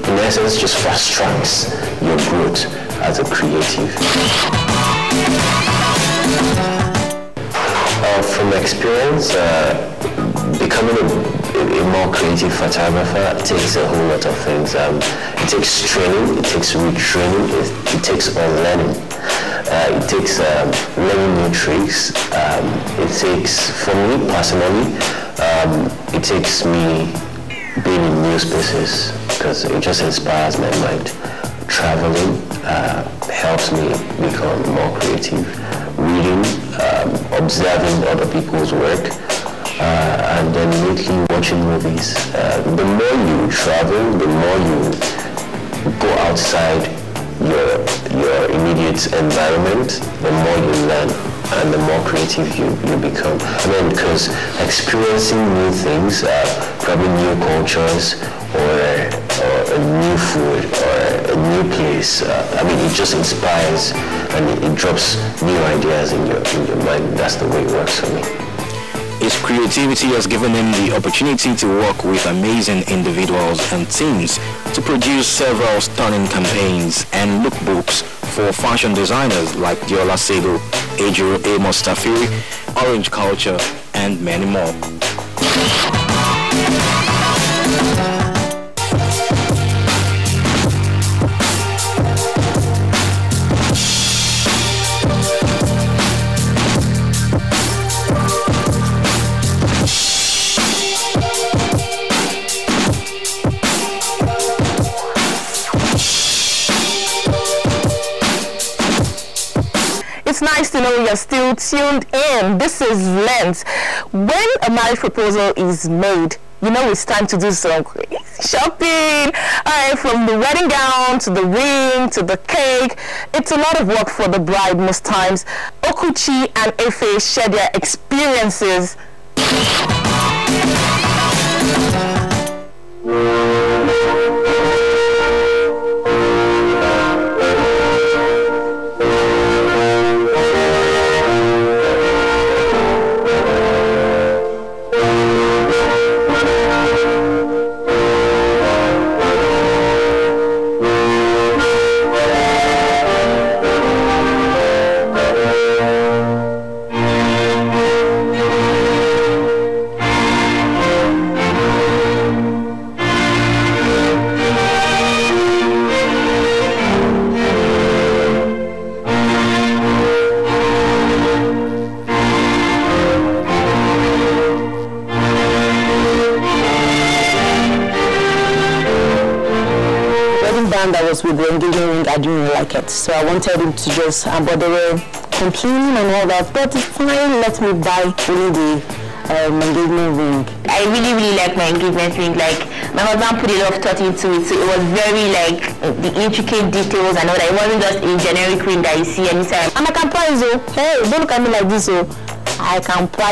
Speaker 8: in essence, just fast tracks your growth as a creative. From experience, becoming a more creative photographer takes a whole lot of things. It takes training, it takes retraining, it takes unlearning. It takes learning new tricks. It takes, for me personally, it takes me being in new spaces, because it just inspires my mind. Traveling helps me become more creative. Reading, observing other people's work, and then lately watching movies. The more you travel, the more you go outside your immediate environment, the more you learn and the more creative you become. I mean, because experiencing new things, probably new cultures, or a new food, or a new place, I mean, it just inspires and it drops new ideas in your mind. That's the way it works for me.
Speaker 11: His creativity has given him the opportunity to work with amazing individuals and teams to produce several stunning campaigns and lookbooks for fashion designers like Diola Sego, Ejiro A. Mustafiri, Orange Culture, and many more.
Speaker 3: It's nice to know you're still tuned in. This is Lent. When a marriage proposal is made, you know it's time to do some shopping. Alright, from the wedding gown to the ring to the cake. It's a lot of work for the bride most times. Okuchi and Efe share their experiences. That was with the engagement ring, I didn't like it, so I wanted him to just, but they were complaining and all that, but finally let me buy only the engagement ring. I really like my engagement ring. Like, my husband put a lot of thought into it, so it was very like the intricate details and all that. It wasn't just a generic ring that you see anytime. And I can price, oh, hey, don't look at me like this, oh. I can price